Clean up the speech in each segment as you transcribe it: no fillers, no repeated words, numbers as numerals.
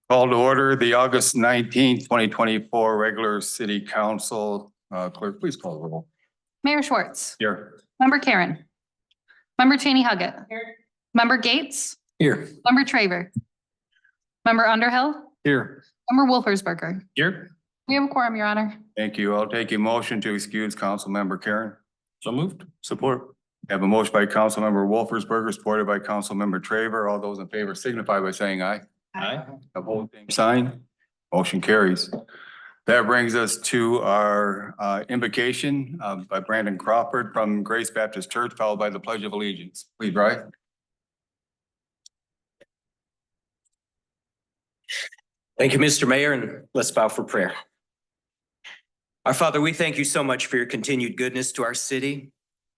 Call to order the August 19th, 2024 regular city council. Clerk, please call the roll. Mayor Schwartz. Here. Member Karen. Member Cheney Huggett. Here. Member Gates. Here. Member Traver. Member Underhill. Here. Member Wolfersberger. Here. We have a quorum, Your Honor. Thank you. I'll take a motion to excuse council member Karen. So moved. Support. Have a motion by council member Wolfersberger, supported by council member Traver. All those in favor signify by saying aye. Aye. Opposed, same sign. Motion carries. That brings us to our invocation by Brandon Crawford from Grace Baptist Church, followed by the Pledge of Allegiance. Please rise. Thank you, Mr. Mayor, and let's bow for prayer. Our Father, we thank you so much for your continued goodness to our city.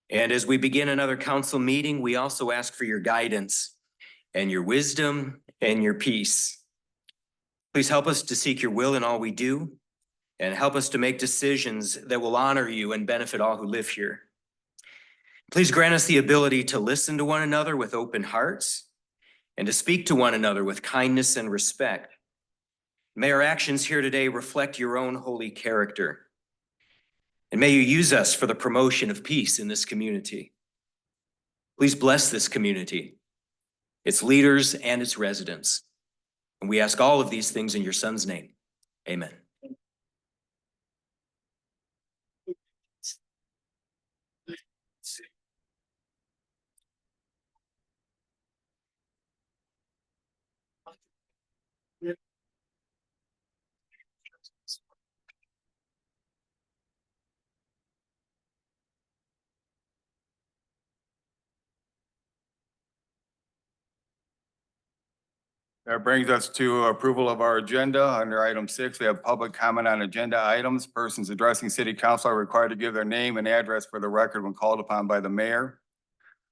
And as we begin another council meeting, we also ask for your guidance and your wisdom and your peace. Please help us to seek your will in all we do, and help us to make decisions that will honor you and benefit all who live here. Please grant us the ability to listen to one another with open hearts and to speak to one another with kindness and respect. May our actions here today reflect your own holy character. And may you use us for the promotion of peace in this community. Please bless this community, its leaders and its residents. And we ask all of these things in your Son's name. Amen. That brings us to approval of our agenda. Under item 6, we have public comment on agenda items. Persons addressing city council are required to give their name and address for the record when called upon by the mayor.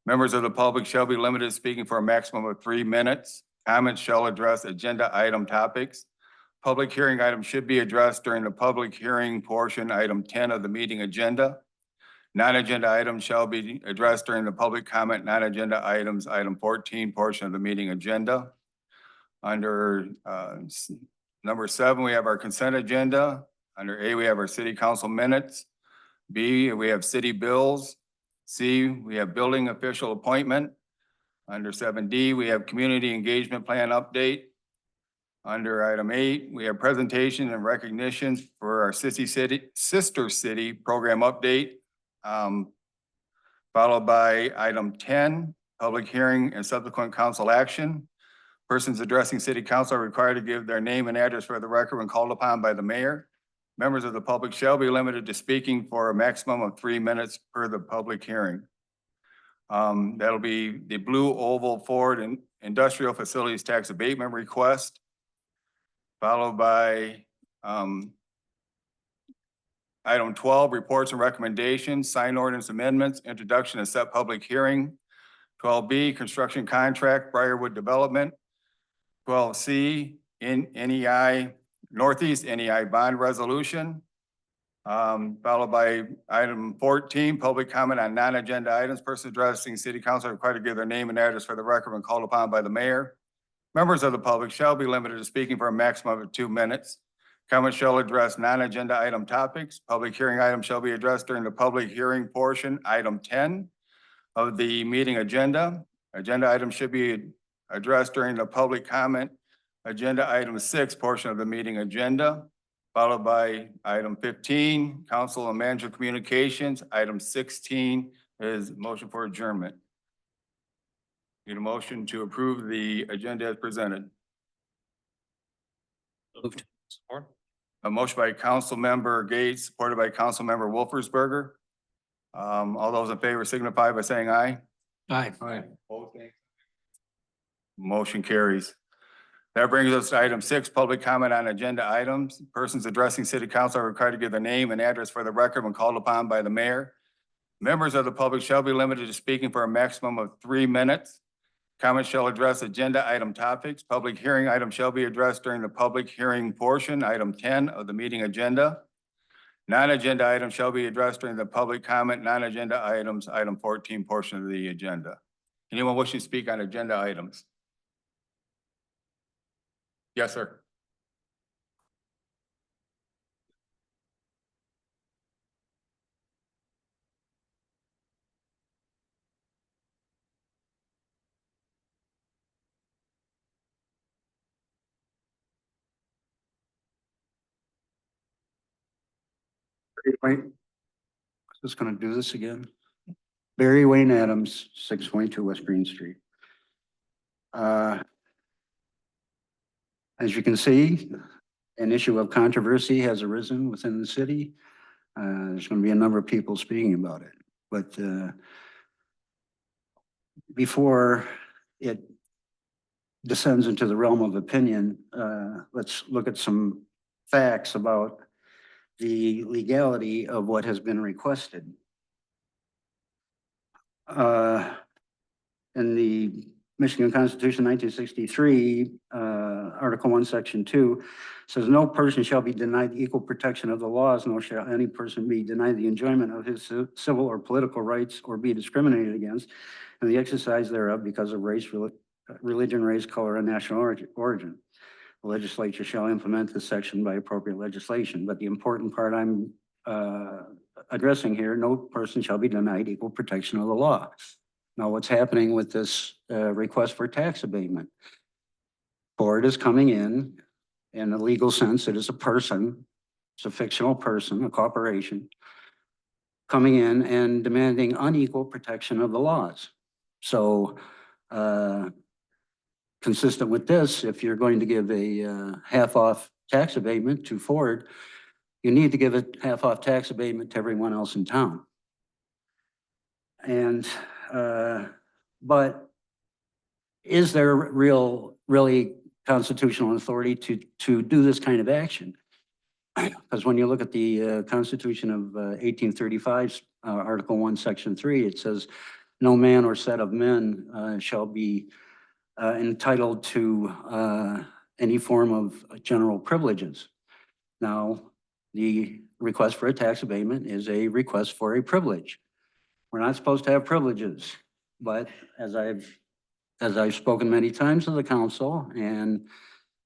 Members of the public shall be limited to speaking for a maximum of 3 minutes. Comments shall address agenda item topics. Public hearing items should be addressed during the public hearing portion, item 10 of the meeting agenda. Non-agenda items shall be addressed during the public comment, non-agenda items, item 14 portion of the meeting agenda. Under number 7, we have our consent agenda. Under A, we have our city council minutes. B, we have city bills. C, we have building official appointment. Under 7D, we have community engagement plan update. Under item 8, we have presentation and recognitions for our sister city program update. Followed by item 10, public hearing and subsequent council action. Persons addressing city council are required to give their name and address for the record when called upon by the mayor. Members of the public shall be limited to speaking for a maximum of 3 minutes per the public hearing. That'll be the Blue Oval Ford and Industrial Facilities Tax Abatement Request, followed by item 12, reports and recommendations, sign ordinance amendments, introduction and set public hearing. 12B, construction contract, Briarwood Development. 12C, NEI, Northeast NEI bond resolution. Followed by item 14, public comment on non-agenda items. Persons addressing city council are required to give their name and address for the record when called upon by the mayor. Members of the public shall be limited to speaking for a maximum of 2 minutes. Comments shall address non-agenda item topics. Public hearing items shall be addressed during the public hearing portion, item 10 of the meeting agenda. Agenda items should be addressed during the public comment, agenda item 6 portion of the meeting agenda, followed by item 15, council and manager communications. Item 16 is motion for adjournment. Need a motion to approve the agenda as presented. Moved. Support. A motion by council member Gates, supported by council member Wolfersberger. All those in favor signify by saying aye. Aye. Motion carries. That brings us to item 6, public comment on agenda items. Persons addressing city council are required to give their name and address for the record when called upon by the mayor. Members of the public shall be limited to speaking for a maximum of 3 minutes. Comments shall address agenda item topics. Public hearing items shall be addressed during the public hearing portion, item 10 of the meeting agenda. Non-agenda items shall be addressed during the public comment, non-agenda items, item 14 portion of the agenda. Anyone wishing to speak on agenda items? Yes, sir. Wait, just gonna do this again. Barry Wayne Adams, 622 West Green Street. As you can see, an issue of controversy has arisen within the city. There's gonna be a number of people speaking about it, but before it descends into the realm of opinion, let's look at some facts about the legality of what has been requested. In the Michigan Constitution 1963, Article 1, Section 2 says no person shall be denied equal protection of the laws, nor shall any person be denied the enjoyment of his civil or political rights or be discriminated against and the exercise thereof because of race, religion, race, color, and national origin. The legislature shall implement this section by appropriate legislation, but the important part I'm addressing here, no person shall be denied equal protection of the law. Now, what's happening with this request for tax abatement? Ford is coming in a legal sense, it is a person, it's a fictional person, a corporation, coming in and demanding unequal protection of the laws. So, consistent with this, if you're going to give a half-off tax abatement to Ford, you need to give a half-off tax abatement to everyone else in town. And, but is there really constitutional authority to do this kind of action? Because when you look at the Constitution of 1835, Article 1, Section 3, it says, no man or set of men shall be entitled to any form of general privileges. Now, the request for a tax abatement is a request for a privilege. We're not supposed to have privileges, but as I've spoken many times to the council, and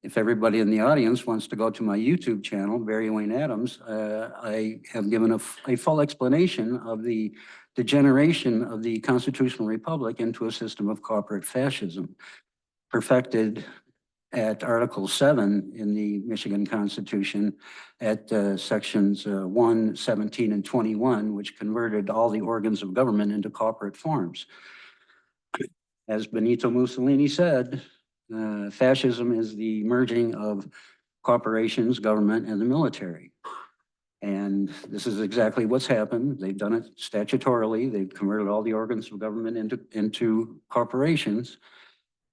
if everybody in the audience wants to go to my YouTube channel, Barry Wayne Adams, I have given a full explanation of the degeneration of the constitutional republic into a system of corporate fascism, perfected at Article 7 in the Michigan Constitution at sections 1, 17, and 21, which converted all the organs of government into corporate forms. As Benito Mussolini said, fascism is the merging of corporations, government, and the military. And this is exactly what's happened. They've done it statutorily. They've converted all the organs of government into corporations,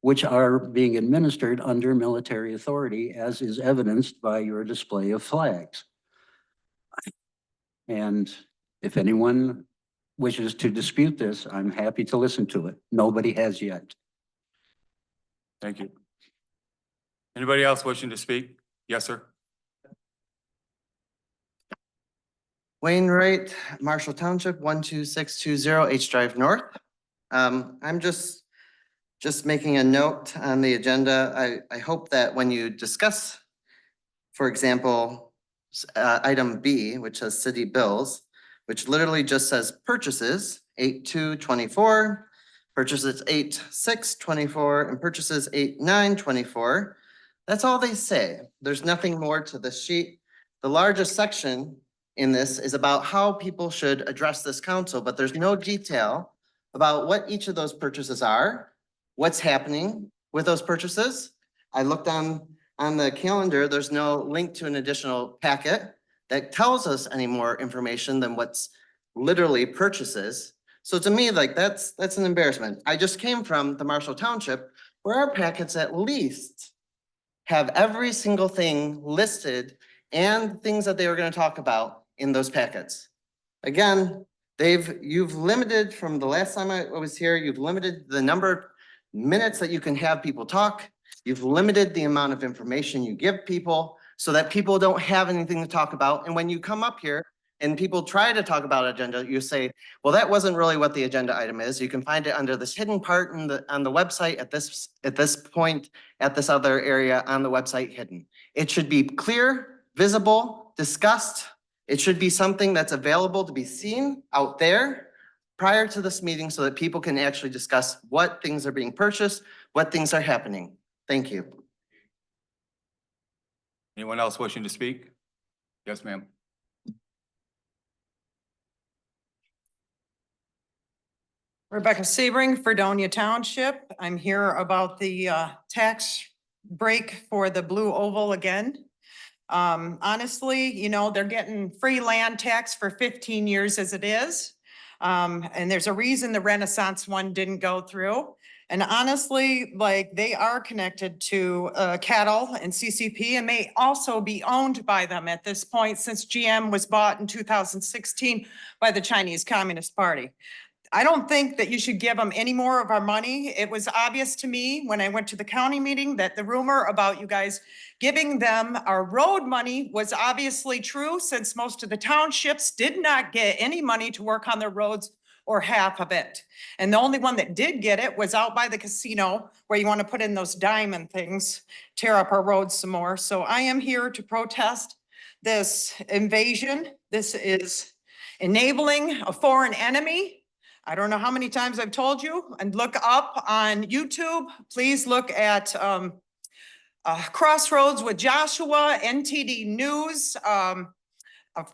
which are being administered under military authority, as is evidenced by your display of flags. And if anyone wishes to dispute this, I'm happy to listen to it. Nobody has yet. Thank you. Anybody else wishing to speak? Yes, sir. Wainwright, Marshall Township, 12620 H Drive North. I'm just making a note on the agenda. I hope that when you discuss, for example, item B, which says city bills, which literally just says purchases, 8/2/24, purchases 8/6/24, and purchases 8/9/24. That's all they say. There's nothing more to the sheet. the largest section in this is about how people should address this council, but there's no detail about what each of those purchases are, what's happening with those purchases. I looked on the calendar, there's no link to an additional packet that tells us any more information than what's literally purchases. So to me, like, that's an embarrassment. I just came from the Marshall Township, where our packets at least have every single thing listed and things that they were gonna talk about in those packets. Again, you've limited, from the last time I was here, you've limited the number of minutes that you can have people talk. You've limited the amount of information you give people so that people don't have anything to talk about. And when you come up here and people try to talk about agenda, you say, well, that wasn't really what the agenda item is. You can find it under this hidden part on the website at this point, at this other area on the website hidden. It should be clear, visible, discussed. It should be something that's available to be seen out there prior to this meeting so that people can actually discuss what things are being purchased, what things are happening. Thank you. Anyone else wishing to speak? Yes, ma'am. Rebecca Sebring, Fredonia Township. I'm here about the tax break for the Blue Oval again. Honestly, you know, they're getting free land tax for 15 years as it is. And there's a reason the Renaissance one didn't go through. And honestly, like, they are connected to cattle and CCP and may also be owned by them at this point, since GM was bought in 2016 by the Chinese Communist Party. I don't think that you should give them any more of our money. It was obvious to me when I went to the county meeting that the rumor about you guys giving them our road money was obviously true, since most of the townships did not get any money to work on their roads, or half of it. And the only one that did get it was out by the casino, where you want to put in those diamond things, tear up our roads some more. So I am here to protest this invasion. This is enabling a foreign enemy. I don't know how many times I've told you, and look up on YouTube. Please look at Crossroads with Joshua, NTD News,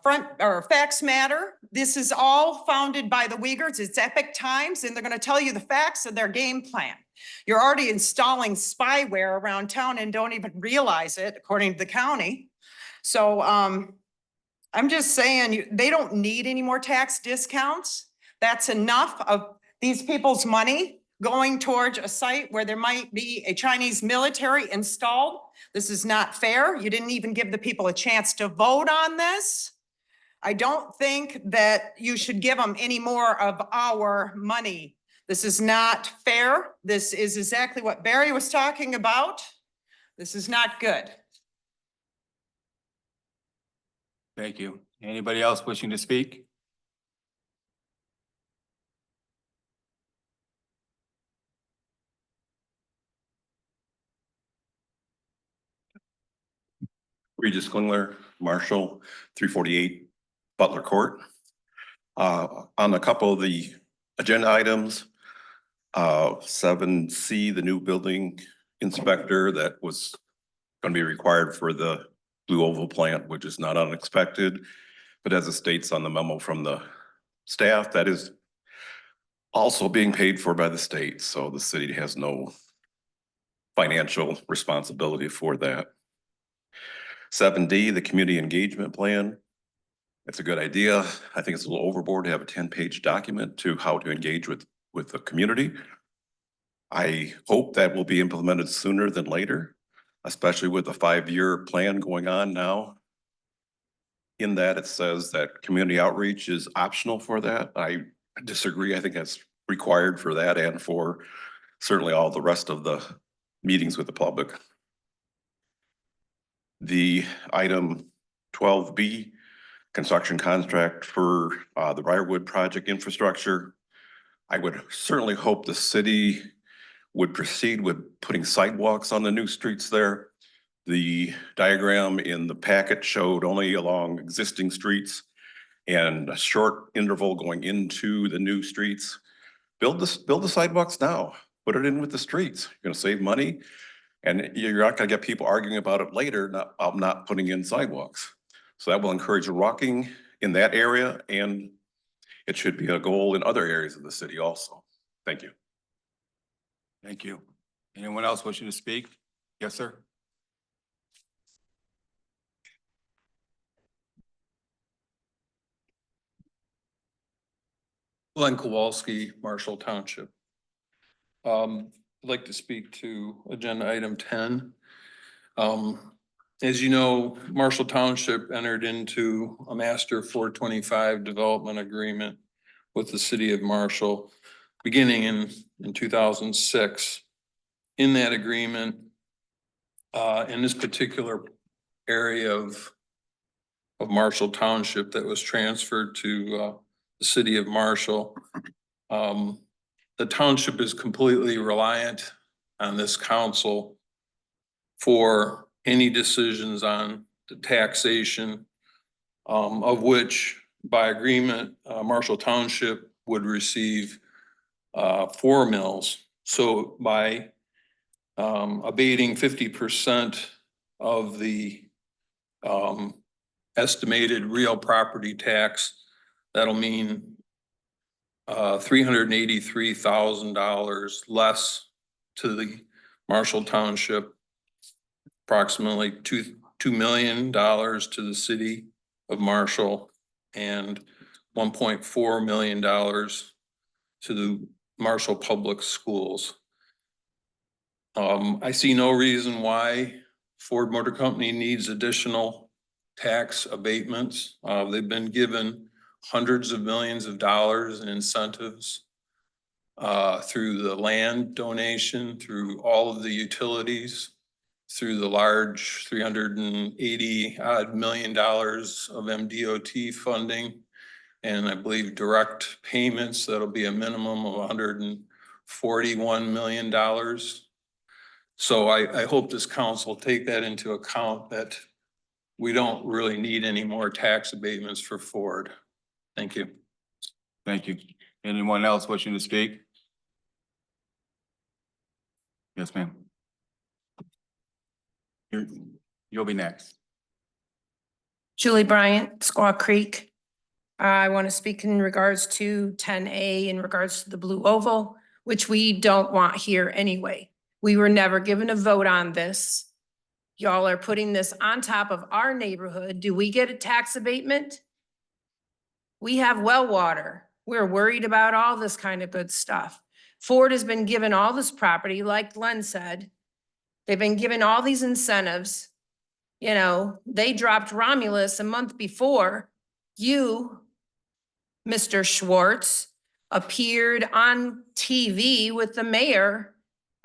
Facts Matter. This is all founded by the Uyghurs. It's Epic Times, and they're going to tell you the facts of their game plan. You're already installing spyware around town and don't even realize it, according to the county. So I'm just saying, they don't need any more tax discounts. That's enough of these people's money going towards a site where there might be a Chinese military installed. This is not fair. You didn't even give the people a chance to vote on this. I don't think that you should give them any more of our money. This is not fair. This is exactly what Barry was talking about. This is not good. Thank you. Anybody else wishing to speak? Regis Klingler, Marshall, 348 Butler Court. On a couple of the agenda items, 7C, the new building inspector that was going to be required for the Blue Oval plant, which is not unexpected. But as it states on the memo from the staff, that is also being paid for by the state. So the city has no financial responsibility for that. 7D, the community engagement plan. It's a good idea. I think it's a little overboard to have a 10-page document to how to engage with the community. I hope that will be implemented sooner than later, especially with a 5-year plan going on now. In that, it says that community outreach is optional for that. I disagree. I think that's required for that and for certainly all the rest of the meetings with the public. The item 12B, construction contract for the Briarwood project infrastructure. I would certainly hope the city would proceed with putting sidewalks on the new streets there. The diagram in the packet showed only along existing streets and a short interval going into the new streets. Build the sidewalks now, put it in with the streets. You're gonna save money. And you're not gonna get people arguing about it later, not putting in sidewalks. So that will encourage walking in that area, and it should be a goal in other areas of the city also. Thank you. Thank you. Anyone else wishing to speak? Yes, sir. Glenn Kowalski, Marshall Township. I'd like to speak to agenda item 10. As you know, Marshall Township entered into a master 425 development agreement with the city of Marshall beginning in 2006. In that agreement, in this particular area of Marshall Township that was transferred to the city of Marshall, the township is completely reliant on this council for any decisions on the taxation, of which by agreement, Marshall Township would receive 4 mills. So by abating 50% of the estimated real property tax, that'll mean $383,000 less to the Marshall Township, approximately $2 million to the city of Marshall, and $1.4 million to the Marshall Public Schools. I see no reason why Ford Motor Company needs additional tax abatements. They've been given hundreds of millions of dollars in incentives through the land donation, through all of the utilities, through the large $380 million of MDOT funding, and I believe direct payments, that'll be a minimum of $141 million. So I hope this council take that into account, that we don't really need any more tax abatements for Ford. Thank you. Thank you. Anyone else wishing to speak? Yes, ma'am. You'll be next. Julie Bryant, Squaw Creek. I want to speak in regards to 10A in regards to the Blue Oval, which we don't want here anyway. We were never given a vote on this. Y'all are putting this on top of our neighborhood. Do we get a tax abatement? We have well water. We're worried about all this kind of good stuff. Ford has been given all this property, like Glenn said. They've been given all these incentives. You know, they dropped Romulus a month before. You, Mr. Schwartz, appeared on TV with the mayor,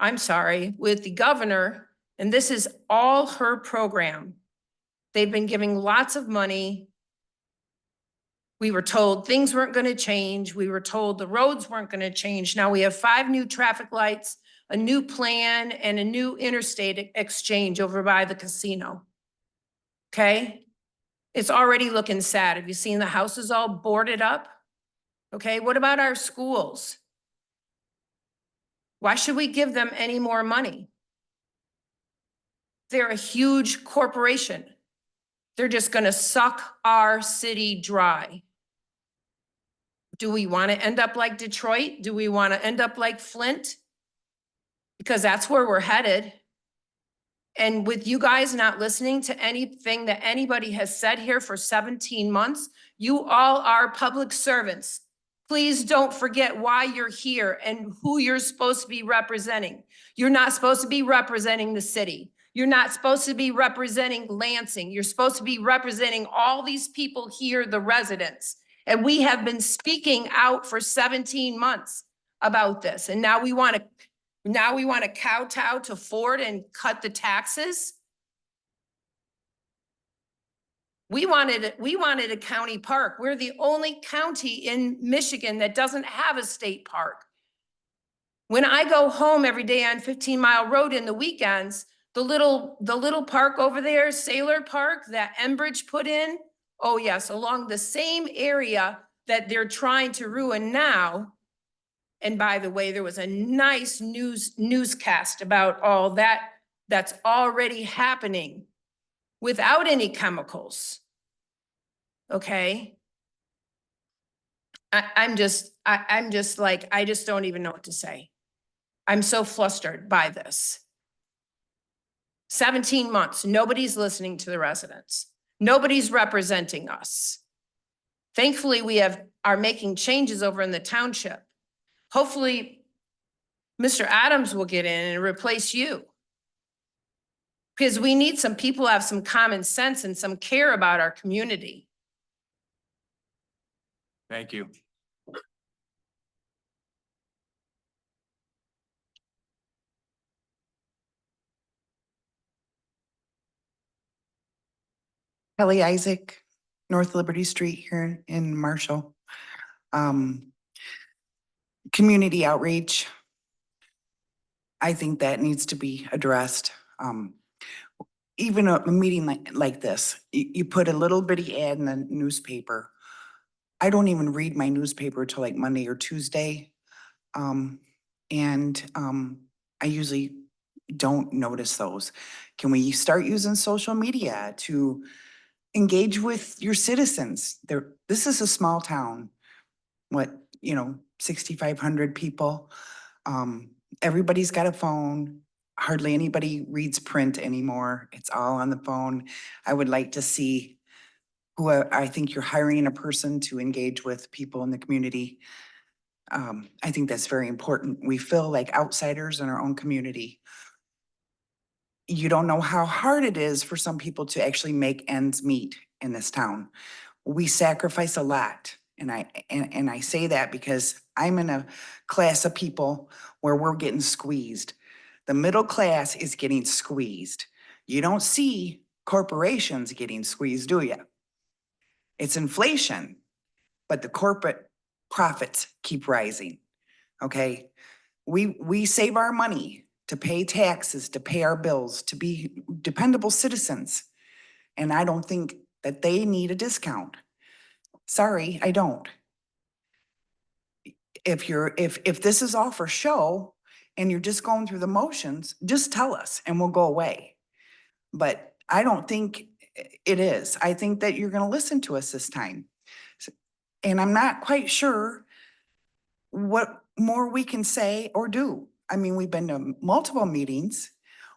with the governor, and this is all her program. They've been giving lots of money. We were told things weren't going to change. We were told the roads weren't going to change. Now we have 5 new traffic lights, a new plan, and a new interstate exchange over by the casino. Okay? It's already looking sad. Have you seen the houses all boarded up? Okay, what about our schools? Why should we give them any more money? They're a huge corporation. They're just going to suck our city dry. Do we want to end up like Detroit? Do we want to end up like Flint? Because that's where we're headed. And with you guys not listening to anything that anybody has said here for 17 months, you all are public servants. Please don't forget why you're here and who you're supposed to be representing. You're not supposed to be representing the city. You're not supposed to be representing Lansing. You're supposed to be representing all these people here, the residents. And we have been speaking out for 17 months about this. And now we want to kowtow to Ford and cut the taxes. We wanted a county park. We're the only county in Michigan that doesn't have a state park. When I go home every day on 15 Mile Road in the weekends, the little park over there, Saylor Park, that Enbridge put in, oh yes, along the same area that they're trying to ruin now. And by the way, there was a nice newscast about all that that's already happening without any chemicals. okay? I'm just like, I just don't even know what to say. I'm so flustered by this. 17 months, nobody's listening to the residents. Nobody's representing us. Thankfully, are making changes over in the township. Hopefully, Mr. Adams will get in and replace you. Because we need some people who have some common sense and some care about our community. Thank you. Kelly Isaac, North Liberty Street here in Marshall. Community outreach. I think that needs to be addressed. Even a meeting like this, you put a little bitty ad in the newspaper. I don't even read my newspaper till like Monday or Tuesday. I usually don't notice those. Can we start using social media to engage with your citizens? This is a small town. 6,500 people. Everybody's got a phone. Hardly anybody reads print anymore. It's all on the phone. I would like to see I think you're hiring a person to engage with people in the community. I think that's very important. We feel like outsiders in our own community. You don't know how hard it is for some people to actually make ends meet in this town. We sacrifice a lot. And I say that because I'm in a class of people where we're getting squeezed. The middle class is getting squeezed. You don't see corporations getting squeezed, do you? It's inflation, but the corporate profits keep rising, okay? We save our money to pay taxes, to pay our bills, to be dependable citizens. And I don't think that they need a discount. Sorry, I don't. If this is all for show and you're just going through the motions, just tell us and we'll go away. But I don't think it is. I think that you're gonna listen to us this time. And I'm not quite sure what more we can say or do. I mean, we've been to multiple meetings.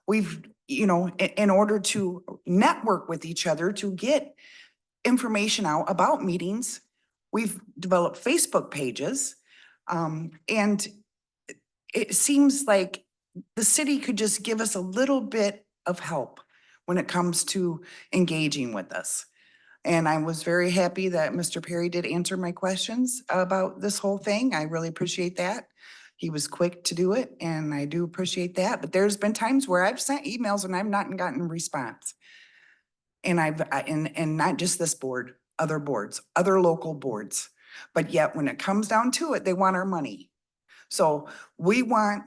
We've, in order to network with each other to get information out about meetings, we've developed Facebook pages. And it seems like the city could just give us a little bit of help when it comes to engaging with us. And I was very happy that Mr. Perry did answer my questions about this whole thing. I really appreciate that. He was quick to do it and I do appreciate that. But there's been times where I've sent emails and I've not gotten a response. And and not just this board, other boards, other local boards. But yet when it comes down to it, they want our money. So we want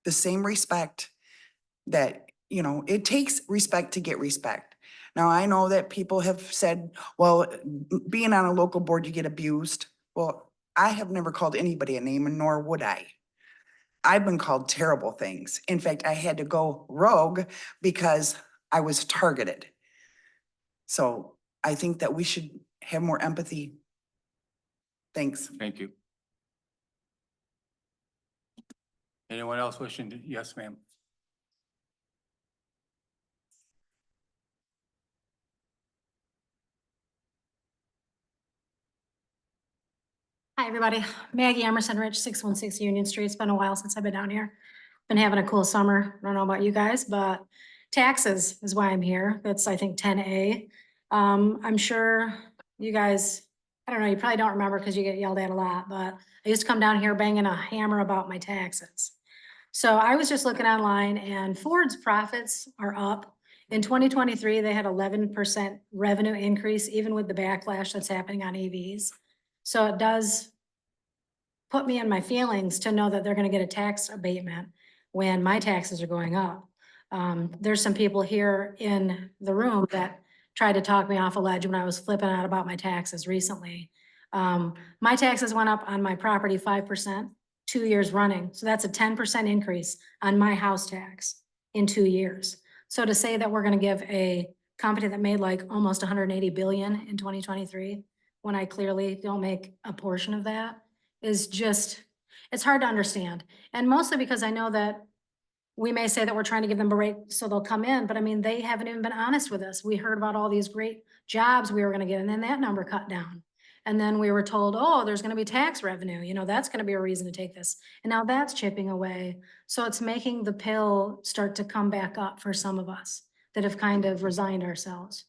the same respect that, it takes respect to get respect. Now, I know that people have said, well, being on a local board, you get abused. Well, I have never called anybody a name, and nor would I. I've been called terrible things. In fact, I had to go rogue because I was targeted. So I think that we should have more empathy. Thanks. Thank you. Anyone else wishing to? Yes, ma'am. Hi, everybody. Maggie Emerson Rich, 616 Union Street. It's been a while since I've been down here. Been having a cool summer. I don't know about you guys, but taxes is why I'm here. That's, I think, 10A. I'm sure you guys, I don't know, you probably don't remember because you get yelled at a lot, but I used to come down here banging a hammer about my taxes. So I was just looking online and Ford's profits are up. In 2023, they had 11% revenue increase, even with the backlash that's happening on EVs. So it does put me in my feelings to know that they're gonna get a tax abatement when my taxes are going up. There's some people here in the room that tried to talk me off a ledge when I was flipping out about my taxes recently. My taxes went up on my property 5%, 2 years running. So that's a 10% increase on my house tax in 2 years. So to say that we're gonna give a company that made like almost 180 billion in 2023, when I clearly don't make a portion of that, is just, it's hard to understand. And mostly because I know that we may say that we're trying to give them a rate so they'll come in, but I mean, they haven't even been honest with us. We heard about all these great jobs we were gonna get, and then that number cut down. And then we were told, oh, there's gonna be tax revenue, you know, that's gonna be a reason to take this. And now that's chipping away. So it's making the pill start to come back up for some of us that have kind of resigned ourselves.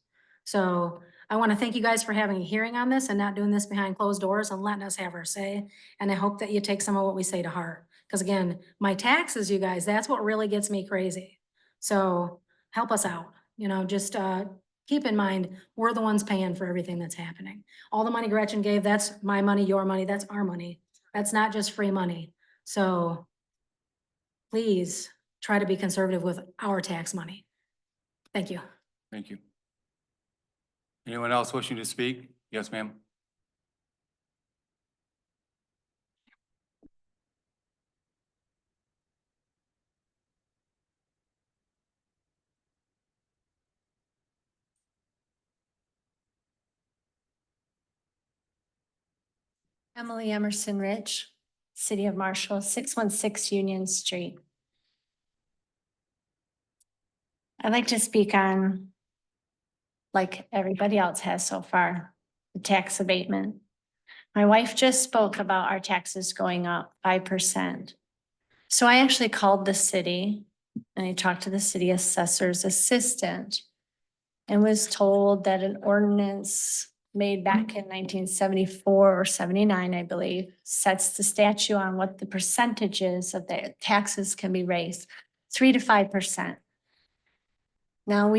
So I want to thank you guys for having a hearing on this and not doing this behind closed doors and letting us have our say. And I hope that you take some of what we say to heart. Because again, my taxes, you guys, that's what really gets me crazy. So help us out, you know, just keep in mind, we're the ones paying for everything that's happening. All the money Gretchen gave, that's my money, your money, that's our money. That's not just free money. So please try to be conservative with our tax money. Thank you. Thank you. Anyone else wishing to speak? Yes, ma'am. Emily Emerson Rich, City of Marshall, 616 Union Street. I'd like to speak on, like everybody else has so far, the tax abatement. My wife just spoke about our taxes going up 5%. So I actually called the city and I talked to the city assessor's assistant and was told that an ordinance made back in 1974 or 79, I believe, sets the statute on what the percentages of the taxes can be raised, 3 to 5%. Now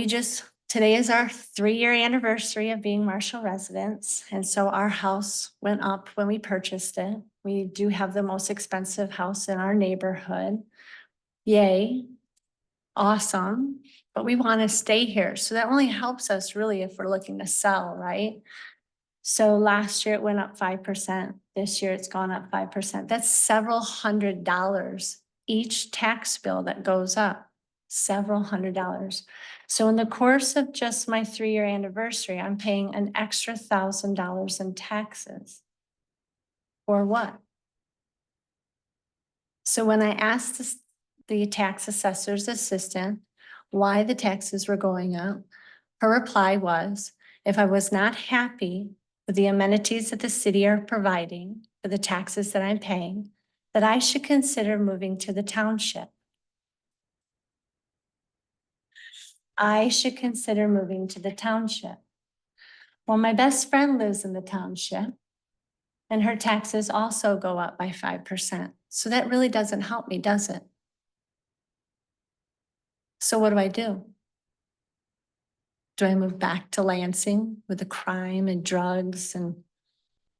today is our 3-year anniversary of being Marshall residents. And so our house went up when we purchased it. We do have the most expensive house in our neighborhood. Yay, awesome, but we want to stay here. So that only helps us really if we're looking to sell, right? So last year it went up 5%. This year it's gone up 5%. That's several $100s each tax bill that goes up, several $100s. So in the course of just my 3-year anniversary, I'm paying an extra $1,000 in taxes. For what? So when I asked the tax assessor's assistant why the taxes were going up, her reply was, if I was not happy with the amenities that the city are providing for the taxes that I'm paying, that I should consider moving to the township. I should consider moving to the township. Well, my best friend lives in the township and her taxes also go up by 5%. So that really doesn't help me, does it? So what do? Do I move back to Lansing with the crime and drugs and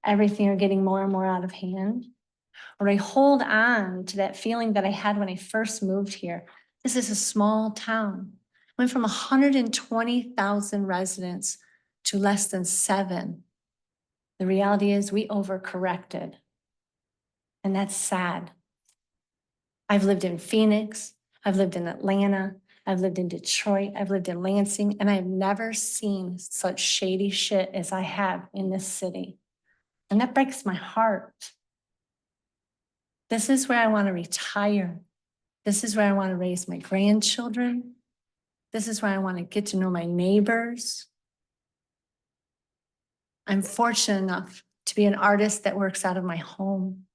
everything are getting more and more out of hand? Or I hold on to that feeling that I had when I first moved here. This is a small town. Went from 120,000 residents to less than 7. The reality is we overcorrected. And that's sad. I've lived in Phoenix, I've lived in Atlanta, I've lived in Detroit, I've lived in Lansing, and I've never seen such shady shit as I have in this city. And that breaks my heart. This is where I want to retire. This is where I want to raise my grandchildren. This is where I want to get to know my neighbors. I'm fortunate enough to be an artist that works out of my home.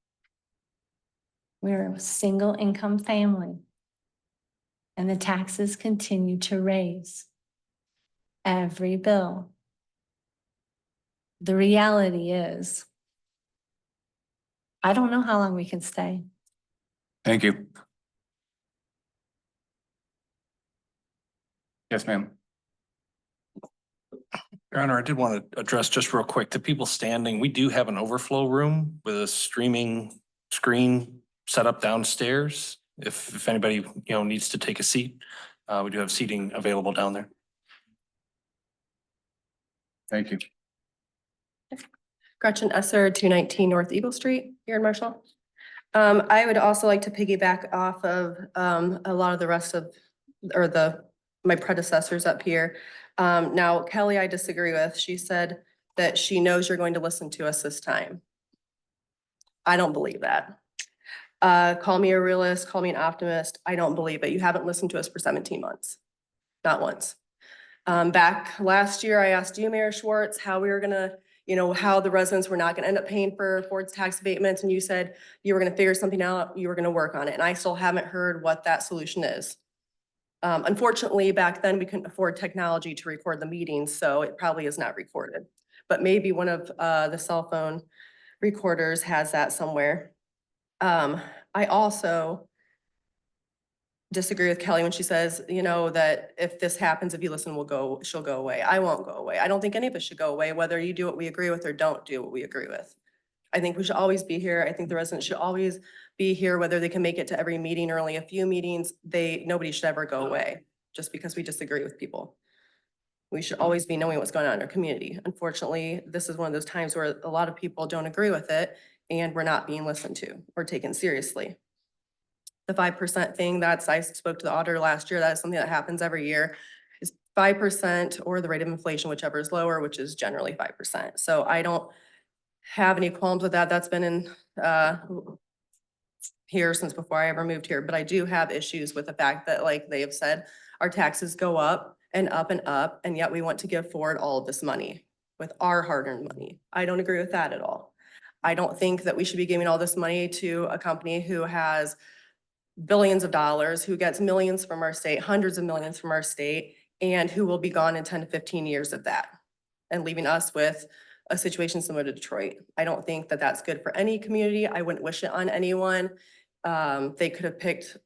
We're a single income family. And the taxes continue to raise. Every bill. The reality is, I don't know how long we can stay. Thank you. Yes, ma'am. Your Honor, I did want to address just real quick, the people standing, we do have an overflow room with a streaming screen set up downstairs. If anybody, needs to take a seat, we do have seating available down there. Thank you. Gretchen Esser, 219 North Eagle Street here in Marshall. I would also like to piggyback off of a lot of the rest of, my predecessors up here. Now Kelly, I disagree with. She said that she knows you're going to listen to us this time. I don't believe that. Call me a realist, call me an optimist. I don't believe it. You haven't listened to us for 17 months. Not once. Back last year, I asked you, Mayor Schwartz, how we were gonna, how the residents were not gonna end up paying for Ford's tax abatements, and you said you were gonna figure something out, you were gonna work on it, and I still haven't heard what that solution is. Unfortunately, back then, we couldn't afford technology to record the meetings, so it probably is not recorded. But maybe one of the cell phone recorders has that somewhere. I also disagree with Kelly when she says, that if this happens, if you listen, she'll go away. I won't go away. I don't think any of us should go away, whether you do what we agree with or don't do what we agree with. I think we should always be here. I think the residents should always be here, whether they can make it to every meeting or only a few meetings. Nobody should ever go away just because we disagree with people. We should always be knowing what's going on in our community. Unfortunately, this is one of those times where a lot of people don't agree with it and we're not being listened to or taken seriously. The 5% thing, I spoke to the auditor last year, that is something that happens every year, is 5% or the rate of inflation, whichever is lower, which is generally 5%. So I don't have any qualms with that. That's been in here since before I ever moved here, but I do have issues with the fact that, like they have said, our taxes go up, and yet we want to give Ford all of this money with our hard-earned money. I don't agree with that at all. I don't think that we should be giving all this money to a company who has billions of dollars, who gets millions from our state, hundreds of millions from our state, and who will be gone in 10 to 15 years of that and leaving us with a situation similar to Detroit. I don't think that that's good for any community. I wouldn't wish it on anyone. They could have picked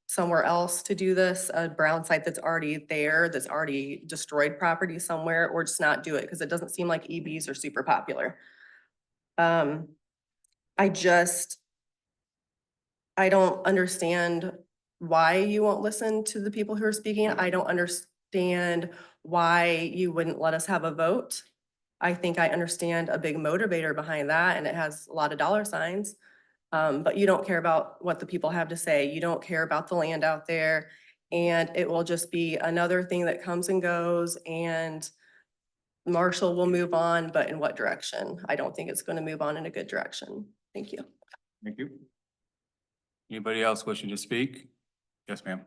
somewhere else to do this, a brown site that's already there, that's already destroyed property somewhere, or just not do it because it doesn't seem like EVs are super popular. I don't understand why you won't listen to the people who are speaking. I don't understand why you wouldn't let us have a vote. I think I understand a big motivator behind that, and it has a lot of dollar signs. But you don't care about what the people have to say. You don't care about the land out there. And it will just be another thing that comes and goes, and Marshall will move on, but in what direction? I don't think it's going to move on in a good direction. Thank you. Thank you. Anybody else wishing to speak? Yes, ma'am.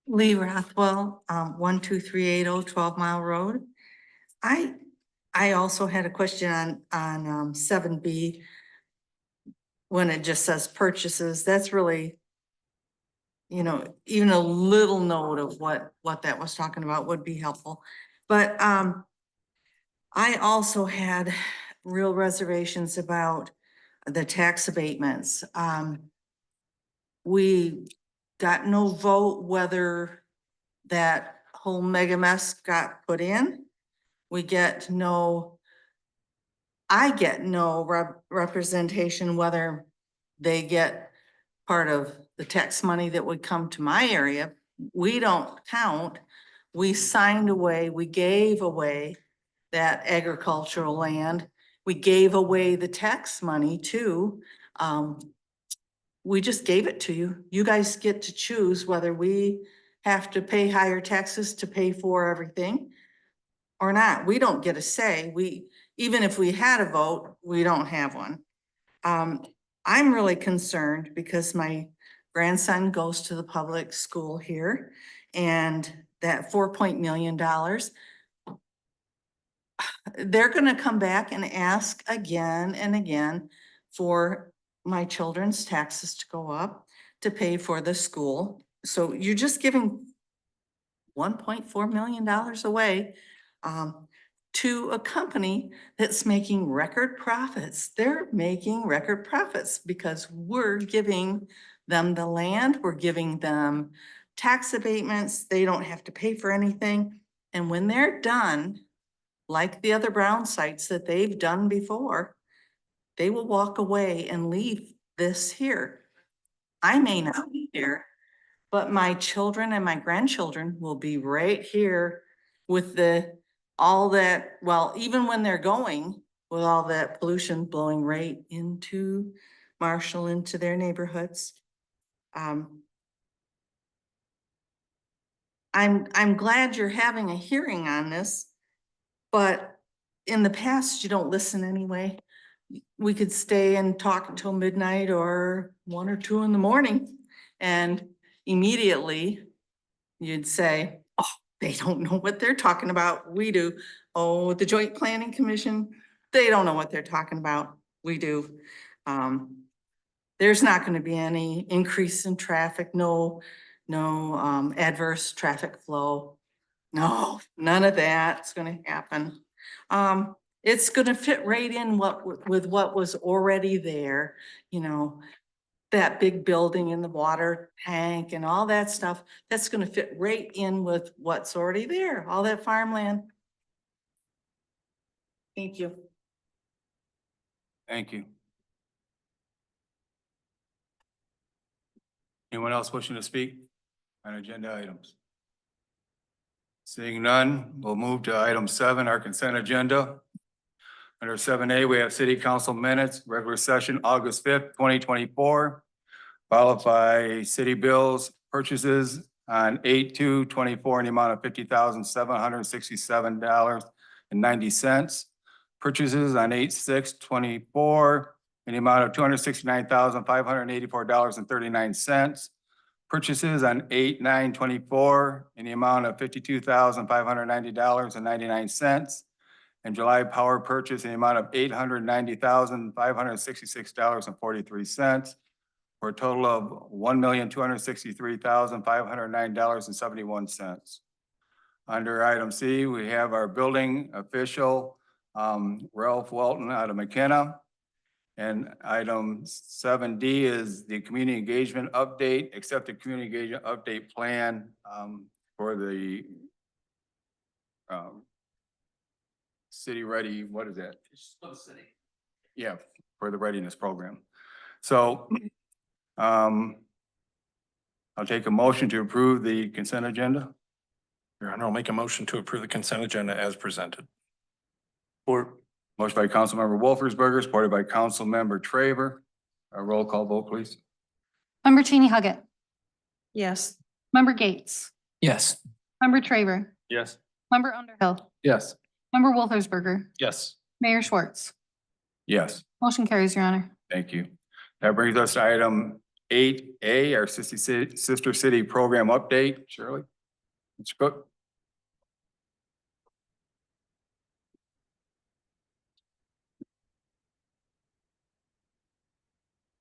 Lee Rothwell, 12380 12 Mile Road. I also had a question on 7B. When it just says purchases, that's really, even a little note of what that was talking about would be helpful. But I also had real reservations about the tax abatements. We got no vote whether that whole mega mess got put in. I get no representation whether they get part of the tax money that would come to my area. We don't count. We signed away, we gave away that agricultural land. We gave away the tax money too. We just gave it to you. You guys get to choose whether we have to pay higher taxes to pay for everything or not. We don't get a say. Even if we had a vote, we don't have one. I'm really concerned because my grandson goes to the public school here, and that $4 million, they're gonna come back and ask again and again for my children's taxes to go up to pay for the school. So you're just giving $1.4 million away to a company that's making record profits. They're making record profits because we're giving them the land, we're giving them tax abatements, they don't have to pay for anything. And when they're done, like the other brown sites that they've done before, they will walk away and leave this here. I may not be here, but my children and my grandchildren will be right here with all that, well, even when they're going, with all that pollution blowing right into Marshall, into their neighborhoods. I'm glad you're having a hearing on this, but in the past, you don't listen anyway. We could stay and talk until midnight or 1 or 2 in the morning, and immediately you'd say, oh, they don't know what they're talking about. We do. Oh, the Joint Planning Commission, they don't know what they're talking about. We do. There's not gonna be any increase in traffic, no adverse traffic flow. No, none of that's gonna happen. It's gonna fit right in with what was already there, you know, that big building and the water tank and all that stuff. That's gonna fit right in with what's already there, all that farmland. Thank you. Thank you. Anyone else wishing to speak on agenda items? Seeing none, we'll move to item 7, our consent agenda. Under 7A, we have city council minutes, regular session, August 5th, 2024, followed by city bills, purchases on 8/2/24 in the amount of $50,767.90. Purchases on 8/6/24 in the amount of $269,584.39. Purchases on 8/9/24 in the amount of $52,590.99. And July power purchase in the amount of $890,566.43, for a total of $1,263,509.71. Under item C, we have our building official, Ralph Walton out of McKenna. And item 7D is the community engagement update, accept the community engagement update plan for the city ready, what is that? Yeah, for the readiness program. So I'll take a motion to approve the consent agenda. Your Honor, I'll make a motion to approve the consent agenda as presented. Or motion by Councilmember Wolfersberger, supported by Councilmember Traver. A roll call vote, please. Member Cheney Huggett, Yes. Member Gates, Yes. Member Traver, Yes. Member Underhill, Yes. Member Wolfersberger, Yes. Mayor Schwartz. Yes, Motion carries, Your Honor. thank you. That brings us to item 8A, our sister city program update. Shirley? Mr. Cook?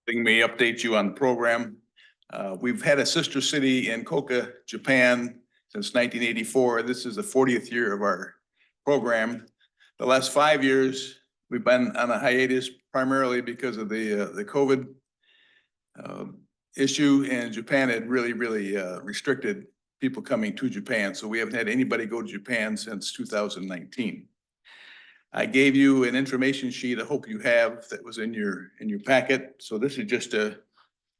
Letting me update you on the program. We've had a sister city in Koka, Japan since 1984. This is the 40th year of our program. The last 5 years, we've been on a hiatus primarily because of the COVID issue, and Japan had really restricted people coming to Japan. So we haven't had anybody go to Japan since 2019. I gave you an information sheet I hope you have that was in your packet. So this is just to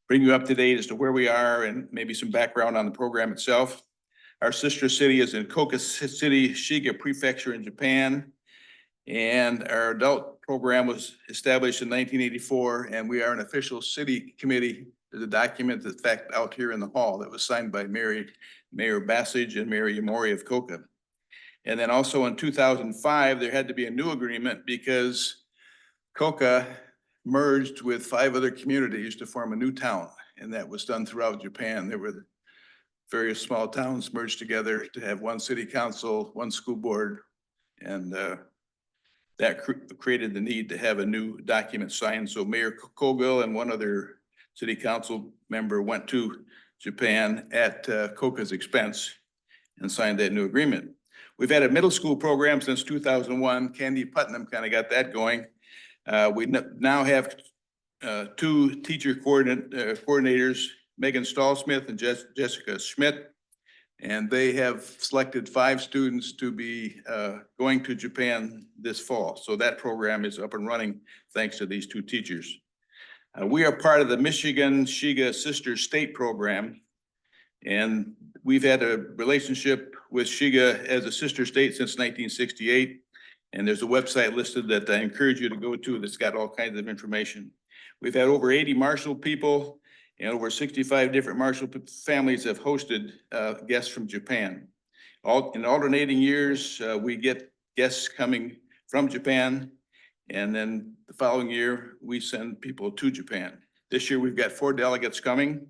bring you up to date as to where we are and maybe some background on the program itself. Our sister city is in Koka City, Shiga Prefecture in Japan. And our adult program was established in 1984, and we are an official city committee. There's a document that's fact out here in the hall that was signed by Mayor Bassage and Mayor Yamori of Koka. And then also in 2005, there had to be a new agreement because Koka merged with 5 other communities to form a new town. And that was done throughout Japan. There were various small towns merged together to have one city council, one school board. And that created the need to have a new document signed. So Mayor Colville and one other city council member went to Japan at Koka's expense and signed that new agreement. We've had a middle school program since 2001. Candy Putnam kind of got that going. We now have 2 teacher coordinators, Megan Stallsmith and Jessica Schmidt. And they have selected 5 students to be going to Japan this fall. So that program is up and running thanks to these 2 teachers. We are part of the Michigan Shiga Sister State Program. And we've had a relationship with Shiga as a sister state since 1968. And there's a website listed that I encourage you to go to that's got all kinds of information. We've had over 80 Marshall people And over 65 different Marshall families have hosted guests from Japan. In alternating years, we get guests coming from Japan. And then the following year, we send people to Japan. This year, we've got 4 delegates coming,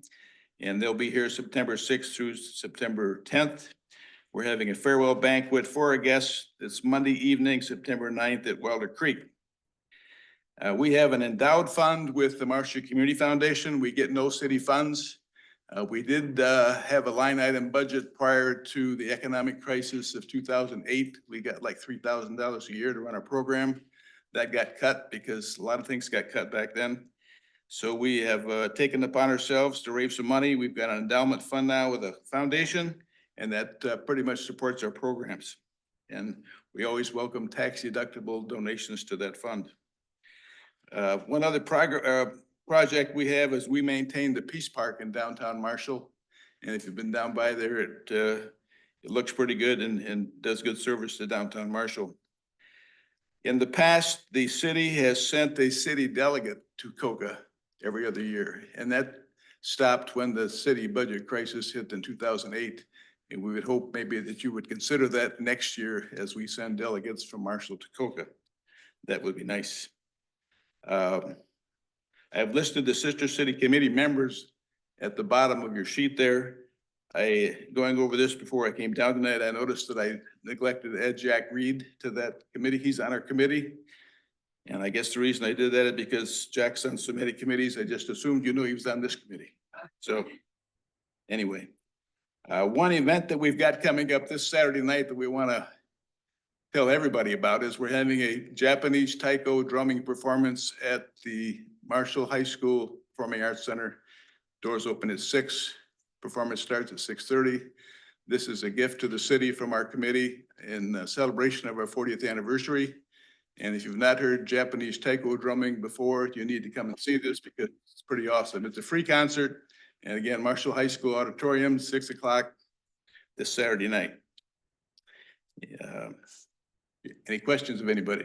and they'll be here September 6th through September 10th. We're having a farewell banquet for our guests this Monday evening, September 9th at Wilder Creek. We have an endowed fund with the Marshall Community Foundation. We get no city funds. We did have a line item budget prior to the economic crisis of 2008. We got like $3,000 a year to run our program. That got cut because a lot of things got cut back then. So we have taken upon ourselves to raise some money. We've got an endowment fund now with a foundation, and that pretty much supports our programs. And we always welcome tax deductible donations to that fund. One other project we have is we maintain the Peace Park in downtown Marshall. And if you've been down by there, it looks pretty good and does good service to downtown Marshall. In the past, the city has sent a city delegate to COCA every other year, and that stopped when the city budget crisis hit in 2008. And we would hope maybe that you would consider that next year as we send delegates from Marshall to COCA. That would be nice. I've listed the Sister City Committee members at the bottom of your sheet there. Going over this before I came down tonight, I noticed that I neglected to add Jack Reed to that committee. He's on our committee. And I guess the reason I did that is because Jack's on so many committees, I just assumed you knew he was on this committee. So anyway, one event that we've got coming up this Saturday night that we want to tell everybody about is we're having a Japanese taiko drumming performance at the Marshall High School Performing Arts Center. Doors open at 6. Performance starts at 6:30. This is a gift to the city from our committee in celebration of our 40th anniversary. And if you've not heard Japanese taiko drumming before, you need to come and see this because it's pretty awesome. It's a free concert. And again, Marshall High School Auditorium, 6 o'clock this Saturday night. Any questions of anybody?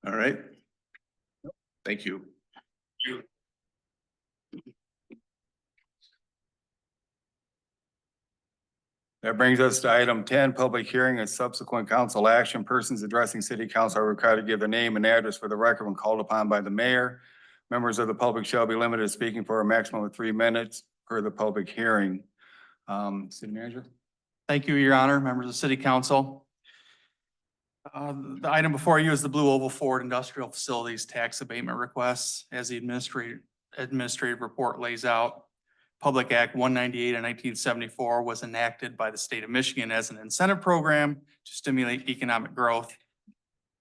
All right. Thank you. That brings us to item 10, public hearing and subsequent council action. Persons addressing city council are required to give their name and address for the record when called upon by the mayor. Members of the public shall be limited to speaking for a maximum of 3 minutes per the public hearing. City manager. Thank you, Your Honor, members of the city council. The item before you is the Blue Oval Ford Industrial Facilities Tax Abatement Requests. As the administrative report lays out, Public Act 198 of 1974 was enacted by the state of Michigan as an incentive program to stimulate economic growth.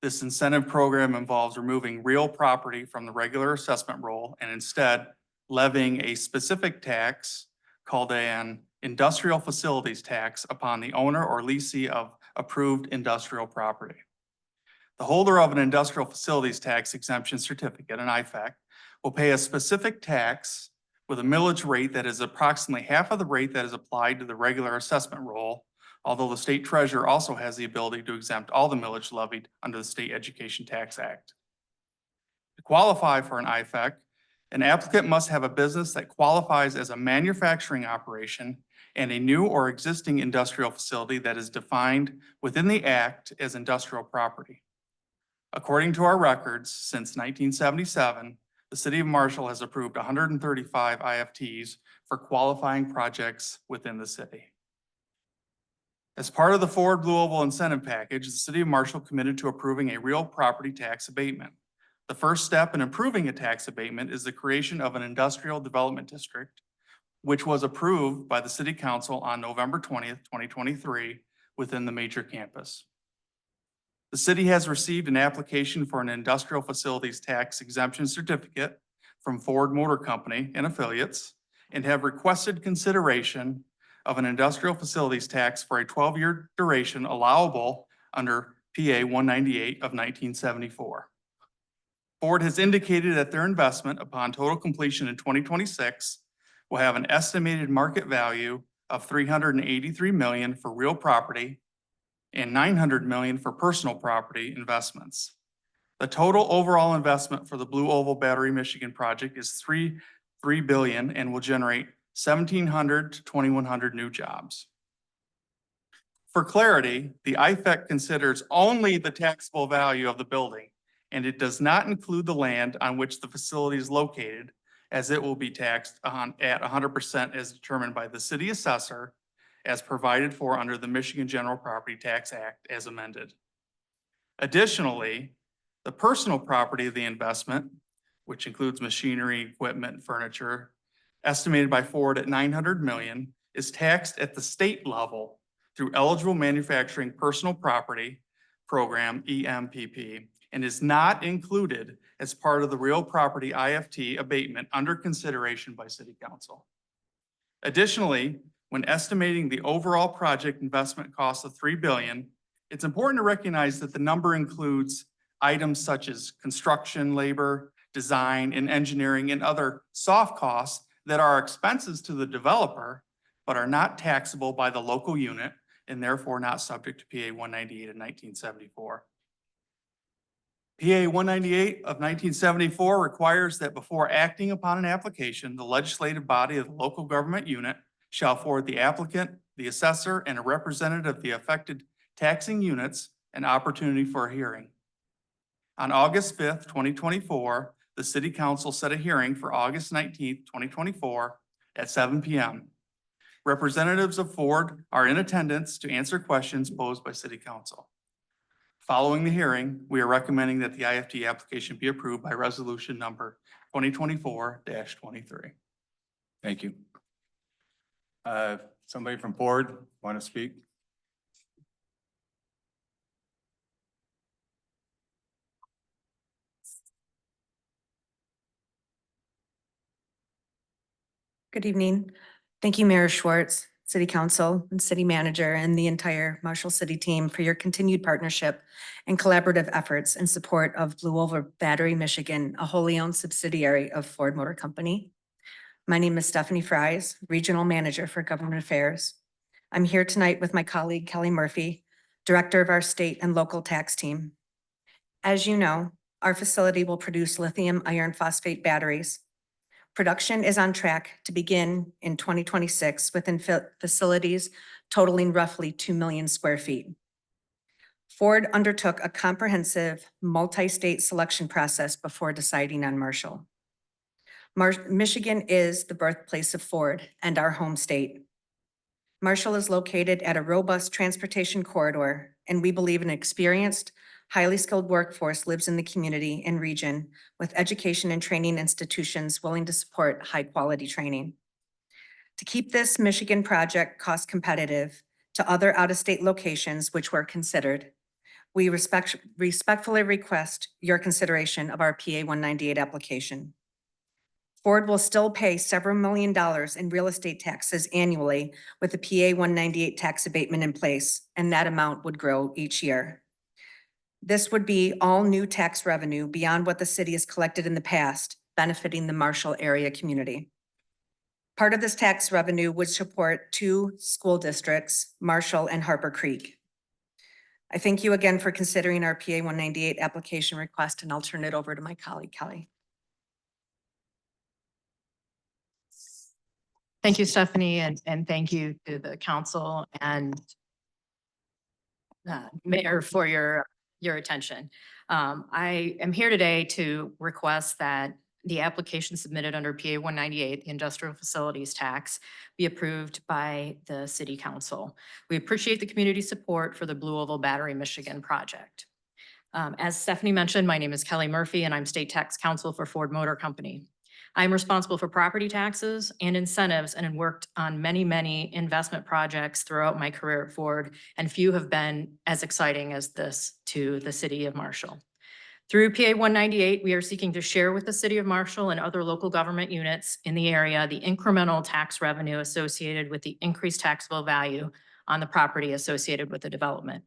This incentive program involves removing real property from the regular assessment roll and instead levying a specific tax called an industrial facilities tax upon the owner or leasee of approved industrial property. The holder of an industrial facilities tax exemption certificate, an IFAC, will pay a specific tax with a millage rate that is approximately half of the rate that is applied to the regular assessment roll, although the state treasurer also has the ability to exempt all the millage levied under the State Education Tax Act. To qualify for an IFAC, an applicant must have a business that qualifies as a manufacturing operation and a new or existing industrial facility that is defined within the act as industrial property. According to our records, since 1977, the city of Marshall has approved 135 IFTs for qualifying projects within the city. As part of the Ford Blue Oval incentive package, the city of Marshall committed to approving a real property tax abatement. The first step in approving a tax abatement is the creation of an industrial development district, which was approved by the city council on November 20th, 2023 within the major campus. The city has received an application for an industrial facilities tax exemption certificate from Ford Motor Company and affiliates and have requested consideration of an industrial facilities tax for a 12-year duration allowable under PA 198 of 1974. Ford has indicated that their investment upon total completion in 2026 will have an estimated market value of $383 million for real property and $900 million for personal property investments. The total overall investment for the Blue Oval Battery Michigan project is $3 billion and will generate 1,700 to 2,100 new jobs. For clarity, the IFEC considers only the taxable value of the building, and it does not include the land on which the facility is located, as it will be taxed at 100% as determined by the city assessor as provided for under the Michigan General Property Tax Act as amended. Additionally, the personal property of the investment, which includes machinery, equipment, and furniture, estimated by Ford at 900 million, is taxed at the state level through eligible manufacturing personal property program, EMPP, and is not included as part of the real property IFT abatement under consideration by City Council. Additionally, when estimating the overall project investment cost of $3 billion, it's important to recognize that the number includes items such as construction, labor, design, and engineering, and other soft costs that are expenses to the developer, but are not taxable by the local unit and therefore not subject to PA 198 of 1974. PA 198 of 1974 requires that before acting upon an application, the legislative body of the local government unit shall forward the applicant, the assessor, and a representative of the affected taxing units an opportunity for a hearing. On August 5th, 2024, the City Council set a hearing for August 19th, 2024 at 7 p.m. Representatives of Ford are in attendance to answer questions posed by City Council. Following the hearing, we are recommending that the IFT application be approved by resolution number 2024-23. Thank you. Somebody from Ford want to speak? Good evening. Thank you, Mayor Schwartz, City Council, and City Manager, and the entire Marshall City team for your continued partnership and collaborative efforts in support of Blue Oval Battery, Michigan, a wholly owned subsidiary of Ford Motor Company. My name is Stephanie Fries, Regional Manager for Government Affairs. I'm here tonight with my colleague Kelly Murphy, Director of our state and local tax team. As you know, our facility will produce lithium iron phosphate batteries. Production is on track to begin in 2026 within facilities totaling roughly 2 million square feet. Ford undertook a comprehensive multi-state selection process before deciding on Marshall. Michigan is the birthplace of Ford and our home state. Marshall is located at a robust transportation corridor, and we believe an experienced, highly skilled workforce lives in the community and region with education and training institutions willing to support high-quality training. To keep this Michigan project cost competitive to other out-of-state locations which were considered, we respectfully request your consideration of our PA 198 application. Ford will still pay several $1 million in real estate taxes annually with the PA 198 tax abatement in place, and that amount would grow each year. This would be all new tax revenue beyond what the city has collected in the past, benefiting the Marshall area community. Part of this tax revenue would support 2 school districts, Marshall and Harper Creek. I thank you again for considering our PA 198 application request, and I'll turn it over to my colleague, Kelly. Thank you, Stephanie, and thank you to the council and Mayor for your attention. I am here today to request that the application submitted under PA 198, the industrial facilities tax, be approved by the City Council. We appreciate the community support for the Blue Oval Battery, Michigan project. As Stephanie mentioned, my name is Kelly Murphy and I'm State Tax Counsel for Ford Motor Company. I'm responsible for property taxes and incentives and have worked on many, many investment projects throughout my career at Ford, and few have been as exciting as this to the City of Marshall. Through PA 198, we are seeking to share with the City of Marshall and other local government units in the area the incremental tax revenue associated with the increased taxable value on the property associated with the development.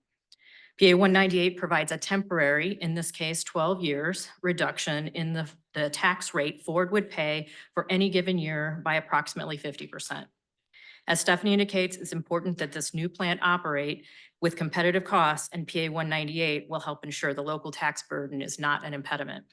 PA 198 provides a temporary, in this case 12 years, reduction in the tax rate Ford would pay for any given year by approximately 50%. As Stephanie indicates, it's important that this new plant operate with competitive costs, and PA 198 will help ensure the local tax burden is not an impediment.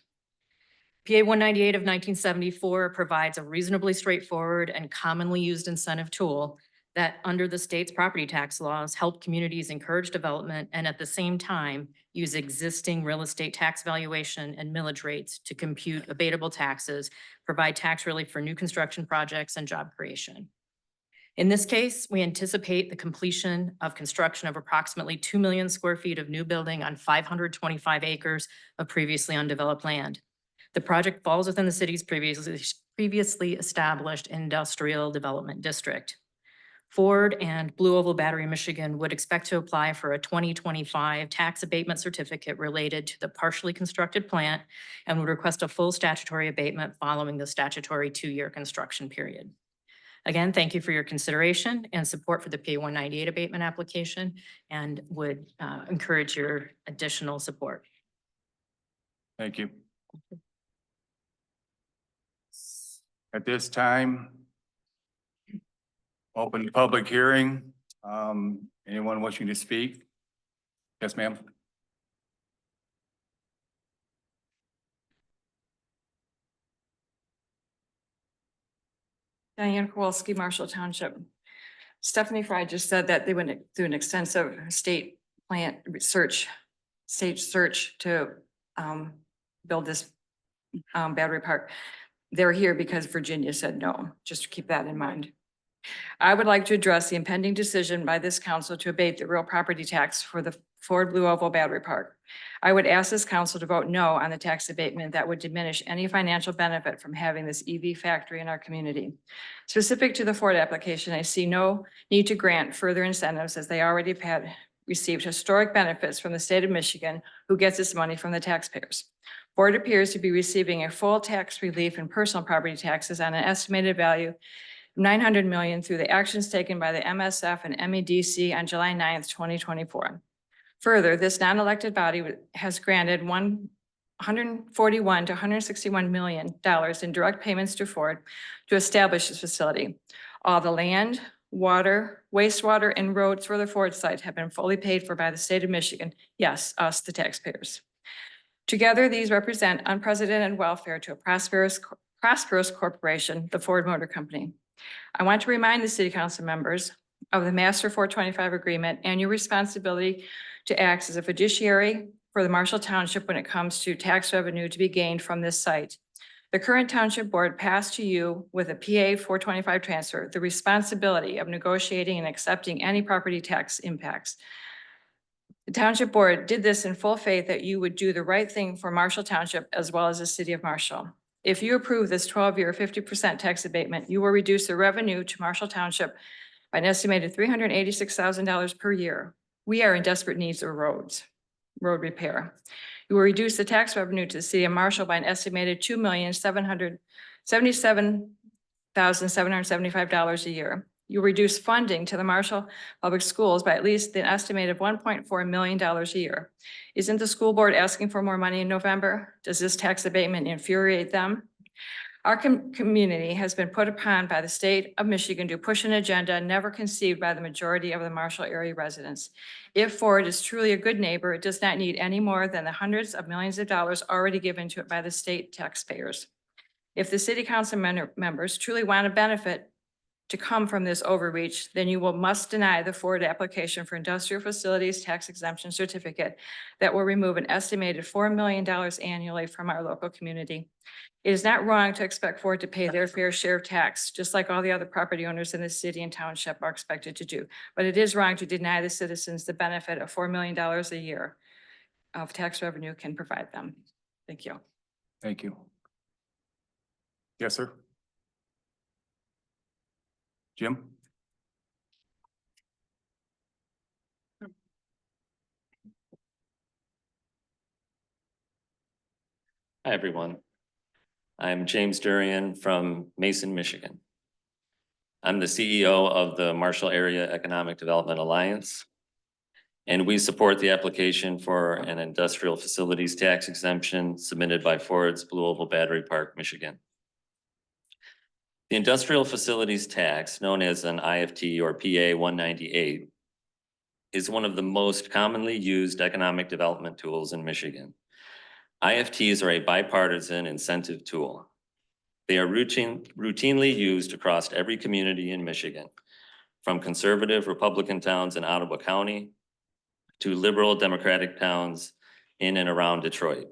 PA 198 of 1974 provides a reasonably straightforward and commonly used incentive tool that, under the state's property tax laws, help communities encourage development and at the same time use existing real estate tax valuation and millage rates to compute abatable taxes, provide tax relief for new construction projects and job creation. In this case, we anticipate the completion of construction of approximately 2 million square feet of new building on 525 acres of previously undeveloped land. The project falls within the city's previously established industrial development district. Ford and Blue Oval Battery, Michigan would expect to apply for a 2025 tax abatement certificate related to the partially constructed plant and would request a full statutory abatement following the statutory 2-year construction period. Again, thank you for your consideration and support for the PA 198 abatement application and would encourage your additional support. Thank you. At this time, open public hearing. Anyone wishing to speak? Yes, ma'am. Diane Kowalski, Marshall Township. Stephanie Fry just said that they went through an extensive state plant research, state search to build this battery park. They're here because Virginia said no, just to keep that in mind. I would like to address the impending decision by this council to abate the real property tax for the Ford Blue Oval Battery Park. I would ask this council to vote no on the tax abatement that would diminish any financial benefit from having this EV factory in our community. Specific to the Ford application, I see no need to grant further incentives as they already have received historic benefits from the state of Michigan, who gets its money from the taxpayers. Ford appears to be receiving a full tax relief in personal property taxes on an estimated value of $900 million through the actions taken by the MSF and MEDC on July 9th, 2024. Further, this non-elected body has granted $141 to $161 million in direct payments to Ford to establish this facility. All the land, water, wastewater, and roads for the Ford site have been fully paid for by the state of Michigan. Yes, us, the taxpayers. Together, these represent unprecedented welfare to a prosperous corporation, the Ford Motor Company. I want to remind the city council members of the Master 425 agreement and your responsibility to act as a fiduciary for the Marshall Township when it comes to tax revenue to be gained from this site. The current township board passed to you with a PA 425 transfer the responsibility of negotiating and accepting any property tax impacts. The township board did this in full faith that you would do the right thing for Marshall Township as well as the city of Marshall. If you approve this 12-year 50% tax abatement, you will reduce the revenue to Marshall Township by an estimated $386,000 per year. We are in desperate needs of road repair. You will reduce the tax revenue to the city of Marshall by an estimated $2,777,775 a year. You reduce funding to the Marshall Public Schools by at least an estimated $1.4 million a year. Isn't the school board asking for more money in November? Does this tax abatement infuriate them? Our community has been put upon by the state of Michigan to push an agenda never conceived by the majority of the Marshall area residents. If Ford is truly a good neighbor, it does not need any more than the hundreds of millions of dollars already given to it by the state taxpayers. If the city council members truly want to benefit to come from this overreach, then you must deny the Ford application for industrial facilities tax exemption certificate that will remove an estimated $4 million annually from our local community. It is not wrong to expect Ford to pay their fair share of tax, just like all the other property owners in the city and township are expected to do. But it is wrong to deny the citizens the benefit of $4 million a year of tax revenue can provide them. Thank you. Thank you. Yes, sir. Jim? Hi, everyone. I'm James Durian from Mason, Michigan. I'm the CEO of the Marshall Area Economic Development Alliance, and we support the application for an industrial facilities tax exemption submitted by Ford's Blue Oval Battery Park, Michigan. The industrial facilities tax, known as an IFT or PA 198, is one of the most commonly used economic development tools in Michigan. IFTs are a bipartisan incentive tool. They are routinely used across every community in Michigan, from conservative Republican towns in Ottawa County to liberal Democratic towns in and around Detroit.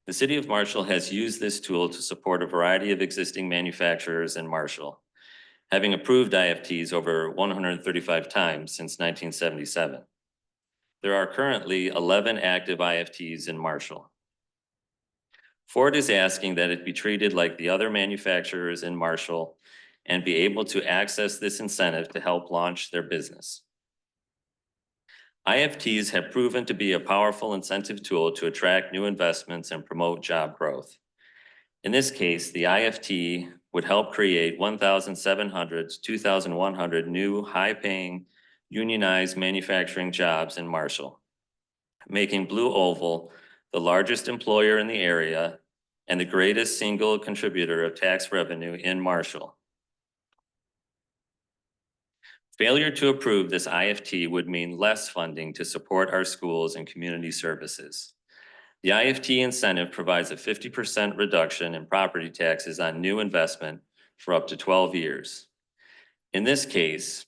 The city of Marshall has used this tool to support a variety of existing manufacturers in Marshall, having approved IFTs over 135 times since 1977. There are currently 11 active IFTs in Marshall. Ford is asking that it be treated like the other manufacturers in Marshall and be able to access this incentive to help launch their business. IFTs have proven to be a powerful incentive tool to attract new investments and promote job growth. In this case, the IFT would help create 1,700 to 2,100 new high-paying unionized manufacturing jobs in Marshall, making Blue Oval the largest employer in the area and the greatest single contributor of tax revenue in Marshall. Failure to approve this IFT would mean less funding to support our schools and community services. The IFT incentive provides a 50% reduction in property taxes on new investment for up to 12 years. In this case,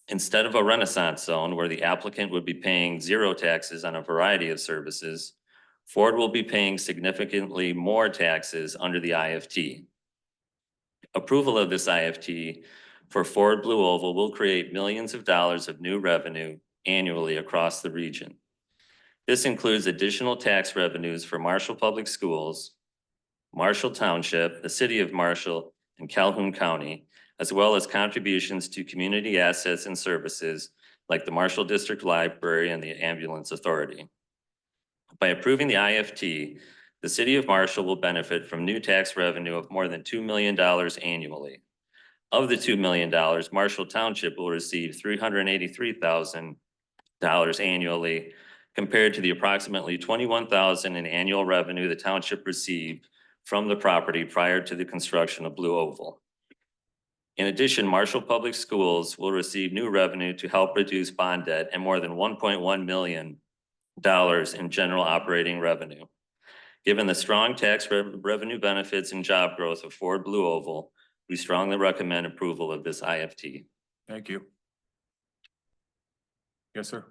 instead of a Renaissance zone where the applicant would be paying zero taxes on a variety of services, Ford will be paying significantly more taxes under the IFT. Approval of this IFT for Ford Blue Oval will create millions of dollars of new revenue annually across the region. This includes additional tax revenues for Marshall Public Schools, Marshall Township, the City of Marshall, and Calhoun County, as well as contributions to community assets and services like the Marshall District Library and the Ambulance Authority. By approving the IFT, the City of Marshall will benefit from new tax revenue of more than $2 million annually. Of the $2 million, Marshall Township will receive $383,000 annually, compared to the approximately $21,000 in annual revenue the township received from the property prior to the construction of Blue Oval. In addition, Marshall Public Schools will receive new revenue to help reduce bond debt and more than $1.1 million in general operating revenue. Given the strong tax revenue benefits and job growth of Ford Blue Oval, we strongly recommend approval of this IFT. Thank you. Yes, sir.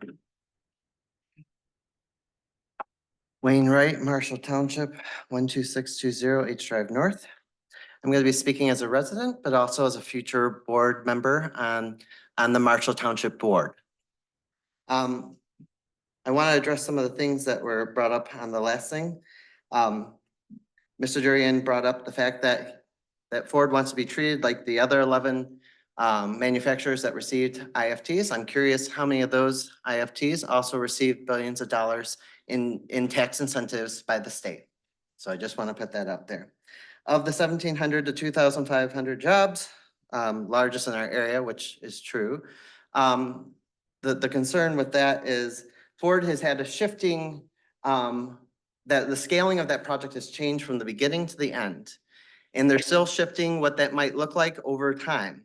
Wayne Wright, Marshall Township, 12620 H Drive North. I'm going to be speaking as a resident, but also as a future board member on the Marshall Township Board. I want to address some of the things that were brought up on the last thing. Mr. Durian brought up the fact that Ford wants to be treated like the other 11 manufacturers that received IFTs. I'm curious how many of those IFTs also received billions of dollars in tax incentives by the state. So I just want to put that out there. Of the 1,700 to 2,500 jobs, largest in our area, which is true, the concern with that is Ford has had a shifting, that the scaling of that project has changed from the beginning to the end. And they're still shifting what that might look like over time.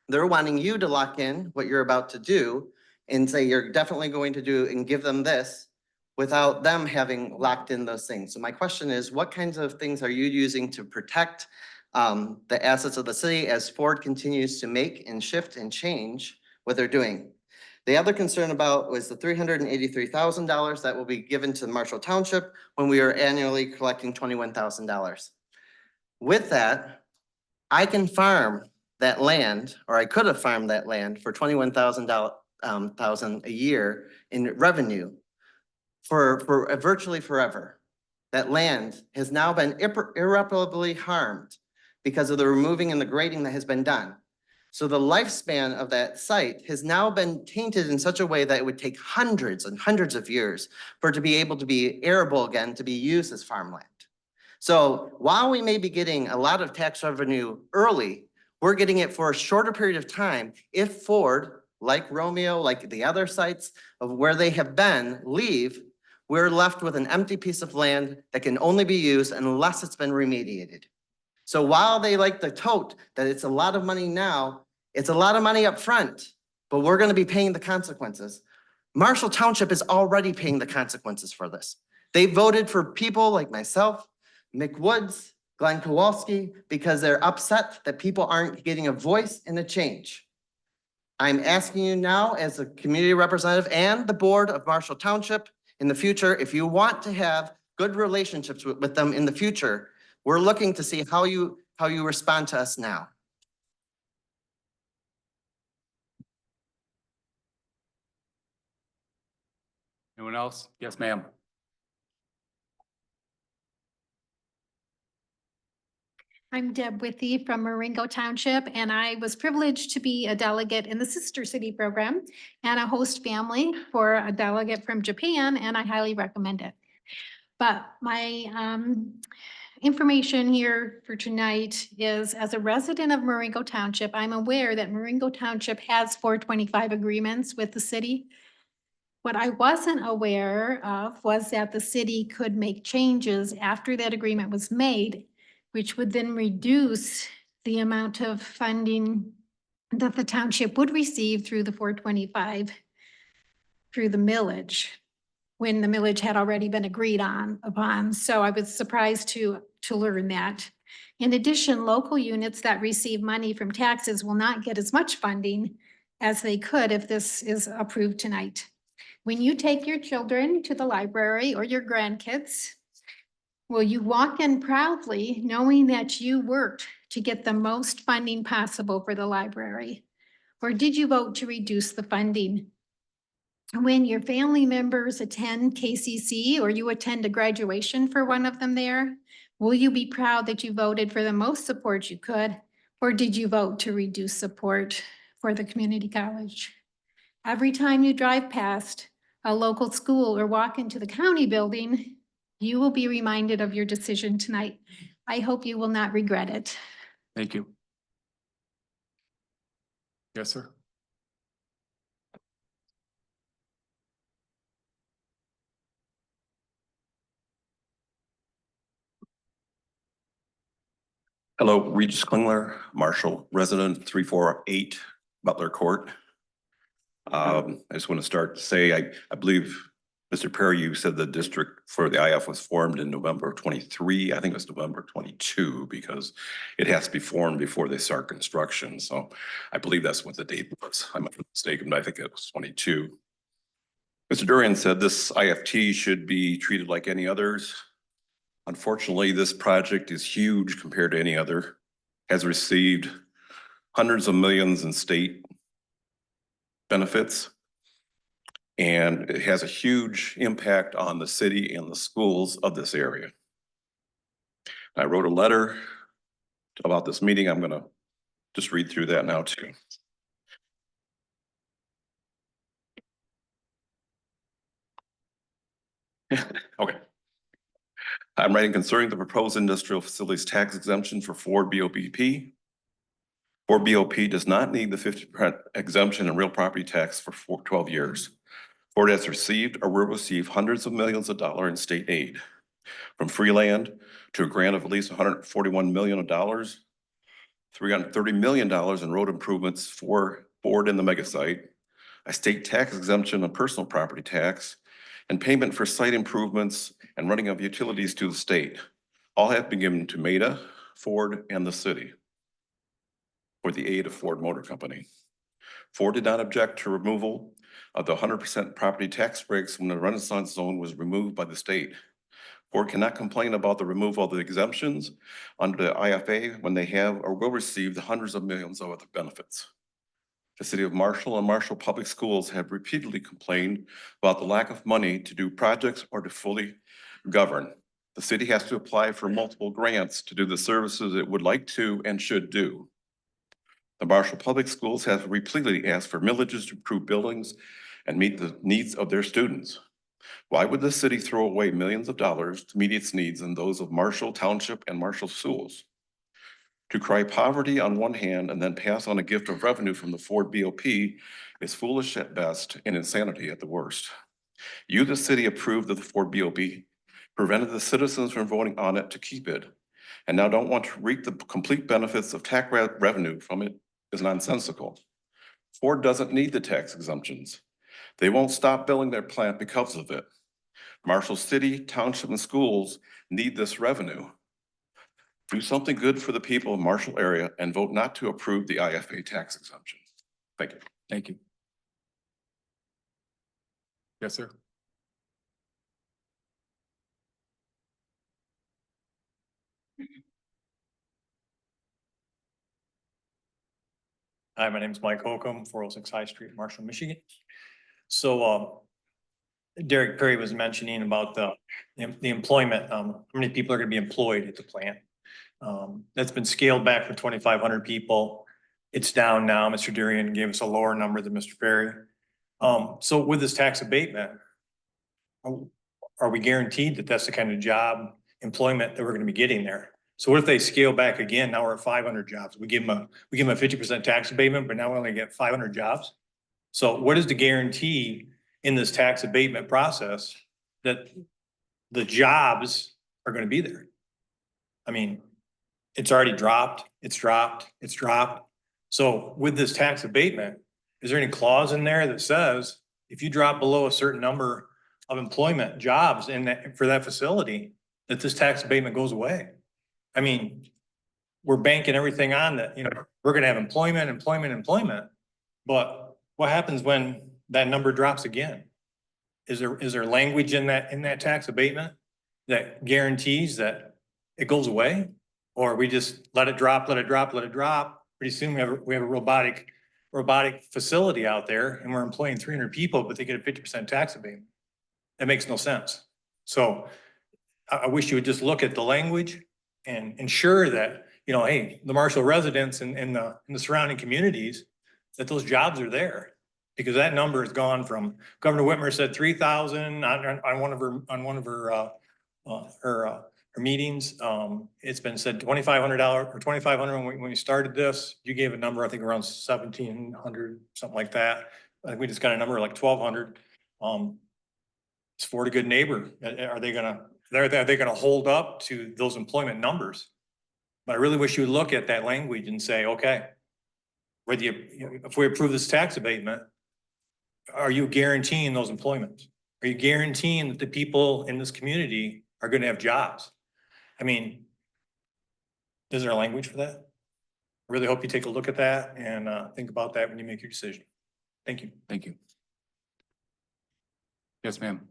They're wanting you to lock in what you're about to do and say you're definitely going to do and give them this without them having locked in those things. So my question is, what kinds of things are you using to protect the assets of the city as Ford continues to make and shift and change what they're doing? The other concern about was the $383,000 that will be given to Marshall Township when we are annually collecting $21,000. With that, I can farm that land, or I could have farmed that land for $21,000 a year in revenue for virtually forever. That land has now been irreparably harmed because of the removing and the grading that has been done. So the lifespan of that site has now been tainted in such a way that it would take hundreds and hundreds of years for it to be able to be arable again, to be used as farmland. So while we may be getting a lot of tax revenue early, we're getting it for a shorter period of time if Ford, like Romeo, like the other sites of where they have been, leave, we're left with an empty piece of land that can only be used unless it's been remediated. So while they like to tote that it's a lot of money now, it's a lot of money up front, but we're going to be paying the consequences. Marshall Township is already paying the consequences for this. They voted for people like myself, Mick Woods, Glenn Kowalski, because they're upset that people aren't getting a voice in the change. I'm asking you now as a community representative and the board of Marshall Township in the future, if you want to have good relationships with them in the future, we're looking to see how you respond to us now. Anyone else? Yes, ma'am. I'm Deb Withy from Marengo Township, and I was privileged to be a delegate in the Sister City program and a host family for a delegate from Japan, and I highly recommend it. But my information here for tonight is, as a resident of Marengo Township, I'm aware that Marengo Township has 425 agreements with the city. What I wasn't aware of was that the city could make changes after that agreement was made, which would then reduce the amount of funding that the township would receive through the 425 through the millage, when the millage had already been agreed upon. So I was surprised to learn that. In addition, local units that receive money from taxes will not get as much funding as they could if this is approved tonight. When you take your children to the library or your grandkids, will you walk in proudly knowing that you worked to get the most funding possible for the library? Or did you vote to reduce the funding? When your family members attend KCC or you attend a graduation for one of them there, will you be proud that you voted for the most support you could? Or did you vote to reduce support for the community college? Every time you drive past a local school or walk into the county building, you will be reminded of your decision tonight. I hope you will not regret it. Thank you. Yes, sir. Hello, Regis Klingler, Marshall resident, 348 Butler Court. I just want to start to say, I believe, Mr. Perry, you said the district for the IF was formed in November of 23. I think it was November 22 because it has to be formed before they start construction. So I believe that's what the date was. I'm mistaken, but I think it was 22. Mr. Durian said this IFT should be treated like any others. Unfortunately, this project is huge compared to any other, has received hundreds of millions in state benefits, and it has a huge impact on the city and the schools of this area. I wrote a letter about this meeting. I'm gonna just read through that now too. Okay. I'm writing concerning the proposed industrial facilities tax exemption for Ford BOPP. Ford BOP does not need the 50% exemption in real property tax for 12 years. Ford has received or will receive hundreds of millions of dollars in state aid, from free land to a grant of at least $141 million, $330 million in road improvements for Ford and the mega site, a state tax exemption on personal property tax, and payment for site improvements and running of utilities to the state. All have been given to Maida, Ford, and the city for the aid of Ford Motor Company. Ford did not object to removal of the 100% property tax breaks when the Renaissance Zone was removed by the state. Ford cannot complain about the removal of the exemptions under the IFA when they have or will receive the hundreds of millions of other benefits. The city of Marshall and Marshall Public Schools have repeatedly complained about the lack of money to do projects or to fully govern. The city has to apply for multiple grants to do the services it would like to and should do. The Marshall Public Schools have repeatedly asked for millages to improve buildings and meet the needs of their students. Why would the city throw away millions of dollars to meet its needs and those of Marshall Township and Marshall schools? To cry poverty on one hand and then pass on a gift of revenue from the Ford BOP is foolish at best and insanity at the worst. You, the city, approved of the Ford BOP, prevented the citizens from voting on it to keep it, and now don't want to reap the complete benefits of tax revenue from it is nonsensical. Ford doesn't need the tax exemptions. They won't stop building their plant because of it. Marshall City, Township, and schools need this revenue. Do something good for the people of Marshall area and vote not to approve the IFA tax exemption. Thank you. Thank you. Yes, sir. Hi, my name is Mike Holcomb, 406 High Street, Marshall, Michigan. So Derek Perry was mentioning about the employment, how many people are gonna be employed at the plant. That's been scaled back from 2,500 people. It's down now. Mr. Durian gave us a lower number than Mr. Perry. So with this tax abatement, are we guaranteed that that's the kind of job employment that we're gonna be getting there? So what if they scale back again? Now we're at 500 jobs. We give them a 50% tax abatement, but now we only get 500 jobs. So what is the guarantee in this tax abatement process that the jobs are gonna be there? I mean, it's already dropped, it's dropped, it's dropped. So with this tax abatement, is there any clause in there that says if you drop below a certain number of employment jobs in that, for that facility, that this tax abatement goes away? I mean, we're banking everything on that, you know, we're gonna have employment, but what happens when that number drops again? Is there language in that tax abatement that guarantees that it goes away? Or we just let it drop, let it drop, let it drop? Pretty soon we have a robotic facility out there and we're employing 300 people, but they get a 50% tax abatement. That makes no sense. So I wish you would just look at the language and ensure that, you know, hey, the Marshall residents and the surrounding communities, that those jobs are there. Because that number has gone from, Governor Whitmer said 3,000 on one of her meetings. It's been said $2,500 or 2,500 when we started this. You gave a number, I think around 1,700, something like that. I think we just got a number like 1,200. It's Ford a good neighbor. Are they gonna hold up to those employment numbers? But I really wish you would look at that language and say, okay, whether if we approve this tax abatement, are you guaranteeing those employments? Are you guaranteeing that the people in this community are gonna have jobs? I mean, is there a language for that? I really hope you take a look at that and think about that when you make your decision. Thank you. Thank you. Yes, ma'am.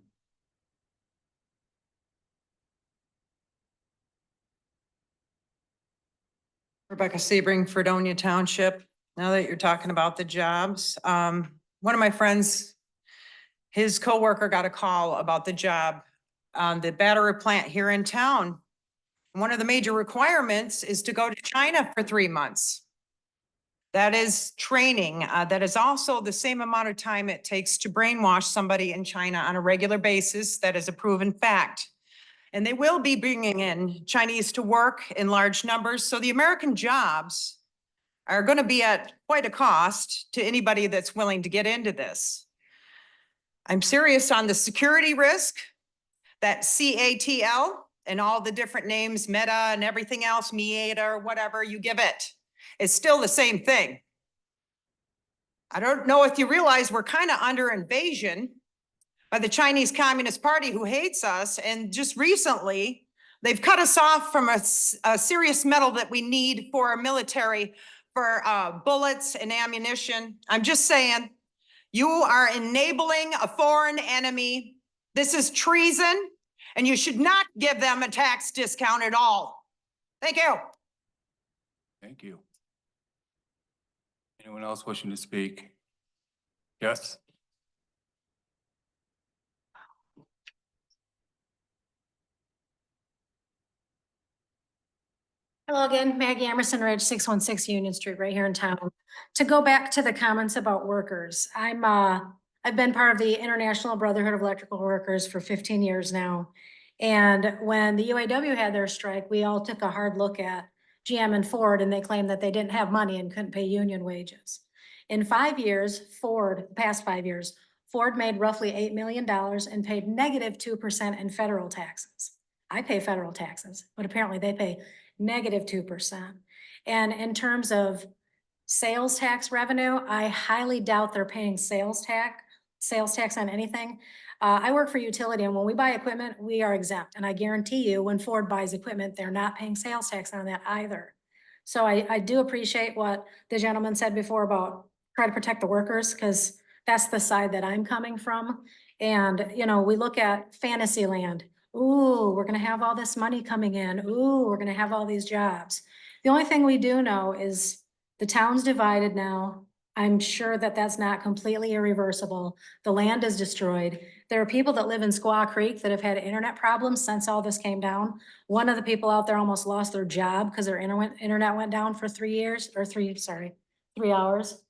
Rebecca Sebring, Fredonia Township. Now that you're talking about the jobs, one of my friends, his coworker got a call about the job on the battery plant here in town. One of the major requirements is to go to China for 3 months. That is training. That is also the same amount of time it takes to brainwash somebody in China on a regular basis. That is a proven fact. And they will be bringing in Chinese to work in large numbers. So the American jobs are going to be at quite a cost to anybody that's willing to get into this. I'm serious on the security risk, that CATL and all the different names, Meta and everything else, MEATA or whatever you give it. It's still the same thing. I don't know if you realize we're kind of under invasion by the Chinese Communist Party, who hates us. And just recently, they've cut us off from a serious metal that we need for our military, for bullets and ammunition. I'm just saying, you are enabling a foreign enemy. This is treason, and you should not give them a tax discount at all. Thank you. Thank you. Anyone else wishing to speak? Yes? Hello again, Maggie Emerson Ridge, 616 Union Street, right here in town. To go back to the comments about workers, I've been part of the International Brotherhood of Electrical Workers for 15 years now. And when the UAW had their strike, we all took a hard look at GM and Ford, and they claimed that they didn't have money and couldn't pay union wages. In 5 years, the past 5 years, Ford made roughly $8 million and paid -2% in federal taxes. I pay federal taxes, but apparently they pay -2%. And in terms of sales tax revenue, I highly doubt they're paying sales sales tax on anything. I work for utility, and when we buy equipment, we are exempt. And I guarantee you, when Ford buys equipment, they're not paying sales tax on that either. So I do appreciate what the gentleman said before about try to protect the workers, because that's the side that I'm coming from. And, you know, we look at Fantasyland. Ooh, we're gonna have all this money coming in. Ooh, we're gonna have all these jobs. The only thing we do know is the town's divided now. I'm sure that that's not completely irreversible. The land is destroyed. There are people that live in Squaw Creek that have had internet problems since all this came down. One of the people out there almost lost their job because their internet went down for 3 hours.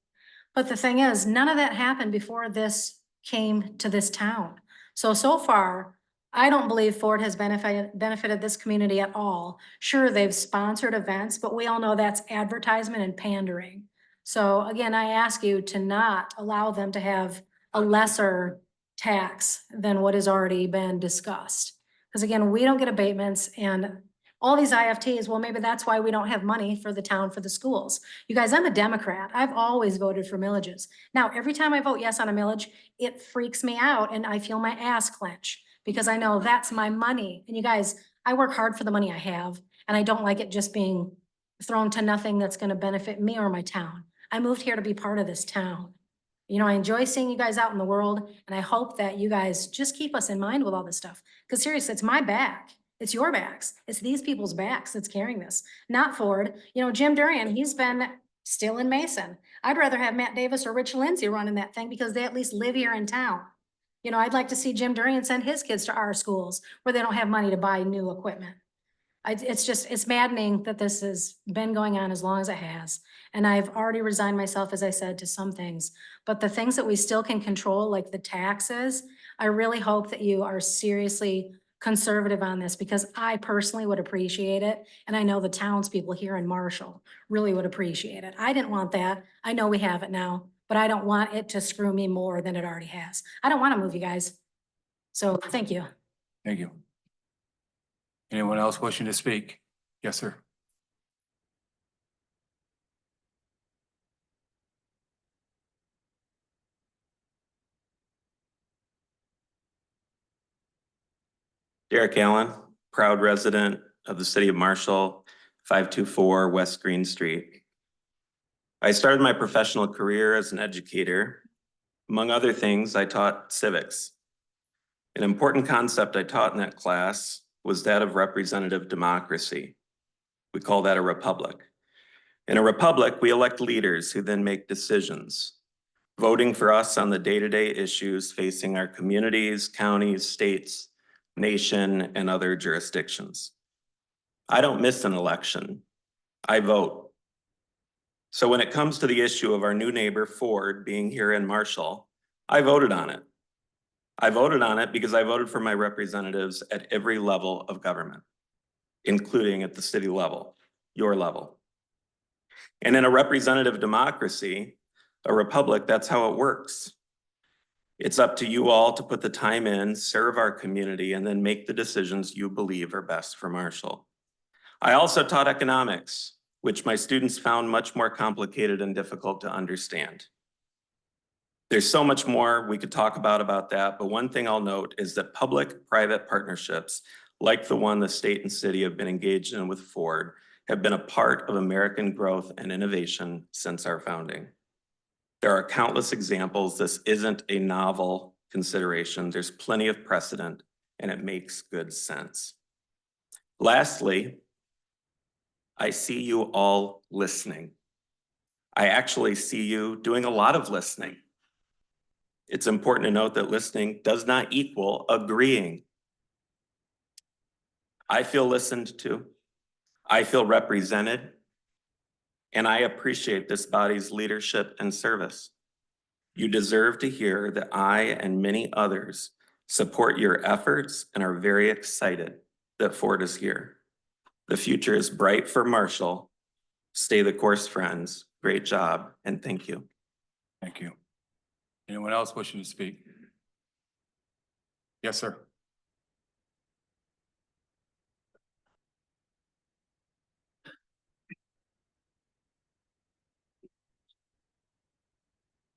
But the thing is, none of that happened before this came to this town. So far, I don't believe Ford has benefited this community at all. Sure, they've sponsored events, but we all know that's advertisement and pandering. So again, I ask you to not allow them to have a lesser tax than what has already been discussed. Because again, we don't get abatements, and all these IFTs, well, maybe that's why we don't have money for the town, for the schools. You guys, I'm a Democrat. I've always voted for millages. Now, every time I vote yes on a millage, it freaks me out and I feel my ass clench because I know that's my money. And you guys, I work hard for the money I have, and I don't like it just being thrown to nothing that's gonna benefit me or my town. I moved here to be part of this town. You know, I enjoy seeing you guys out in the world, and I hope that you guys just keep us in mind with all this stuff. Because seriously, it's my back. It's your backs. It's these people's backs that's carrying this, not Ford. You know, Jim Durian, he's been still in Mason. I'd rather have Matt Davis or Rich Lindsay running that thing because they at least live here in town. You know, I'd like to see Jim Durian send his kids to our schools where they don't have money to buy new equipment. It's maddening that this has been going on as long as it has. And I've already resigned myself, as I said, to some things. But the things that we still can control, like the taxes, I really hope that you are seriously conservative on this, because I personally would appreciate it. And I know the townspeople here in Marshall really would appreciate it. I didn't want that. I know we have it now, but I don't want it to screw me more than it already has. I don't want to move you guys. So thank you. Thank you. Anyone else wishing to speak? Yes, sir. Derek Allen, proud resident of the city of Marshall, 524 West Green Street. I started my professional career as an educator. Among other things, I taught civics. An important concept I taught in that class was that of representative democracy. We call that a republic. In a republic, we elect leaders who then make decisions, voting for us on the day-to-day issues facing our communities, counties, states, nation, and other jurisdictions. I don't miss an election. I vote. So when it comes to the issue of our new neighbor Ford being here in Marshall, I voted on it. I voted on it because I voted for my representatives at every level of government, including at the city level, your level. And in a representative democracy, a republic, that's how it works. It's up to you all to put the time in, serve our community, and then make the decisions you believe are best for Marshall. I also taught economics, which my students found much more complicated and difficult to understand. There's so much more we could talk about that, but one thing I'll note is that public-private partnerships, like the one the state and city have been engaged in with Ford, have been a part of American growth and innovation since our founding. There are countless examples. This isn't a novel consideration. There's plenty of precedent, and it makes good sense. Lastly, I see you all listening. I actually see you doing a lot of listening. It's important to note that listening does not equal agreeing. I feel listened to. I feel represented. And I appreciate this body's leadership and service. You deserve to hear that I and many others support your efforts and are very excited that Ford is here. The future is bright for Marshall. Stay the course, friends. Great job, and thank you. Thank you. Anyone else wishing to speak? Yes, sir.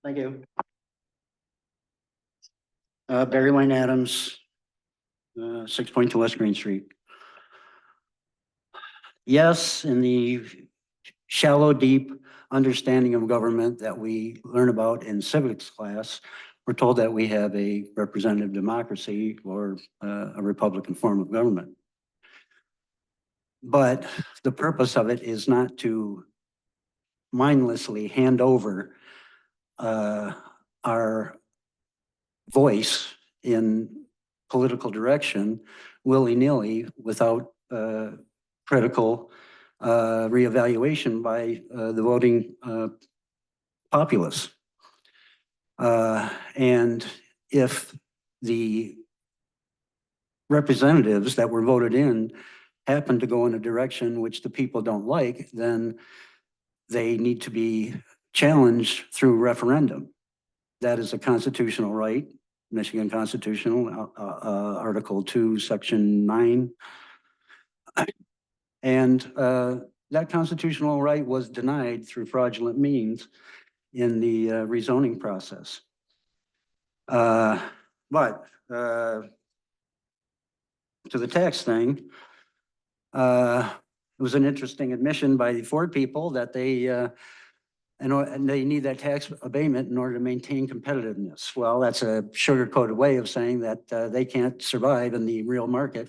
Thank you. Barry Wayne Adams, 6.2 West Green Street. Yes, in the shallow, deep understanding of government that we learn about in civics class, we're told that we have a representative democracy or a Republican form of government. But the purpose of it is not to mindlessly hand over our voice in political direction willy-nilly without critical reevaluation by the voting populace. And if the representatives that were voted in happen to go in a direction which the people don't like, then they need to be challenged through referendum. That is a constitutional right, Michigan Constitutional, Article 2, Section 9. And that constitutional right was denied through fraudulent means in the rezoning process. But to the tax thing, it was an interesting admission by the Ford people that they and they need that tax abatement in order to maintain competitiveness. Well, that's a sugar-coated way of saying that they can't survive in the real market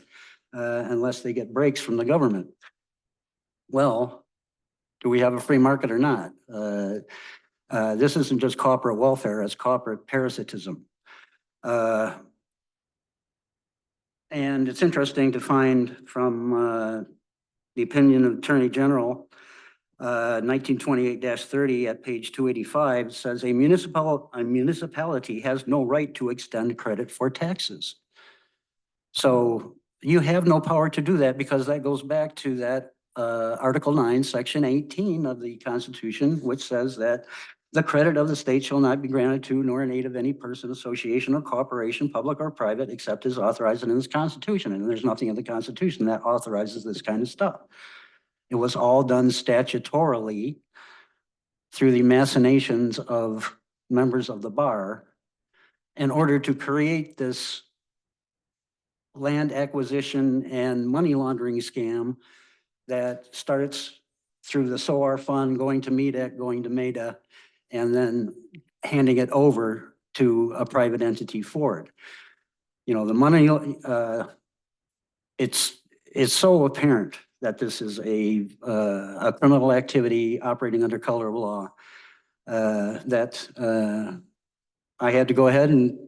unless they get breaks from the government. Well, do we have a free market or not? This isn't just corporate welfare, it's corporate parasitism. And it's interesting to find from the opinion of Attorney General 1928-30 at page 285 says a municipality has no right to extend credit for taxes. So you have no power to do that because that goes back to that Article 9, Section 18 of the Constitution, which says that the credit of the state shall not be granted to nor in aid of any person, association, or corporation, public or private, except as authorized in this Constitution. And there's nothing in the Constitution that authorizes this kind of stuff. It was all done statutorily through the machinations of members of the bar in order to create this land acquisition and money laundering scam that starts through the SOAR fund, going to MEDAC, going to MEDA, and then handing it over to a private entity, Ford. You know, the money, it's so apparent that this is a criminal activity operating under color of law that I had to go ahead and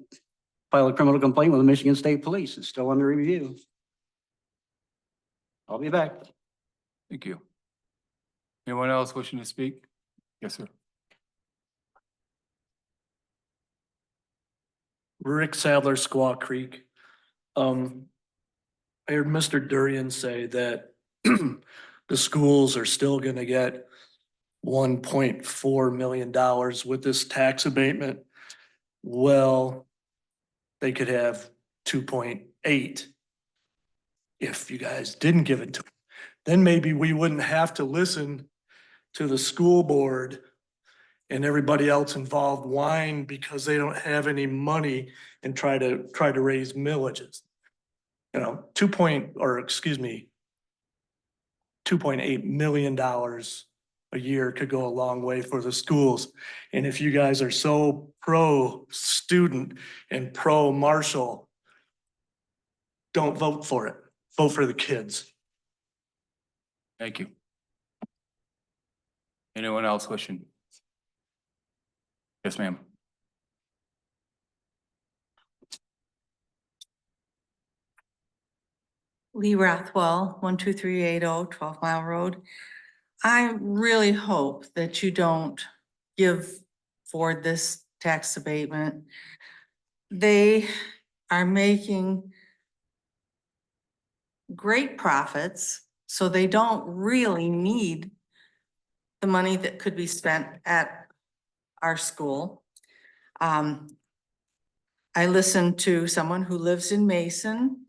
file a criminal complaint with the Michigan State Police. It's still under review. I'll be back. Thank you. Anyone else wishing to speak? Yes, sir. Rick Sadler, Squaw Creek. I heard Mr. Durian say that the schools are still gonna get $1.4 million with this tax abatement. Well, they could have 2.8 if you guys didn't give it to them. Then maybe we wouldn't have to listen to the school board and everybody else involved whine because they don't have any money and try to raise millages. You know, $2.8 million a year could go a long way for the schools. And if you guys are so pro-student and pro-Marshall, don't vote for it. Vote for the kids. Thank you. Anyone else wishing? Yes, ma'am. Lee Rathwell, 12380 12 Mile Road. I really hope that you don't give Ford this tax abatement. They are making great profits, so they don't really need the money that could be spent at our school. I listened to someone who lives in Mason,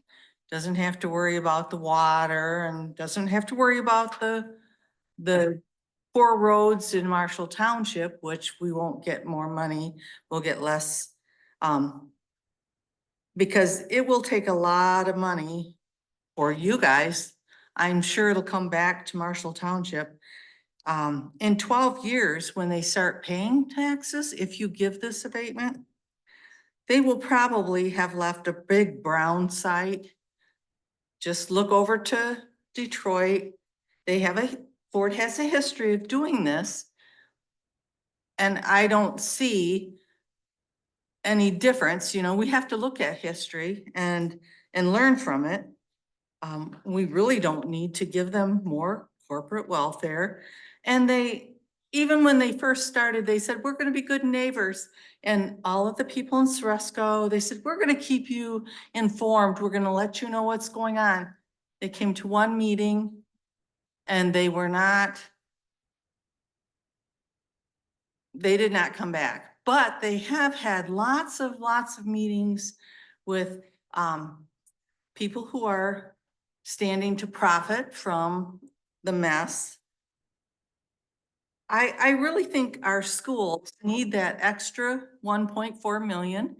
doesn't have to worry about the water and doesn't have to worry about the poor roads in Marshall Township, which we won't get more money, we'll get less Because it will take a lot of money for you guys. I'm sure it'll come back to Marshall Township. In 12 years, when they start paying taxes, if you give this abatement, they will probably have left a big brown site. Just look over to Detroit. Ford has a history of doing this. And I don't see any difference, you know, we have to look at history and learn from it. We really don't need to give them more corporate welfare. And even when they first started, they said, we're gonna be good neighbors. And all of the people in Ceresco, they said, we're gonna keep you informed. We're gonna let you know what's going on. They came to one meeting and they did not come back. But they have had lots of meetings with people who are standing to profit from the mess. I really think our schools need that extra 1.4 million.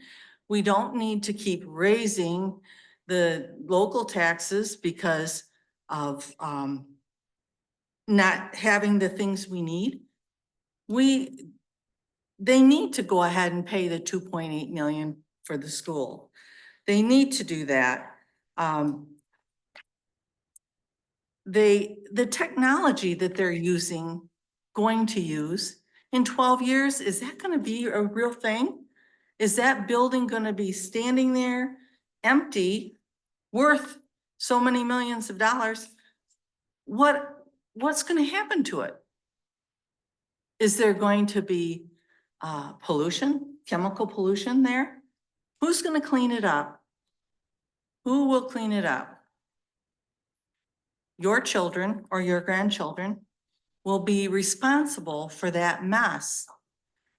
We don't need to keep raising the local taxes because of not having the things we need. They need to go ahead and pay the 2.8 million for the school. They need to do that. The technology that they're going to use in 12 years, is that gonna be a real thing? Is that building gonna be standing there empty, worth so many millions of dollars? What's gonna happen to it? Is there going to be pollution, chemical pollution there? Who's gonna clean it up? Who will clean it up? Your children or your grandchildren will be responsible for that mess.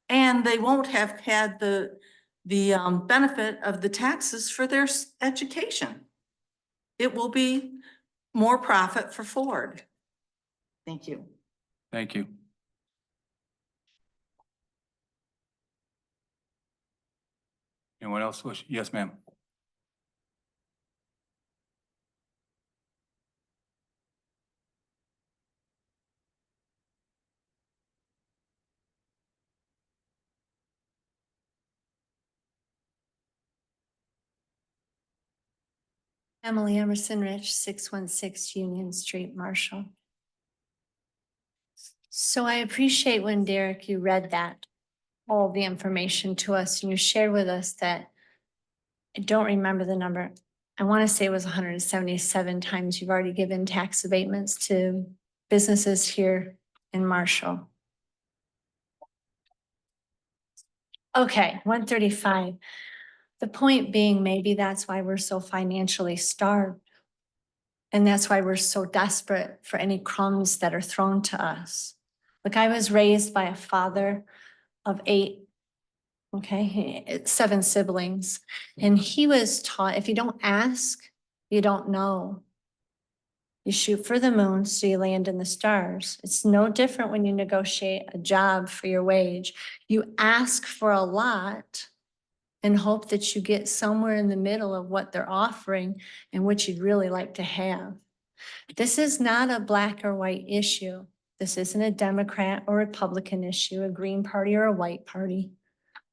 And they won't have had the benefit of the taxes for their education. It will be more profit for Ford. Thank you. Thank you. Anyone else wish? Yes, ma'am. Emily Emerson Rich, 616 Union Street, Marshall. So I appreciate when Derek, you read that, all the information to us, and you shared with us that, I don't remember the number. I want to say it was 177 times you've already given tax abatements to businesses here in Marshall. Okay, 135. The point being, maybe that's why we're so financially starved. And that's why we're so desperate for any crumbs that are thrown to us. Look, I was raised by a father of 8, okay, 7 siblings. And he was taught, if you don't ask, you don't know. You shoot for the moon, so you land in the stars. It's no different when you negotiate a job for your wage. You ask for a lot and hope that you get somewhere in the middle of what they're offering and what you'd really like to have. This is not a black or white issue. This isn't a Democrat or Republican issue, a Green Party or a white party,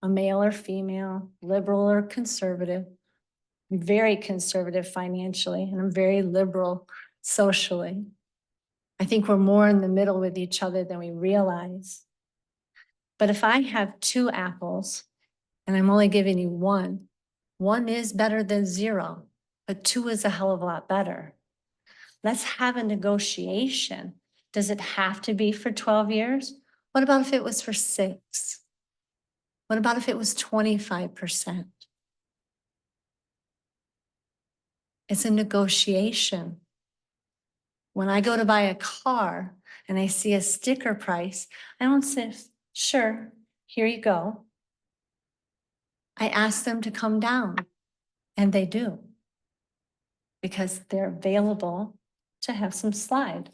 a male or female, liberal or conservative. I'm very conservative financially, and I'm very liberal socially. I think we're more in the middle with each other than we realize. But if I have 2 apples and I'm only giving you 1, 1 is better than 0, but 2 is a hell of a lot better. Let's have a negotiation. Does it have to be for 12 years? What about if it was for 6? What about if it was 25%? It's a negotiation. When I go to buy a car and I see a sticker price, I don't say, sure, here you go. I ask them to come down, and they do, because they're available to have some slide.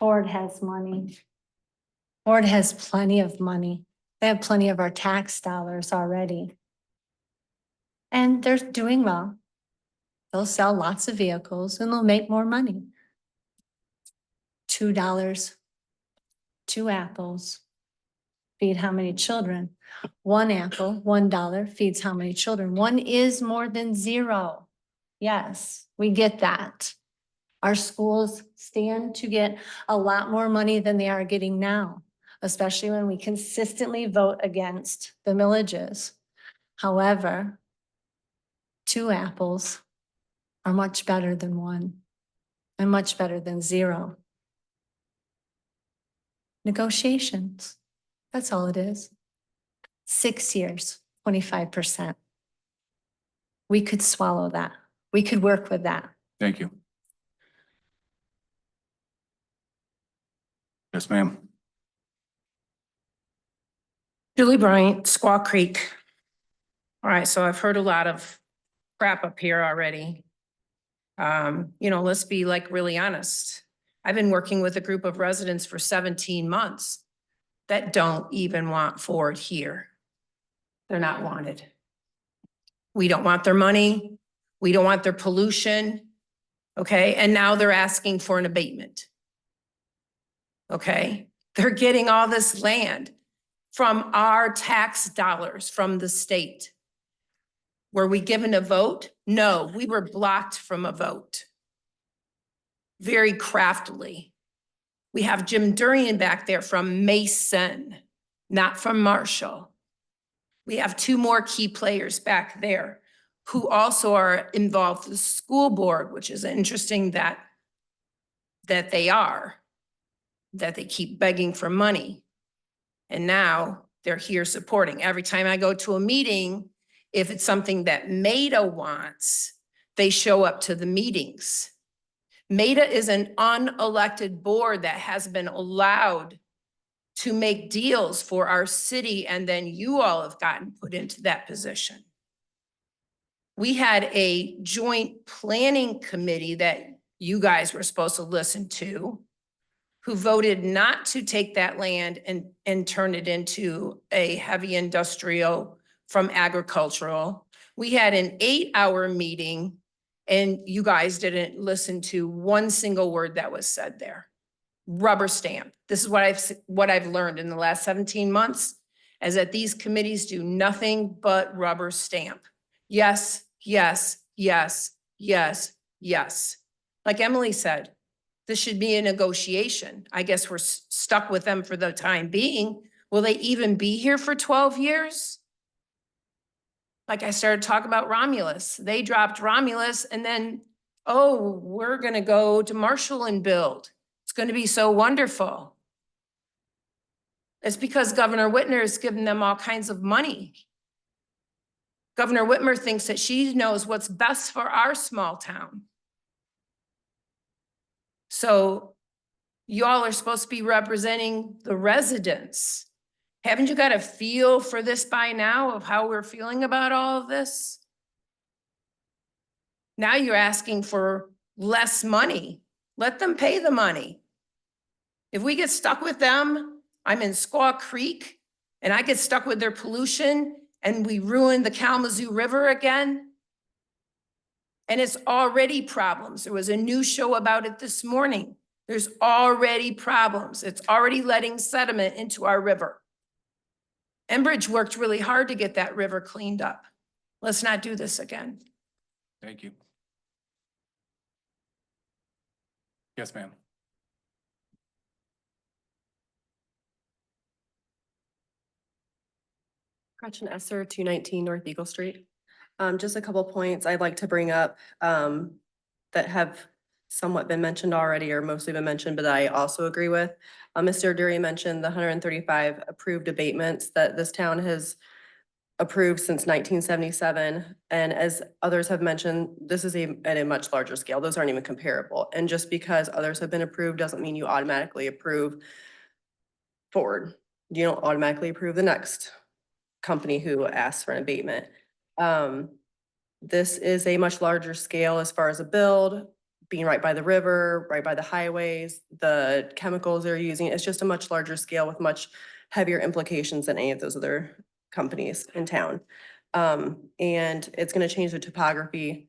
Ford has money. Ford has plenty of money. They have plenty of our tax dollars already. and they're doing well. They'll sell lots of vehicles and they'll make more money. $2, 2 apples feed how many children? 1 apple, $1 feeds how many children? 1 is more than 0. Yes, we get that. Our schools stand to get a lot more money than they are getting now, especially when we consistently vote against the millages. However, 2 apples are much better than 1 and much better than 0. Negotiations, that's all it is. 6 years, 25%. We could swallow that. We could work with that. Thank you. Yes, ma'am. Julie Bryant, Squaw Creek. All right, so I've heard a lot of crap up here already. You know, let's be like really honest. I've been working with a group of residents for 17 months that don't even want Ford here. They're not wanted. We don't want their money. We don't want their pollution. Okay, and now they're asking for an abatement. Okay, they're getting all this land from our tax dollars from the state. Were we given a vote? No, we were blocked from a vote. Very craftily. We have Jim Durian back there from Mason, not from Marshall. We have 2 more key players back there who also are involved with the school board, which is interesting that they keep begging for money. And now they're here supporting. Every time I go to a meeting, if it's something that MEDA wants, they show up to the meetings. MEDA is an unelected board that has been allowed to make deals for our city, and then you all have gotten put into that position. We had a joint planning committee that you guys were supposed to listen to, who voted not to take that land and turn it into a heavy industrial from agricultural. We had an 8-hour meeting and you guys didn't listen to one single word that was said there. Rubber stamp. This is what I've learned in the last 17 months, is that these committees do nothing but rubber stamp. Yes, yes, yes, yes, yes. Like Emily said, this should be a negotiation. I guess we're stuck with them for the time being. Will they even be here for 12 years? Like I started talking about Romulus. They dropped Romulus and then, oh, we're gonna go to Marshall and build. It's gonna be so wonderful. It's because Governor Whitmer has given them all kinds of money. Governor Whitmer thinks that she knows what's best for our small town. So y'all are supposed to be representing the residents. Haven't you got a feel for this by now of how we're feeling about all of this? Now you're asking for less money. Let them pay the money. If we get stuck with them, I'm in Squaw Creek and I get stuck with their pollution and we ruin the Kalamazoo River again. And it's already problems. There was a news show about it this morning. There's already problems. It's already letting sediment into our river. Enbridge worked really hard to get that river cleaned up. Let's not do this again. Thank you. Yes, ma'am. Gretchen Esser, 219 North Eagle Street. Just a couple points I'd like to bring up that have somewhat been mentioned already or mostly been mentioned, but I also agree with. Mr. Durian mentioned the 135 approved abatements that this town has approved since 1977. And as others have mentioned, this is at a much larger scale. Those aren't even comparable. And just because others have been approved doesn't mean you automatically approve Ford. You don't automatically approve the next company who asks for an abatement. This is a much larger scale as far as a build, being right by the river, right by the highways, the chemicals they're using. It's just a much larger scale with much heavier implications than any of those other companies in town. And it's gonna change the topography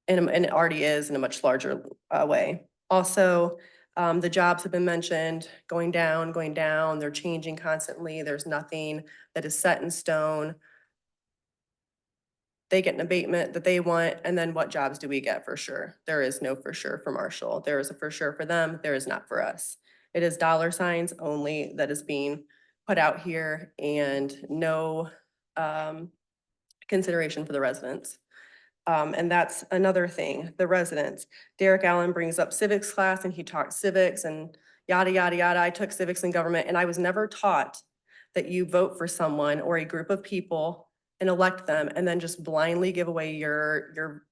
and it already is in a much larger way. Also, the jobs have been mentioned, going down, they're changing constantly. There's nothing that is set in stone. They get an abatement that they want, and then what jobs do we get for sure? There is no for sure for Marshall. There is a for sure for them, there is not for us. It is dollar signs only that is being put out here and no consideration for the residents. And that's another thing, the residents. Derek Allen brings up civics class and he taught civics and yada, yada, yada. I took civics and government and I was never taught that you vote for someone or a group of people and elect them and then just blindly give away your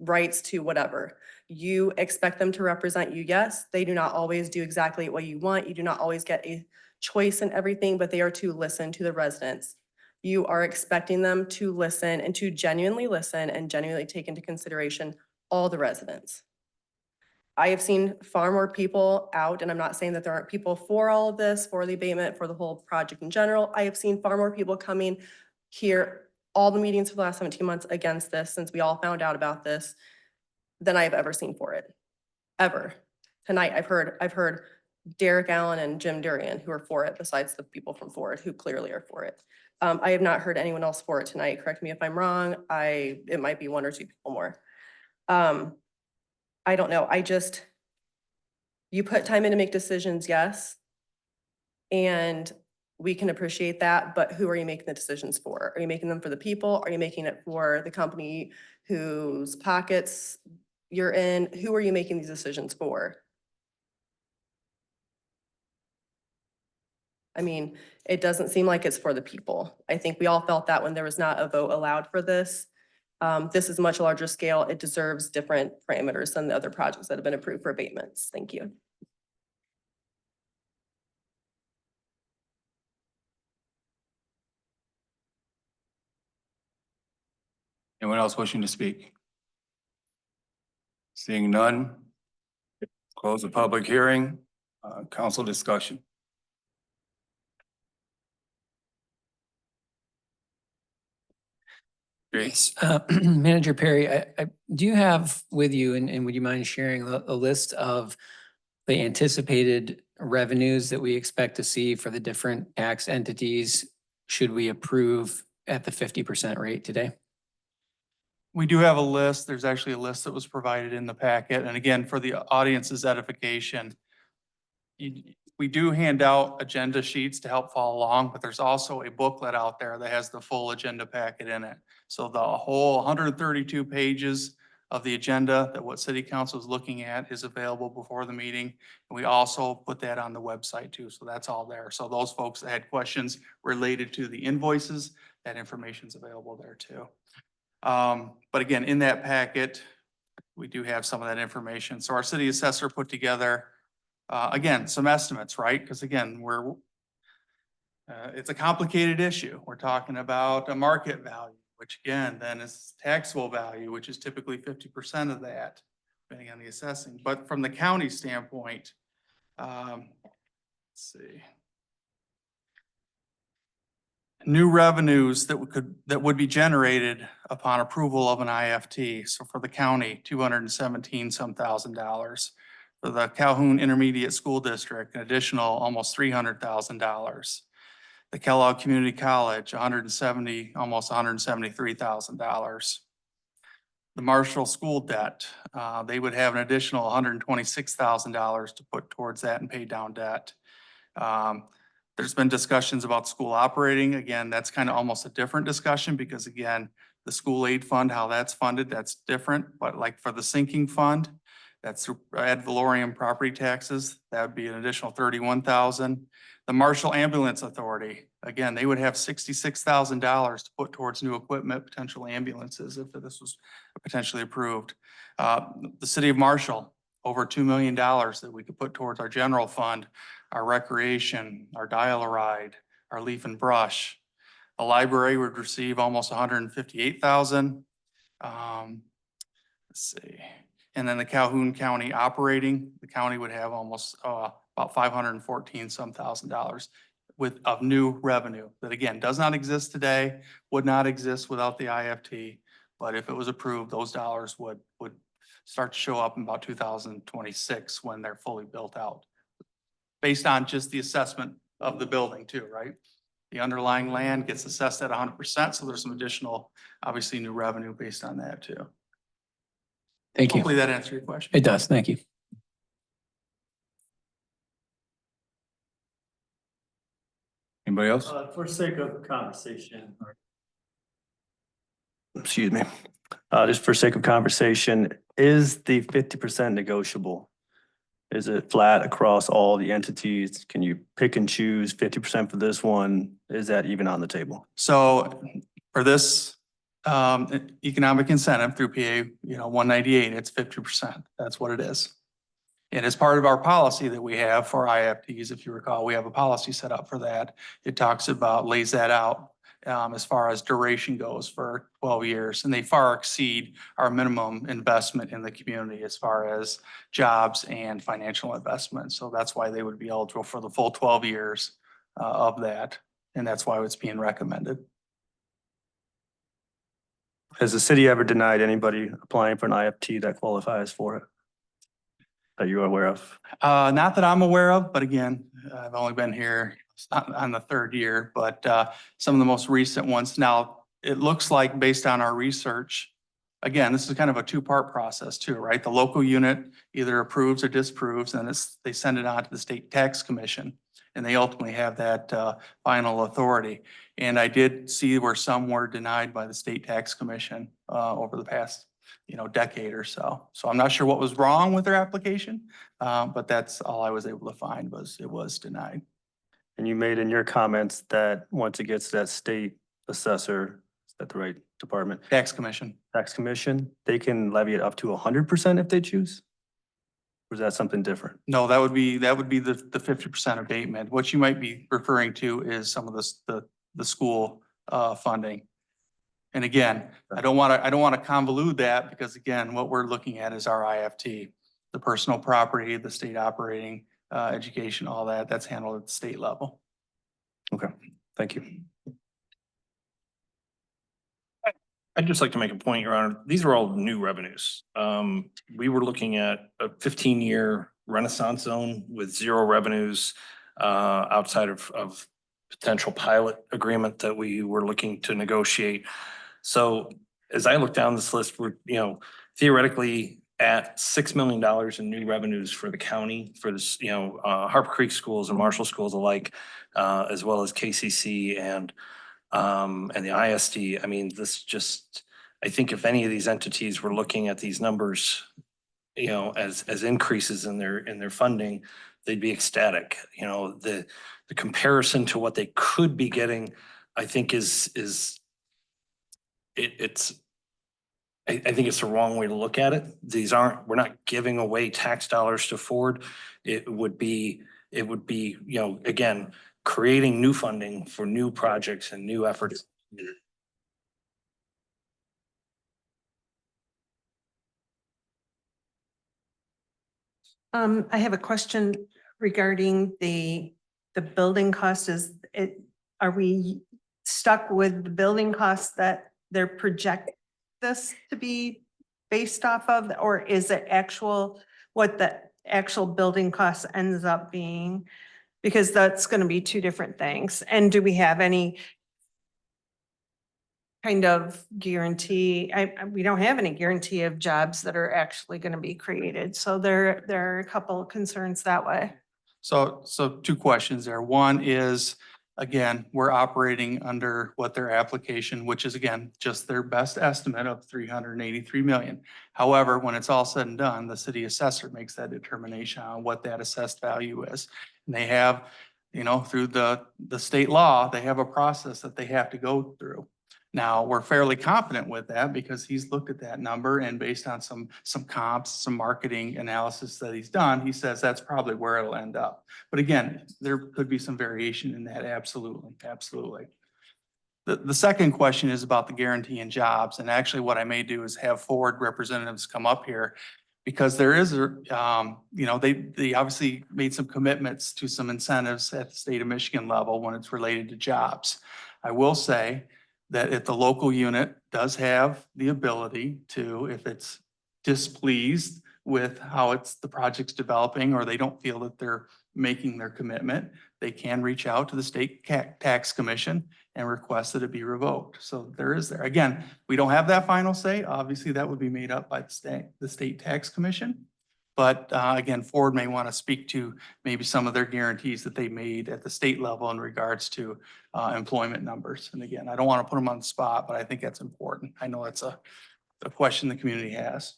rights to whatever. You expect them to represent you. Yes, they do not always do exactly what you want. You do not always get a choice in everything, but they are to listen to the residents. You are expecting them to listen and to genuinely listen and genuinely take into consideration all the residents. I have seen far more people out, and I'm not saying that there aren't people for all of this, for the abatement, for the whole project in general. I have seen far more people coming here, all the meetings for the last 17 months against this, since we all found out about this, than I have ever seen for it, ever. Tonight, I've heard Derek Allen and Jim Durian who are for it, besides the people from Ford who clearly are for it. I have not heard anyone else for it tonight. Correct me if I'm wrong. It might be one or two people more. I don't know. You put time in to make decisions, yes. And we can appreciate that, but who are you making the decisions for? Are you making them for the people? Are you making it for the company whose pockets you're in? Who are you making these decisions for? I mean, it doesn't seem like it's for the people. I think we all felt that when there was not a vote allowed for this. This is much larger scale. It deserves different parameters than the other projects that have been approved for abatements. Thank you. Anyone else wishing to speak? Seeing none, close the public hearing, council discussion. Yes, Manager Perry, do you have with you, and would you mind sharing a list of the anticipated revenues that we expect to see for the different tax entities should we approve at the 50% rate today? We do have a list. There's actually a list that was provided in the packet. And again, for the audience's edification, we do hand out agenda sheets to help follow along, but there's also a booklet out there that has the full agenda packet in it. So the whole 132 pages of the agenda that what city council is looking at is available before the meeting. And we also put that on the website too. So that's all there. So those folks that had questions related to the invoices, that information is available there too. But again, in that packet, we do have some of that information. So our city assessor put together, again, some estimates, right? Because again, it's a complicated issue. We're talking about a market value, which again, then is taxable value, which is typically 50% of that, depending on the assessing. But from the county standpoint, let's see. New revenues that would be generated upon approval of an IFT. So for the county, $217,000. For the Calhoun Intermediate School District, an additional almost $300,000. The Kellogg Community College, almost $173,000. The Marshall School debt, they would have an additional $126,000 to put towards that and pay down debt. There's been discussions about school operating. Again, that's kind of almost a different discussion because again, the school aid fund, how that's funded, that's different. But like for the sinking fund, that's ad valorem property taxes. That would be an additional $31,000. The Marshall Ambulance Authority, again, they would have $66,000 to put towards new equipment, potential ambulances if this was potentially approved. The city of Marshall, over $2 million that we could put towards our general fund, our recreation, our dial-a-ride, our leaf and brush. The library would receive almost $158,000. Let's see. And then the Calhoun County operating, the county would have almost about $514,000 of new revenue that again, does not exist today, would not exist without the IFT. But if it was approved, those dollars would start to show up in about 2026 when they're fully built out. Based on just the assessment of the building too, right? The underlying land gets assessed at 100%, so there's some additional, obviously, new revenue based on that too. Thank you. Hopefully that answered your question. It does. Thank you. Anybody else? For sake of conversation. Excuse me. Just for sake of conversation, is the 50% negotiable? Is it flat across all the entities? Can you pick and choose 50% for this one? Is that even on the table? So for this economic incentive through PA, 198, it's 50%. That's what it is. And as part of our policy that we have for IFTs, if you recall, we have a policy set up for that. It talks about, lays that out as far as duration goes for 12 years. And they far exceed our minimum investment in the community as far as jobs and financial investment. So that's why they would be eligible for the full 12 years of that. And that's why it's being recommended. Has the city ever denied anybody applying for an IFT that qualifies for it? That you're aware of? Not that I'm aware of, but again, I've only been here on the third year, but some of the most recent ones. Now, it looks like based on our research, again, this is kind of a two-part process too, right? The local unit either approves or disapproves, and they send it on to the state tax commission, and they ultimately have that final authority. And I did see where some were denied by the state tax commission over the past decade or so. So I'm not sure what was wrong with their application, but that's all I was able to find was it was denied. And you made in your comments that once it gets to that state assessor, is that the right department? Tax commission. Tax commission, they can levy it up to 100% if they choose? Or is that something different? No, that would be the 50% abatement. What you might be referring to is some of the school funding. And again, I don't want to convolute that because again, what we're looking at is our IFT, the personal property, the state operating, education, all that, that's handled at the state level. Okay, thank you. I'd just like to make a point, Your Honor. These are all new revenues. We were looking at a 15-year renaissance zone with zero revenues outside of potential pilot agreement that we were looking to negotiate. So as I look down this list, we're, theoretically at $6 million in new revenues for the county for this, Harper Creek schools and Marshall schools alike, as well as KCC and the ISD. I mean, I think if any of these entities were looking at these numbers, as increases in their funding, they'd be ecstatic. The comparison to what they could be getting, I think I think it's the wrong way to look at it. We're not giving away tax dollars to Ford. It would be, again, creating new funding for new projects and new efforts. I have a question regarding the building cost. Are we stuck with the building costs that they're projecting this to be based off of, or is it what the actual building cost ends up being? Because that's going to be two different things. And do we have any kind of guarantee? We don't have any guarantee of jobs that are actually going to be created. So there are a couple of concerns that way. So two questions there. One is, again, we're operating under what their application, which is again, just their best estimate of 383 million. However, when it's all said and done, the city assessor makes that determination on what that assessed value is. And they have, through the state law, they have a process that they have to go through. Now, we're fairly confident with that because he's looked at that number and based on some comps, some marketing analysis that he's done, he says that's probably where it'll end up. But again, there could be some variation in that. Absolutely. Absolutely. The second question is about the guarantee in jobs. And actually what I may do is have Ford representatives come up here because there is, they obviously made some commitments to some incentives at the state of Michigan level when it's related to jobs. I will say that if the local unit does have the ability to, if it's displeased with how the project's developing, or they don't feel that they're making their commitment, they can reach out to the state tax commission and request that it be revoked. So there is there. Again, we don't have that final say. Obviously, that would be made up by the state tax commission. But again, Ford may want to speak to maybe some of their guarantees that they made at the state level in regards to employment numbers. And again, I don't want to put them on the spot, but I think that's important. I know that's a question the community has.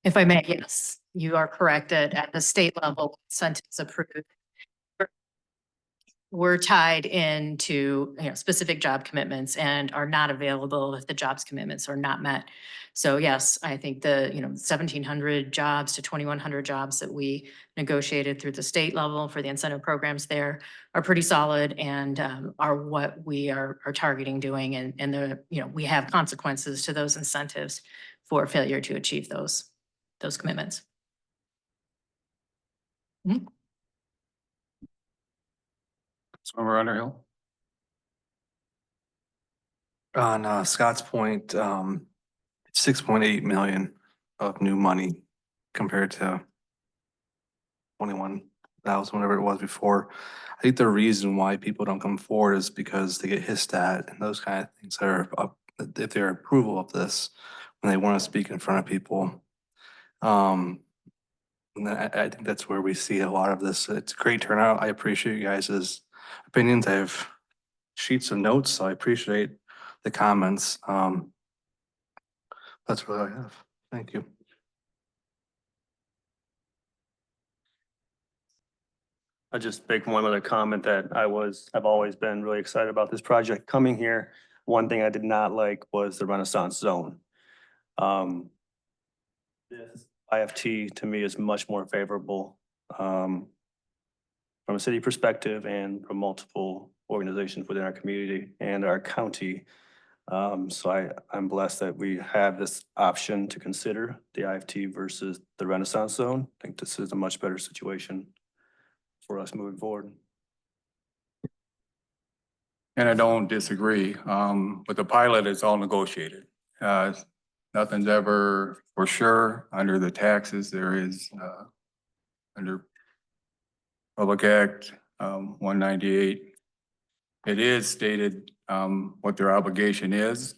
If I may, yes, you are correct. At the state level, incentives approved. We're tied into, specific job commitments and are not available if the jobs commitments are not met. So yes, I think the, 1,700 jobs to 2,100 jobs that we negotiated through the state level for the incentive programs there are pretty solid and are what we are targeting doing. And we have consequences to those incentives for failure to achieve those commitments. Councilmember Underhill. On Scott's point, it's 6.8 million of new money compared to 21,000, whatever it was before. I think the reason why people don't come forward is because they get hissed at and those kind of things that are up, if they're approval of this, when they want to speak in front of people. And I think that's where we see a lot of this. It's a great turnout. I appreciate you guys' opinions. I have sheets of notes, so I appreciate the comments. That's what I have. Thank you. I just make one other comment that I've always been really excited about this project coming here. One thing I did not like was the Renaissance Zone. This IFT to me is much more favorable from a city perspective and from multiple organizations within our community and our county. So I'm blessed that we have this option to consider the IFT versus the Renaissance Zone. I think this is a much better situation for us moving forward. And I don't disagree. With the pilot, it's all negotiated. Nothing's ever for sure under the taxes. There is, under Public Act 198, it is stated what their obligation is.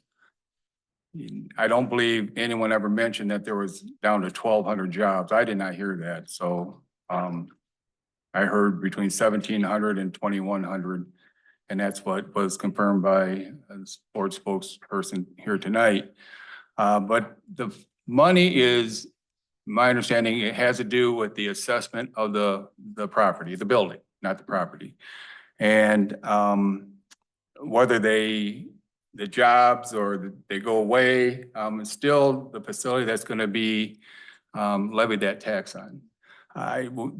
I don't believe anyone ever mentioned that there was down to 1,200 jobs. I did not hear that. So I heard between 1,700 and 2,100. And that's what was confirmed by a sports spokesperson here tonight. But the money is, my understanding, it has to do with the assessment of the property, the building, not the property. And whether the jobs or they go away, it's still the facility that's going to be levied that tax on.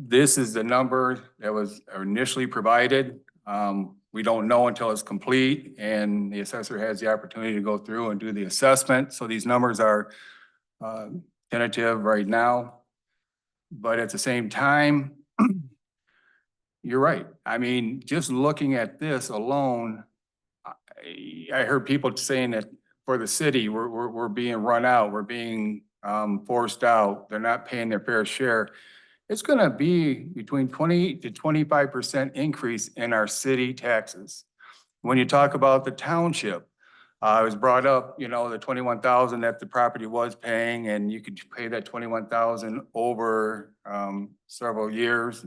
This is the number that was initially provided. We don't know until it's complete and the assessor has the opportunity to go through and do the assessment. So these numbers are tentative right now. But at the same time, you're right. I mean, just looking at this alone, I heard people saying that for the city, we're being run out, we're being forced out, they're not paying their fair share. It's gonna be between 20 to 25% increase in our city taxes. When you talk about the township, it was brought up, the 21,000 that the property was paying, and you could pay that 21,000 over several years.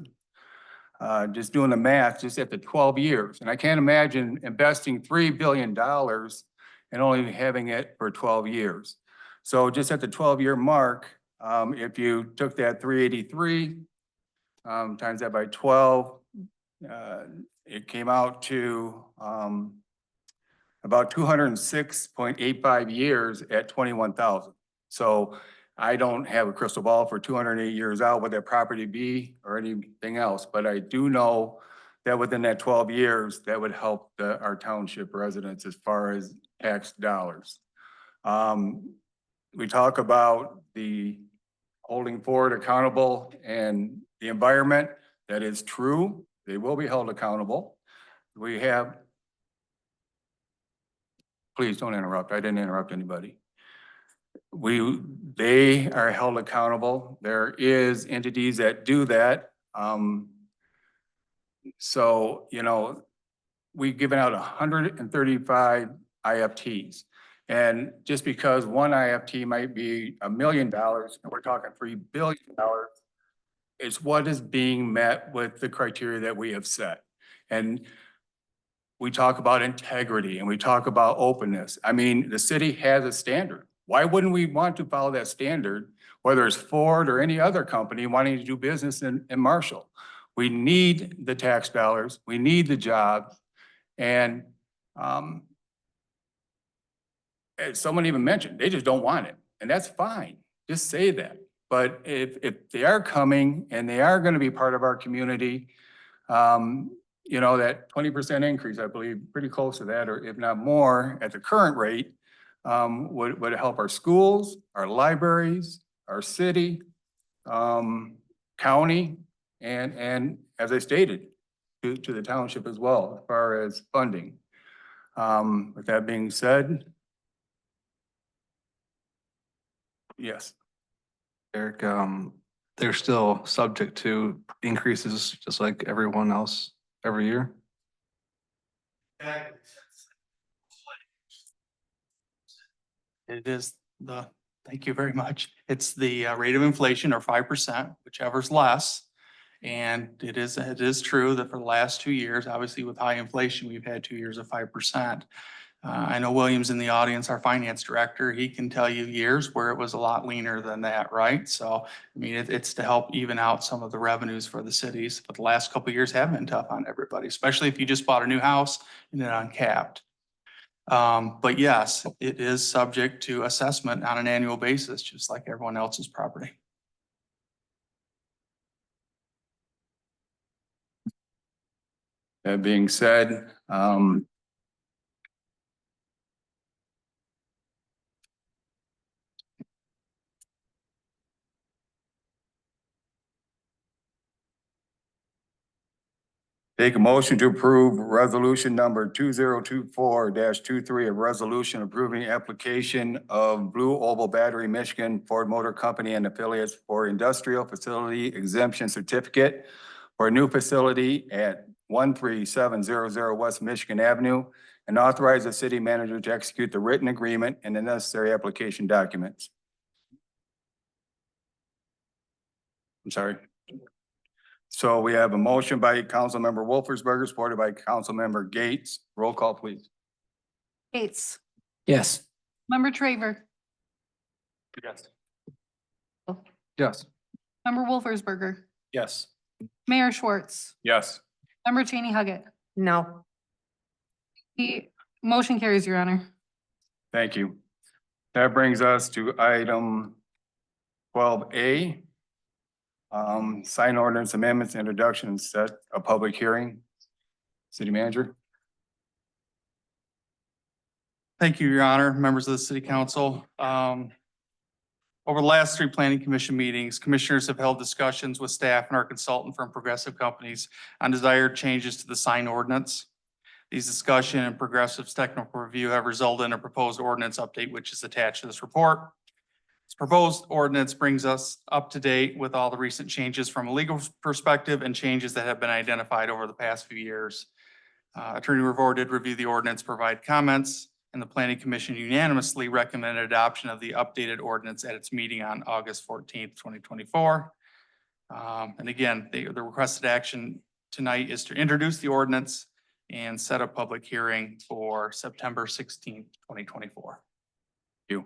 Just doing the math, just at the 12 years. And I can't imagine investing $3 billion and only having it for 12 years. So just at the 12-year mark, if you took that 383, times that by 12, it came out to about 206.85 years at 21,000. So I don't have a crystal ball for 208 years out, what that property be or anything else, but I do know that within that 12 years, that would help our township residents as far as tax dollars. We talk about the holding forward accountable and the environment. That is true. They will be held accountable. We have, please don't interrupt. I didn't interrupt anybody. They are held accountable. There is entities that do that. So, you know, we've given out 135 IFTs. And just because one IFT might be $1 million, and we're talking $3 billion, it's what is being met with the criteria that we have set. And we talk about integrity and we talk about openness. I mean, the city has a standard. Why wouldn't we want to follow that standard, whether it's Ford or any other company wanting to do business in Marshall? We need the tax dollars. We need the jobs. And as someone even mentioned, they just don't want it. And that's fine. Just say that. But if they are coming and they are going to be part of our community, you know, that 20% increase, I believe, pretty close to that, or if not more, at the current rate, would help our schools, our libraries, our city, county, and as I stated, to the township as well, as far as funding. With that being said, yes. Eric, they're still subject to increases just like everyone else every year. It is thank you very much. It's the rate of inflation or 5%, whichever's less. And it is true that for the last 2 years, obviously with high inflation, we've had 2 years of 5%. I know William's in the audience, our finance director. He can tell you years where it was a lot leaner than that, right? So, I mean, it's to help even out some of the revenues for the cities. But the last couple of years have been tough on everybody, especially if you just bought a new house and then uncapped. But yes, it is subject to assessment on an annual basis, just like everyone else's property. That being said, take a motion to approve resolution number 2024-23, a resolution approving application of Blue Oval Battery Michigan Ford Motor Company and affiliates for industrial facility exemption certificate for a new facility at 13700 West Michigan Avenue, and authorize the city manager to execute the written agreement and the necessary application documents. I'm sorry. So we have a motion by Councilmember Wolfersberger, supported by Councilmember Gates. Roll call, please. Gates, Yes. Member Traver, Yes. Yes. Member Wolfersberger, Yes. Mayor Schwartz, Yes. Member Cheney Huggett. No. The motion carries, Your Honor. Thank you. That brings us to item 12A. Sign ordinance amendments, introduction, and set a public hearing. City manager. Thank you, Your Honor, members of the city council. Over the last 3 planning commission meetings, commissioners have held discussions with staff and our consultant from Progressive Companies on desired changes to the sign ordinance. These discussion and Progressive's technical review have resulted in a proposed ordinance update, which is attached to this report. This proposed ordinance brings us up to date with all the recent changes from a legal perspective and changes that have been identified over the past few years. Attorney Revore did review the ordinance, provide comments, and the planning commission unanimously recommended adoption of the updated ordinance at its meeting on August 14th, 2024. And again, the requested action tonight is to introduce the ordinance and set a public hearing for September 16th, 2024. Thank you.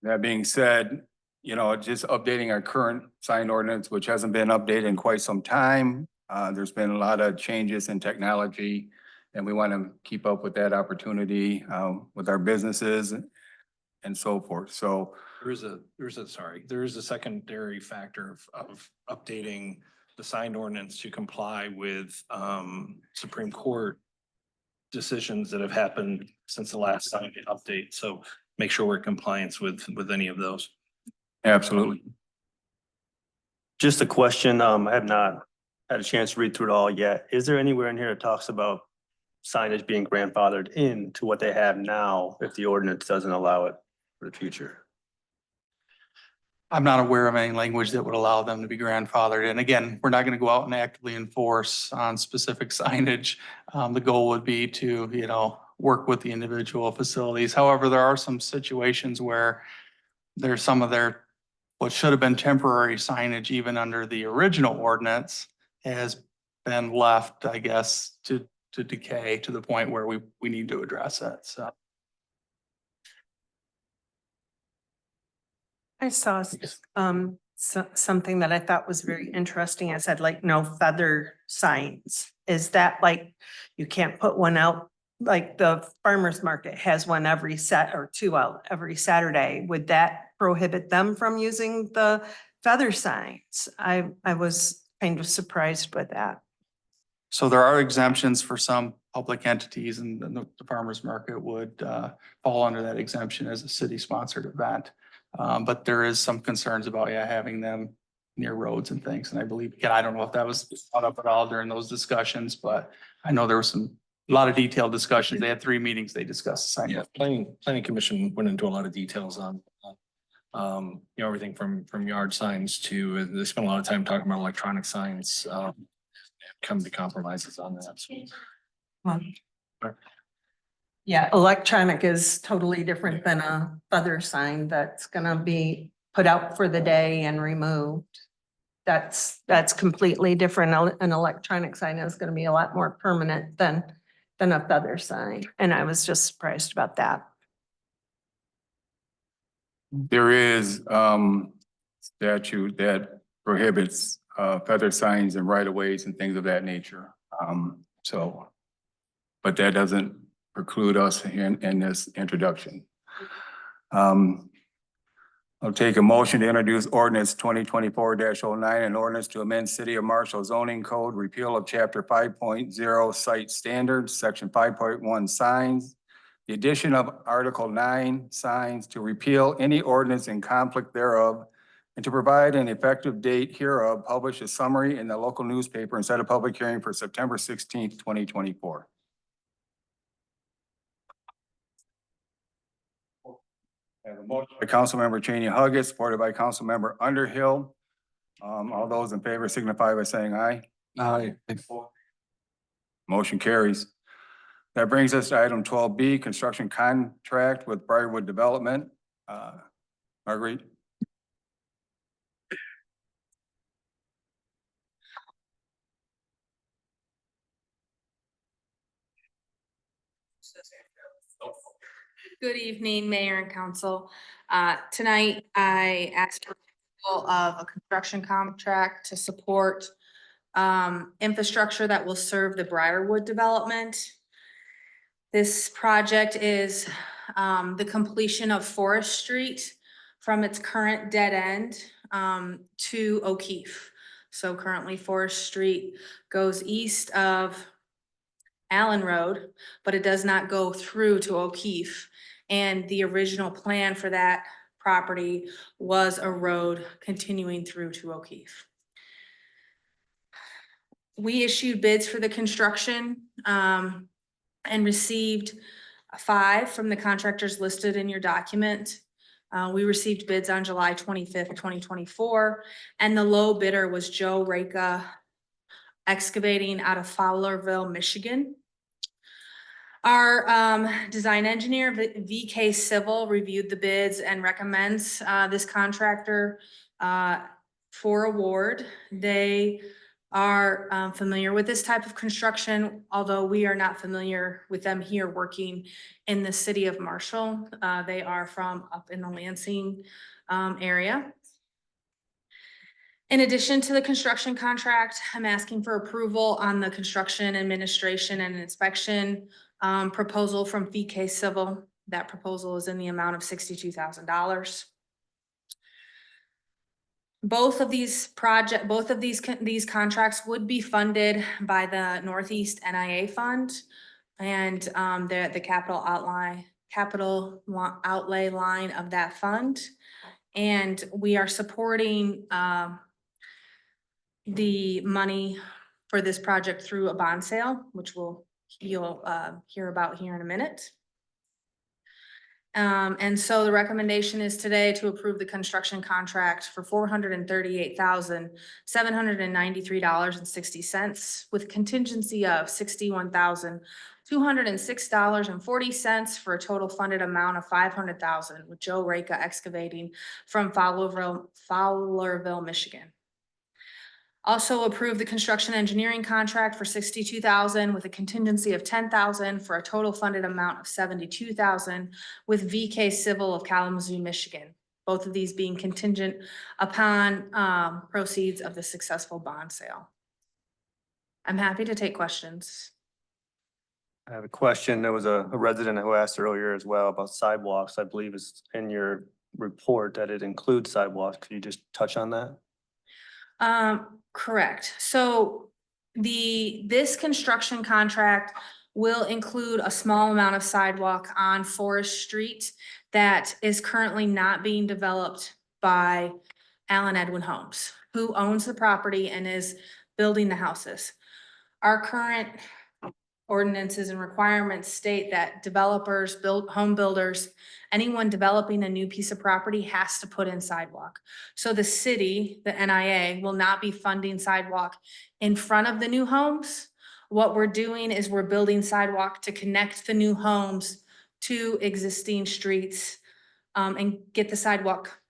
That being said, you know, just updating our current sign ordinance, which hasn't been updated in quite some time. There's been a lot of changes in technology, and we want to keep up with that opportunity with our businesses and so forth. So There is a secondary factor of updating the signed ordinance to comply with Supreme Court decisions that have happened since the last sign update. So make sure we're in compliance with any of those. Absolutely. Just a question, I have not had a chance to read through it all yet. Is there anywhere in here that talks about signage being grandfathered in to what they have now if the ordinance doesn't allow it for the future? I'm not aware of any language that would allow them to be grandfathered. And again, we're not going to go out and actively enforce on specific signage. The goal would be to, work with the individual facilities. However, there are some situations where there's some of their, what should have been temporary signage even under the original ordinance has been left, I guess, to decay to the point where we need to address it. So. I saw something that I thought was very interesting. It said like no feather signs. Is that like, you can't put one out, like the farmer's market has one every two out every Saturday. Would that prohibit them from using the feather signs? I was kind of surprised with that. So there are exemptions for some public entities, and the farmer's market would fall under that exemption as a city-sponsored event. But there is some concerns about, having them near roads and things. And I believe, again, I don't know if that was brought up at all during those discussions, but I know there was a lot of detailed discussions. They had 3 meetings, they discussed the sign. Yeah, planning commission went into a lot of details on everything from yard signs to, they spent a lot of time talking about electronic signs, come to compromises on that. So. Yeah, electronic is totally different than a feather sign that's gonna be put out for the day and removed. That's completely different. An electronic sign is gonna be a lot more permanent than a feather sign. And I was just surprised about that. There is statute that prohibits feather signs and right of ways and things of that nature. But that doesn't preclude us in this introduction. I'll take a motion to introduce ordinance 2024-09, an ordinance to amend City of Marshall zoning code, repeal of chapter 5.0 site standards, section 5.1 signs, the addition of article 9 signs, to repeal any ordinance in conflict thereof, and to provide an effective date hereof, publish a summary in the local newspaper and set a public hearing for September 16th, 2024. I have a motion by Councilmember Cheney Huggett, supported by Councilmember Underhill. All those in favor signify by saying aye. Aye. Motion carries. That brings us to item 12B, construction contract with Briarwood Development. Marguerite. Good evening, Mayor and Council. Tonight, I asked for approval of a construction contract to support infrastructure that will serve the Briarwood development. This project is the completion of Forest Street from its current dead end to O'Keefe. So currently Forest Street goes east of Allen Road, but it does not go through to O'Keefe. And the original plan for that property was a road continuing through to O'Keefe. We issued bids for the construction and received 5 from the contractors listed in your document. We received bids on July 25th, 2024, and the low bidder was Joe Reka Excavating out of Fowlerville, Michigan. Our design engineer, VK Civil, reviewed the bids and recommends this contractor for award. They are familiar with this type of construction, although we are not familiar with them here working in the city of Marshall. They are from up in the Lansing area. In addition to the construction contract, I'm asking for approval on the construction administration and inspection proposal from VK Civil. That proposal is in the amount of $62,000. both of these these contracts would be funded by the Northeast NIA Fund and the capital outlay line of that fund. And we are supporting the money for this project through a bond sale, which you'll hear about here in a minute. And so the recommendation is today to approve the construction contract for $438,793.60 with contingency of $61,206.40 for a total funded amount of $500,000 with Joe Reka Excavating from Fowlerville, Michigan. Also approve the construction engineering contract for $62,000 with a contingency of $10,000 for a total funded amount of $72,000 with VK Civil of Kalamazoo, Michigan. Both of these being contingent upon proceeds of the successful bond sale. I'm happy to take questions. I have a question. There was a resident who asked earlier as well about sidewalks. I believe it's in your report that it includes sidewalks. Could you just touch on that? Correct. So this construction contract will include a small amount of sidewalk on Forest Street that is currently not being developed by Allen Edwin Homes, who owns the property and is building the houses. Our current ordinances and requirements state that developers, home builders, anyone developing a new piece of property has to put in sidewalk. So the city, the NIA, will not be funding sidewalk in front of the new homes. What we're doing is we're building sidewalk to connect the new homes to existing streets and get the sidewalk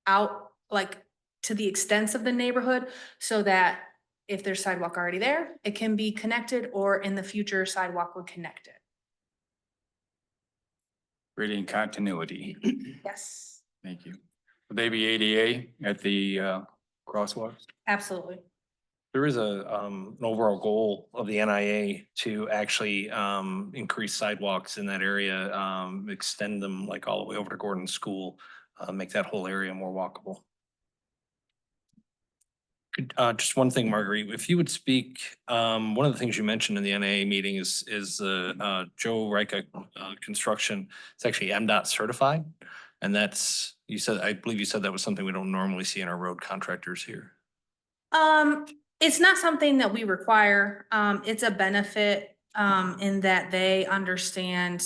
out like to the extents of the neighborhood so that if there's sidewalk already there, it can be connected, or in the future sidewalk would connect it. Creating continuity. Yes, Thank you. Will they be ADA at the crosswalks? absolutely. There is an overall goal of the NIA to actually increase sidewalks in that area, extend them like all the way over to Gordon School, make that whole area more walkable. Just one thing, Marguerite, if you would speak, one of the things you mentioned in the NIA meeting is Joe Reka construction. It's actually MDOT certified. And that's, I believe you said that was something we don't normally see in our road contractors here. It's not something that we require. It's a benefit in that they understand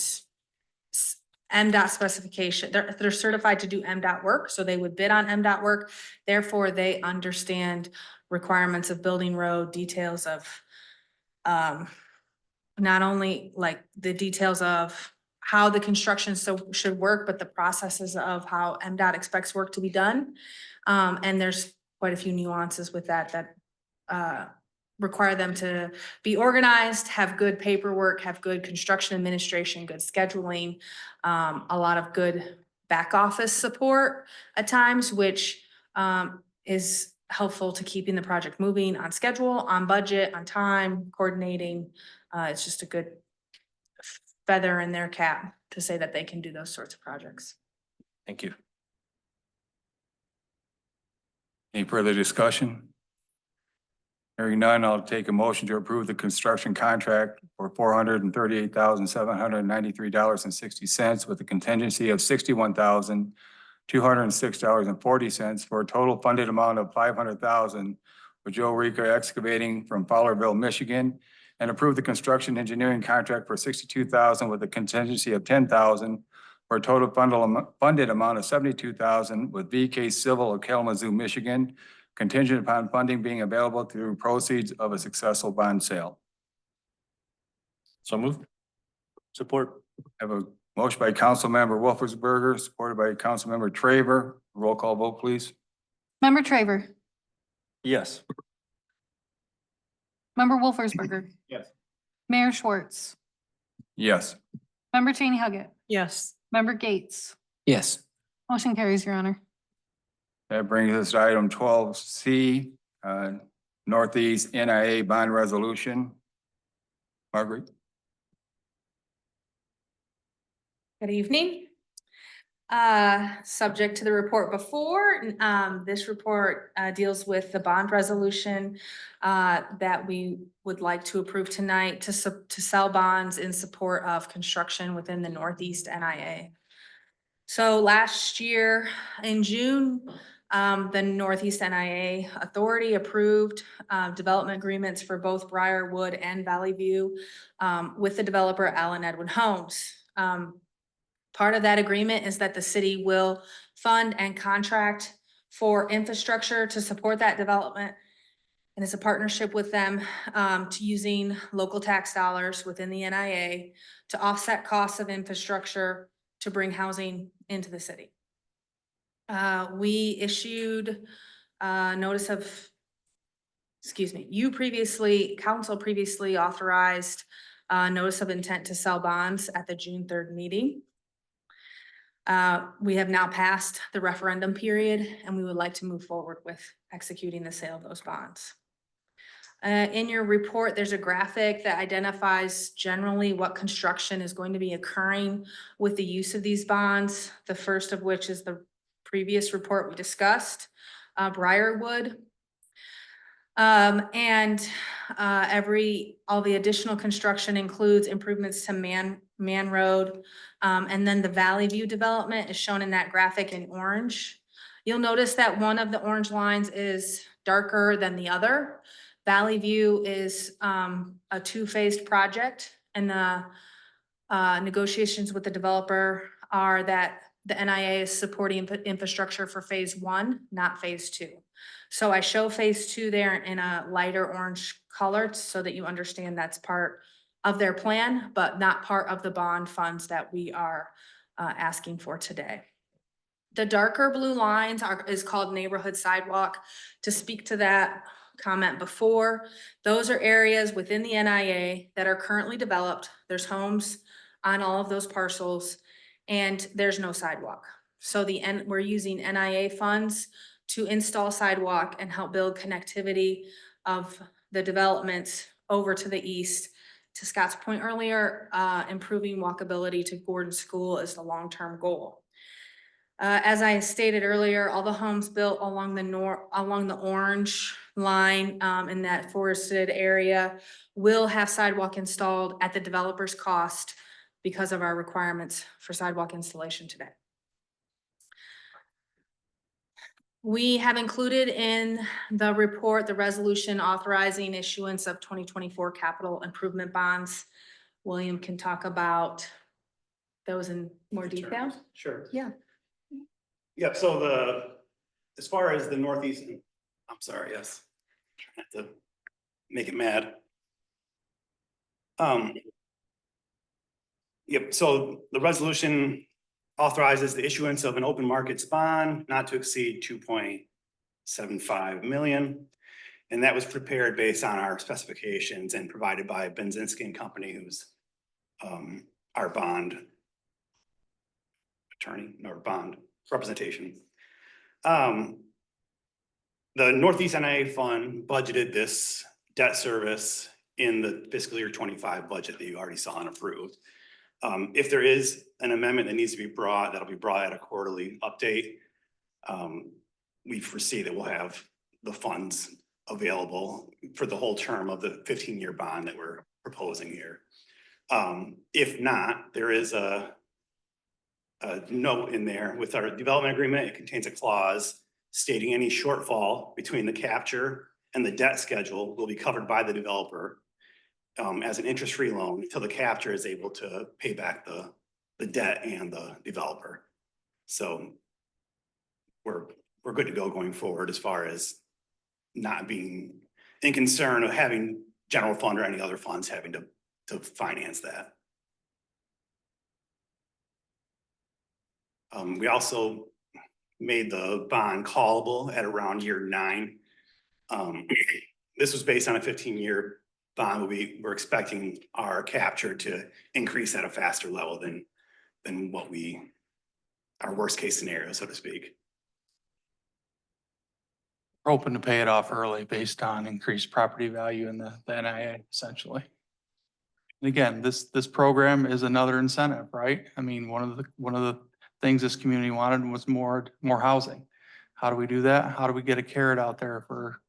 MDOT specification. They're certified to do MDOT work, so they would bid on MDOT work. Therefore, they understand requirements of building road, details of not only like the details of how the construction should work, but the processes of how MDOT expects work to be done. And there's quite a few nuances with that require them to be organized, have good paperwork, have good construction administration, good scheduling, a lot of good back office support at times, which is helpful to keeping the project moving on schedule, on budget, on time, coordinating. It's just a good feather in their cap to say that they can do those sorts of projects. Thank you. Any further discussion? Hearing none, I'll take a motion to approve the construction contract for $438,793.60 with a contingency of $61,206.40 for a total funded amount of $500,000 with Joe Reka Excavating from Fowlerville, Michigan, and approve the construction engineering contract for $62,000 with a contingency of $10,000 for a total funded amount of $72,000 with VK Civil of Kalamazoo, Michigan, contingent upon funding being available through proceeds of a successful bond sale. So moved. Support. I have a motion by Councilmember Wolfersberger, supported by Councilmember Traver. Roll call vote, please. Member Traver, Yes. Member Wolfersberger, Yes. Mayor Schwartz, Yes. Member Cheney Huggett, Yes. Member Gates. Yes. Motion carries, Your Honor. That brings us to item 12C, Northeast NIA bond resolution. Marguerite? Good evening. Subject to the report before, this report deals with the bond resolution that we would like to approve tonight to sell bonds in support of construction within the Northeast NIA. So last year in June, the Northeast NIA Authority approved development agreements for both Briarwood and Valley View with the developer Allen Edwin Homes. Part of that agreement is that the city will fund and contract for infrastructure to support that development. And it's a partnership with them to using local tax dollars within the NIA to offset costs of infrastructure to bring housing into the city. We issued notice of, council previously authorized notice of intent to sell bonds at the June 3rd meeting. We have now passed the referendum period and we would like to move forward with executing the sale of those bonds. In your report, there's a graphic that identifies generally what construction is going to be occurring with the use of these bonds. The first of which is the previous report we discussed, Briarwood. All the additional construction includes improvements to Man Road. And then the Valley View development is shown in that graphic in orange. You'll notice that one of the orange lines is darker than the other. Valley View is a two-phased project, and the negotiations with the developer are that the NIA is supporting infrastructure for phase 1, not phase 2. So I show phase 2 there in a lighter orange color so that you understand that's part of their plan, but not part of the bond funds that we are asking for today. The darker blue lines is called neighborhood sidewalk. To speak to that comment before, those are areas within the NIA that are currently developed. There's homes on all of those parcels and there's no sidewalk. So we're using NIA funds to install sidewalk and help build connectivity of the developments over to the east. To Scott's point earlier, improving walkability to Gordon School is the long-term goal. As I stated earlier, all the homes built along the orange line in that forested area will have sidewalk installed at the developer's cost because of our requirements for sidewalk installation today. We have included in the report the resolution authorizing issuance of 2024 capital improvement bonds. William can talk about those in more detail. Sure. Yeah. Yep, so as far as the Northeast, I'm sorry, yes. Trying not to make it mad. Yep, so the resolution authorizes the issuance of an open markets bond not to exceed 2.75 million. And that was prepared based on our specifications and provided by Benzinski and Company, who's our bond attorney or bond representation. The Northeast NIA Fund budgeted this debt service in the fiscal year 25 budget that you already saw and approved. If there is an amendment that needs to be brought, that'll be brought at a quarterly update. We foresee that we'll have the funds available for the whole term of the 15-year bond that we're proposing here. If not, there is a note in there with our development agreement. It contains a clause stating any shortfall between the capture and the debt schedule will be covered by the developer as an interest-free loan until the capture is able to pay back the debt and the developer. So we're good to go going forward as far as not being in concern of having general fund or any other funds having to finance that. We also made the bond callable at around year 9. This was based on a 15-year bond. We're expecting our capture to increase at a faster level than what our worst case scenario, so to speak. We're hoping to pay it off early based on increased property value in the NIA, essentially. And again, this program is another incentive, right? I mean, one of the things this community wanted was more housing. How do we do that? How do we get a carrot out there for,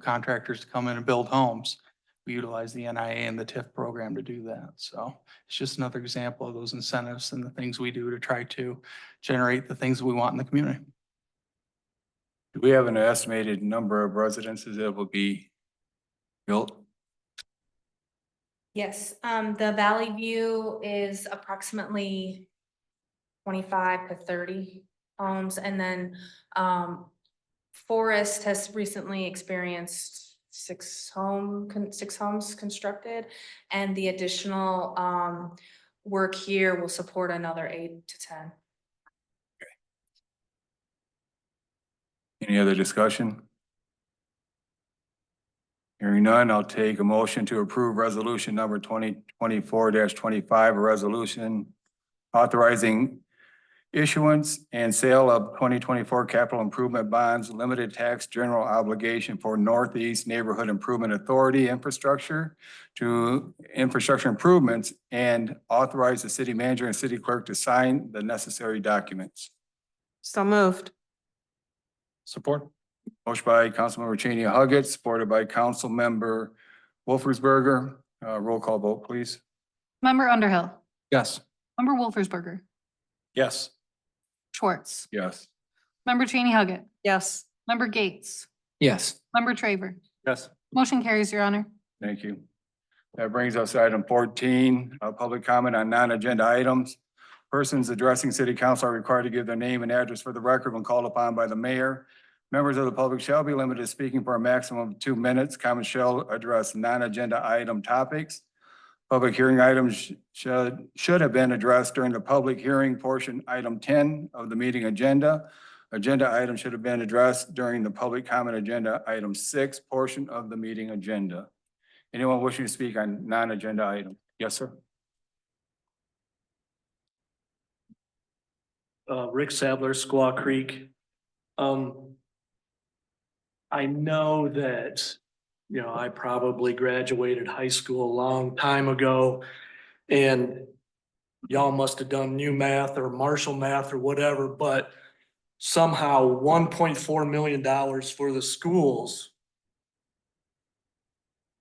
contractors to come in and build homes? We utilize the NIA and the TIF program to do that. So it's just another example of those incentives and the things we do to try to generate the things we want in the community. Do we have an estimated number of residences that will be built? Yes, the Valley View is approximately 25 to 30 homes, and then Forest has recently experienced 6 homes constructed, and the additional work here will support another 8 to 10. Any other discussion? Hearing none, I'll take a motion to approve resolution number 2024-25, a resolution authorizing issuance and sale of 2024 capital improvement bonds, limited tax general obligation for Northeast Neighborhood Improvement Authority infrastructure to infrastructure improvements, and authorize the city manager and city clerk to sign the necessary documents. So moved. Support. Motion by Councilmember Cheney Huggett, supported by Councilmember Wolfersberger. Roll call vote, please. Member Underhill, Yes. member Wolfersberger, Yes. Schwartz, Yes. member Cheney Huggett, Yes. member Gates, Yes. member Traver. Yes. Motion carries, your honor. Thank you. That brings us to item 14, public comment on non-agenda items. Persons addressing city council are required to give their name and address for the record when called upon by the mayor. Members of the public shall be limited to speaking for a maximum of 2 minutes. Comments shall address non-agenda item topics. Public hearing items should have been addressed during the public hearing portion, item 10 of the meeting agenda. Agenda items should have been addressed during the public comment agenda, item 6 portion of the meeting agenda. Anyone wishing to speak on non-agenda item? Yes, sir. Rick Sadler, Squaw Creek. I know that, I probably graduated high school a long time ago, and y'all must have done new math or Marshall math or whatever, but somehow $1.4 million for the schools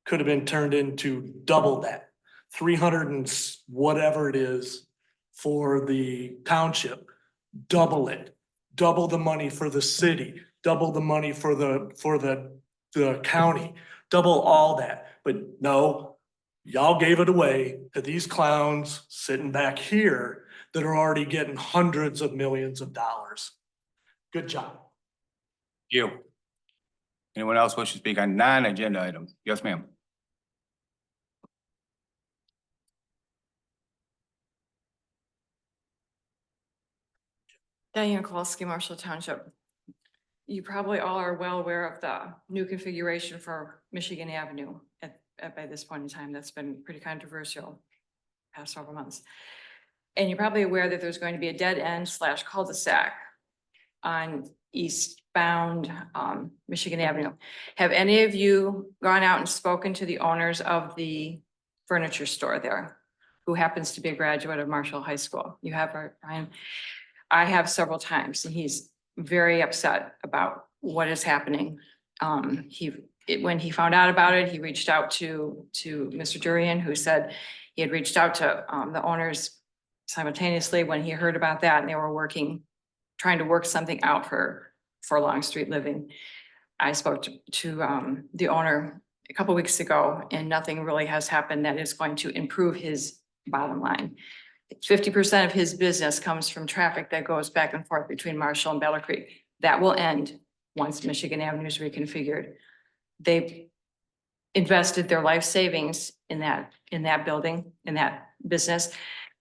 could have been turned into double that, 300 and whatever it is for the township. Double it, double the money for the city, double the money for the county, double all that. But no, y'all gave it away to these clowns sitting back here that are already getting hundreds of millions of dollars. Good job. You. Anyone else wish to speak on non-agenda items? Yes, ma'am. Diane Kowalski, Marshall Township. You probably all are well aware of the new configuration for Michigan Avenue by this point in time. That's been pretty controversial past several months. And you're probably aware that there's going to be a dead end / cul-de-sac on eastbound Michigan Avenue. Have any of you gone out and spoken to the owners of the furniture store there, who happens to be a graduate of Marshall High School? You have, Ryan? I have several times, and he's very upset about what is happening. When he found out about it, he reached out to Mr. Durian, who said he had reached out to the owners simultaneously when he heard about that, and they were trying to work something out for Longstreet Living. I spoke to the owner a couple weeks ago, and nothing really has happened that is going to improve his bottom line. 50% of his business comes from traffic that goes back and forth between Marshall and Battle Creek. That will end once Michigan Avenue is reconfigured. They've invested their life savings in that building, in that business.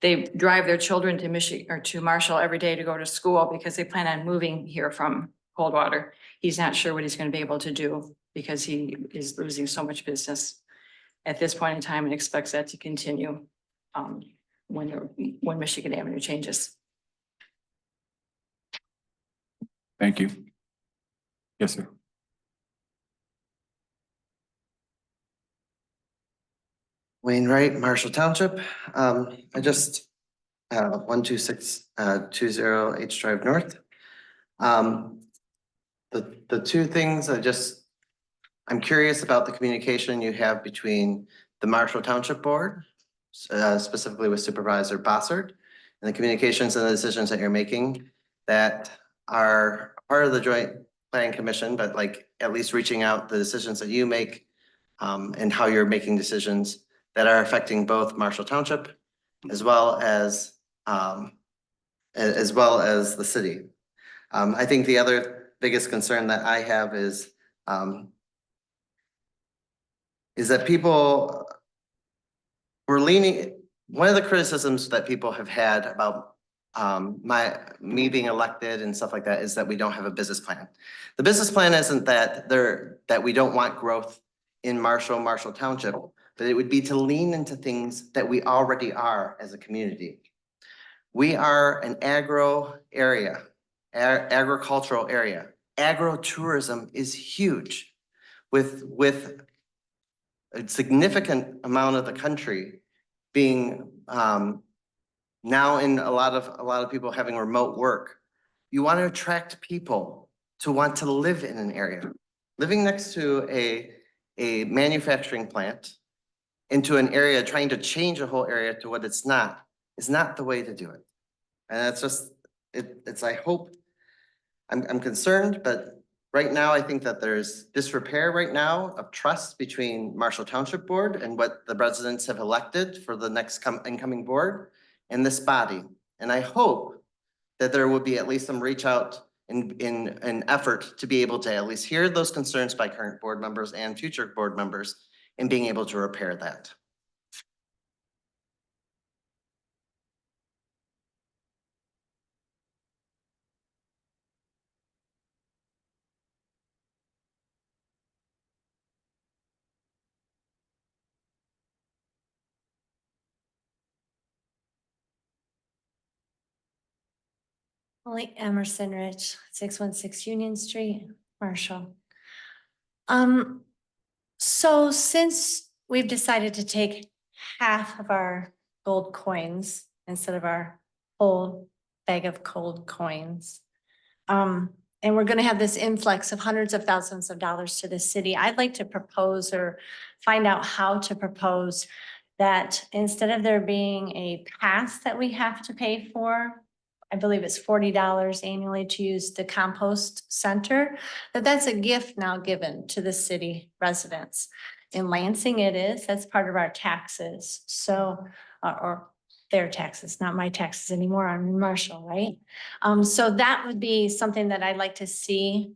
They drive their children to Michigan or to Marshall every day to go to school because they plan on moving here from Coldwater. He's not sure what he's going to be able to do because he is losing so much business at this point in time and expects that to continue when Michigan Avenue changes. Thank you. Yes, sir. Wayne Wright, Marshall Township. 12620 H Drive North. The two things I'm curious about the communication you have between the Marshall Township Board, specifically with Supervisor Bossard, and the communications and the decisions that you're making that are part of the Joint Planning Commission, but like at least reaching out the decisions that you make and how you're making decisions that are affecting both Marshall Township as well as the city. I think the other biggest concern that I have is that people were leaning, one of the criticisms that people have had about me being elected and stuff like that is that we don't have a business plan. The business plan isn't that we don't want growth in Marshall Township, but it would be to lean into things that we already are as a community. We are an agricultural area. Agro-tourism is huge with a significant amount of the country being now in a lot of people having remote work. You want to attract people to want to live in an area. Living next to a manufacturing plant into an area, trying to change a whole area to what it's not, is not the way to do it. And that's just, I hope, I'm concerned, but right now I think that there's disrepair right now of trust between Marshall Township Board and what the residents have elected for the next incoming board and this body. And I hope that there will be at least some reach out in an effort to be able to at least hear those concerns by current board members and future board members and being able to repair that. Molly Emerson Rich, 616 Union Street, Marshall. So since we've decided to take half of our gold coins instead of our whole bag of gold coins, and we're gonna have this influx of hundreds of thousands of dollars to the city, I'd like to propose or find out how to propose that instead of there being a pass that we have to pay for, I believe it's $40 annually to use the compost center, that's a gift now given to the city residents. In Lansing it is, that's part of our taxes. So, or their taxes, not my taxes anymore, I'm in Marshall, right? So that would be something that I'd like to see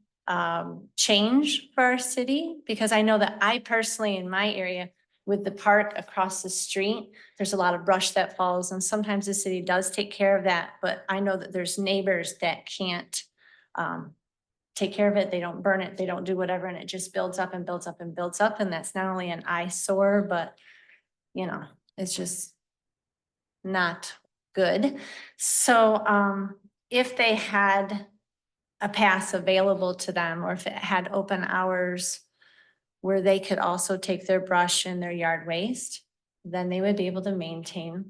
change for our city, because I know that I personally in my area with the park across the street, there's a lot of brush that falls and sometimes the city does take care of that, but I know that there's neighbors that can't take care of it. They don't burn it, they don't do whatever, and it just builds up and builds up and builds up. And that's not only an eyesore, but you know, it's just not good. So if they had a pass available to them, or if it had open hours where they could also take their brush and their yard waste, then they would be able to maintain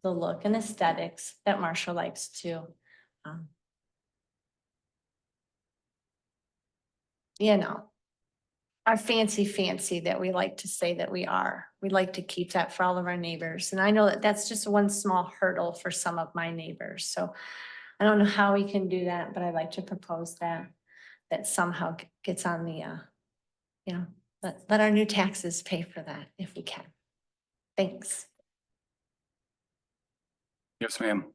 the look and aesthetics that Marshall likes to, you know, our fancy that we like to say that we are. We like to keep that for all of our neighbors. And I know that that's just one small hurdle for some of my neighbors. So I don't know how we can do that, but I'd like to propose that somehow gets on the, you know, let our new taxes pay for that if we can. Thanks. Yes, ma'am.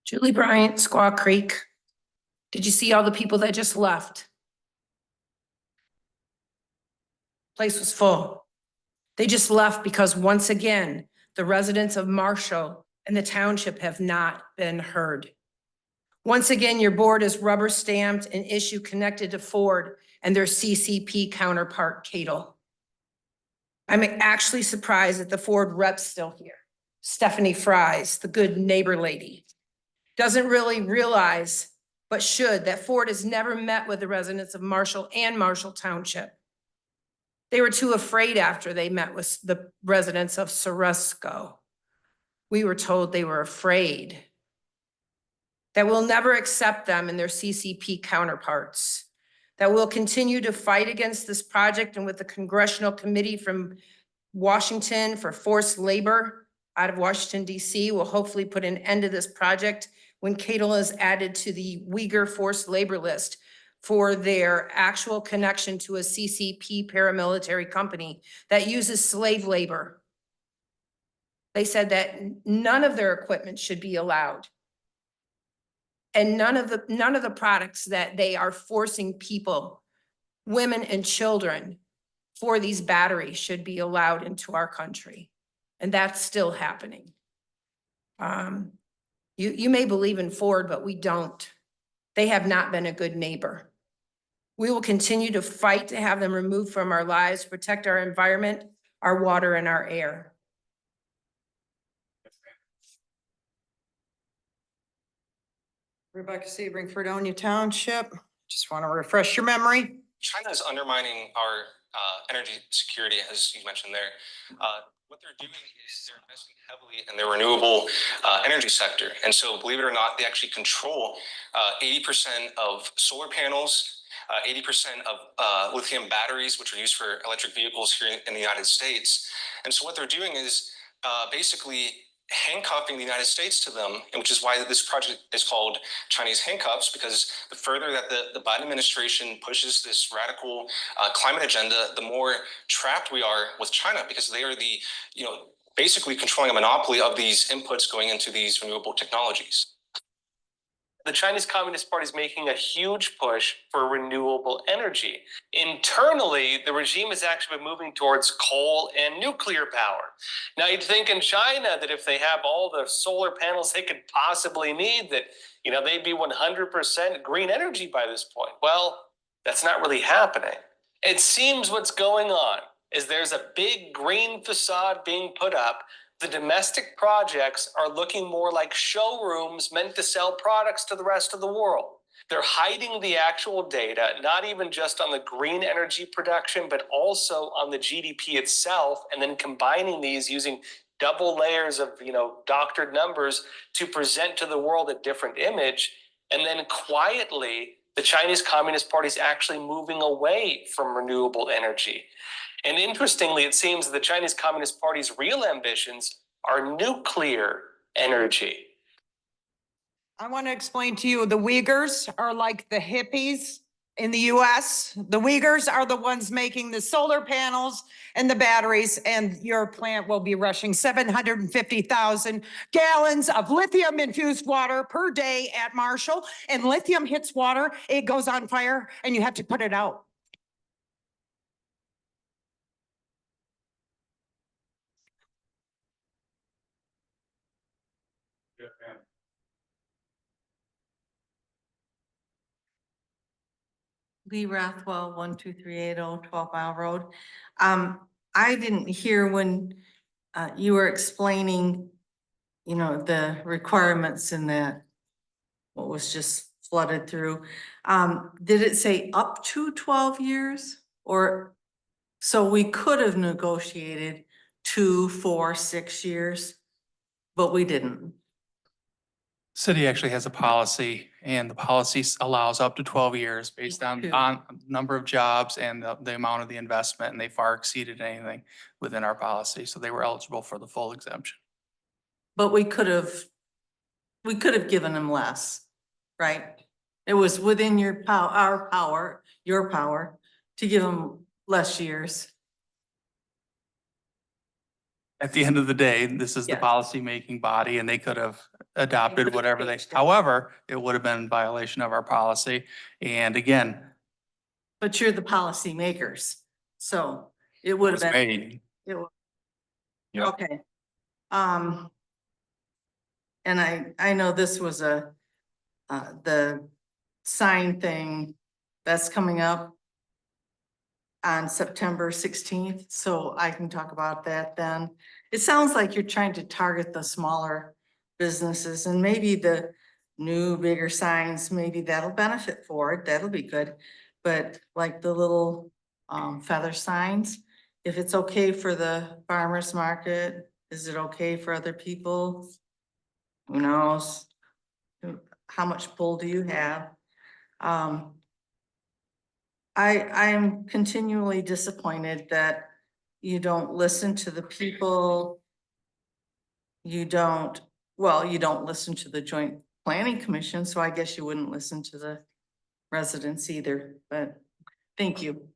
Julie Bryant, Squaw Creek. Did you see all the people that just left? Place was full. They just left because once again, the residents of Marshall and the township have not been heard. Once again, your board is rubber stamped an issue connected to Ford and their CCP counterpart, Cadle. I'm actually surprised that the Ford rep's still here. Stephanie Fries, the good neighbor lady, doesn't really realize, but should, that Ford has never met with the residents of Marshall and Marshall Township. They were too afraid after they met with the residents of Ceresco. We were told they were afraid that we'll never accept them and their CCP counterparts, that we'll continue to fight against this project and with the Congressional Committee from Washington for Forced Labor out of Washington, DC, will hopefully put an end to this project when CATL is added to the Uyghur forced labor list for their actual connection to a CCP paramilitary company that uses slave labor. They said that none of their equipment should be allowed. And none of the products that they are forcing people, women and children, for these batteries should be allowed into our country. And that's still happening. You may believe in Ford, but we don't. They have not been a good neighbor. We will continue to fight to have them removed from our lives, protect our environment, our water, and our air. Rebecca Sebring, Fredonia Township. Just want to refresh your memory. China is undermining our energy security, as you mentioned there. What they're doing is they're investing heavily in their renewable energy sector. And so, believe it or not, they actually control 80% of solar panels, 80% of lithium batteries, which are used for electric vehicles here in the United States. And so what they're doing is basically handcuffing the United States to them, and which is why this project is called Chinese handcuffs, because the further that the Biden administration pushes this radical climate agenda, the more trapped we are with China, because they are the, basically controlling a monopoly of these inputs going into these renewable technologies. The Chinese Communist Party is making a huge push for renewable energy. Internally, the regime has actually been moving towards coal and nuclear power. Now, you'd think in China that if they have all the solar panels they could possibly need, that, they'd be 100% green energy by this point. Well, that's not really happening. It seems what's going on is there's a big green facade being put up. The domestic projects are looking more like showrooms meant to sell products to the rest of the world. They're hiding the actual data, not even just on the green energy production, but also on the GDP itself, and then combining these using double layers of, doctored numbers to present to the world a different image. And then quietly, the Chinese Communist Party is actually moving away from renewable energy. And interestingly, it seems that the Chinese Communist Party's real ambitions are nuclear energy. I want to explain to you, the Uyghurs are like the hippies in the US. The Uyghurs are the ones making the solar panels and the batteries, and your plant will be rushing 750,000 gallons of lithium infused water per day at Marshall. And lithium hits water, it goes on fire, and you have to put it out. Lee Rathwell, 12380 12 Mile Road. I didn't hear when you were explaining, the requirements in that, what was just flooded through. Did it say up to 12 years? Or, so we could have negotiated 2, 4, 6 years, but we didn't. City actually has a policy, and the policy allows up to 12 years based on number of jobs and the amount of the investment, and they far exceeded anything within our policy. So they were eligible for the full exemption. But we could have given them less, right? It was within your power, your power to give them less years. At the end of the day, this is the Yes. policy-making body, and they could have adopted whatever they, however, it would have been in violation of our policy. And again, But you're the policy makers, so it would have was been. made. Yep. Okay. And I know this was the sign thing that's coming up on September 16th, so I can talk about that then. It sounds like you're trying to target the smaller businesses, and maybe the new bigger signs, maybe that'll benefit for it, that'll be good. But like the little feather signs. If it's okay for the farmer's market, is it okay for other people? Who knows? How much pull do you have? I am continually disappointed that you don't listen to the people. You don't listen to the Joint Planning Commission, so I guess you wouldn't listen to the residents either, but thank you.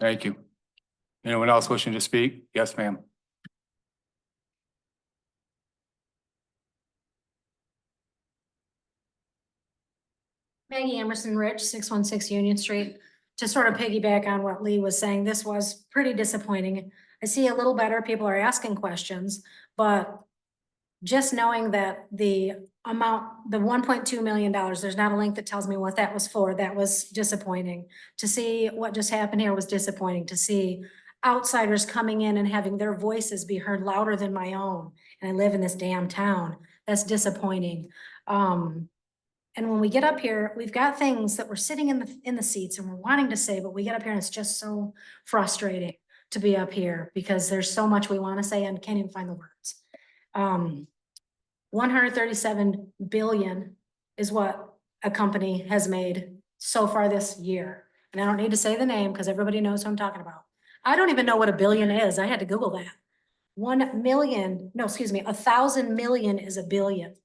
Thank you. Anyone else wishing to speak? Yes, ma'am. Maggie Emerson Rich, 616 Union Street. To sort of piggyback on what Lee was saying, this was pretty disappointing. I see a little better, people are asking questions, but just knowing that the amount, the $1.2 million, there's not a link that tells me what that was for, that was disappointing. To see what just happened here was disappointing. To see outsiders coming in and having their voices be heard louder than my own, and I live in this damn town, that's disappointing. And when we get up here, we've got things that we're sitting in the seats and we're wanting to say, but we get up here and it's just so frustrating to be up here because there's so much we want to say and can't even find the words. 137 billion is what a company has made so far this year. And I don't need to say the name because everybody knows who I'm talking about. I don't even know what a billion is. I had to Google that. 1 million, no, excuse me, 1,000 million is a billion.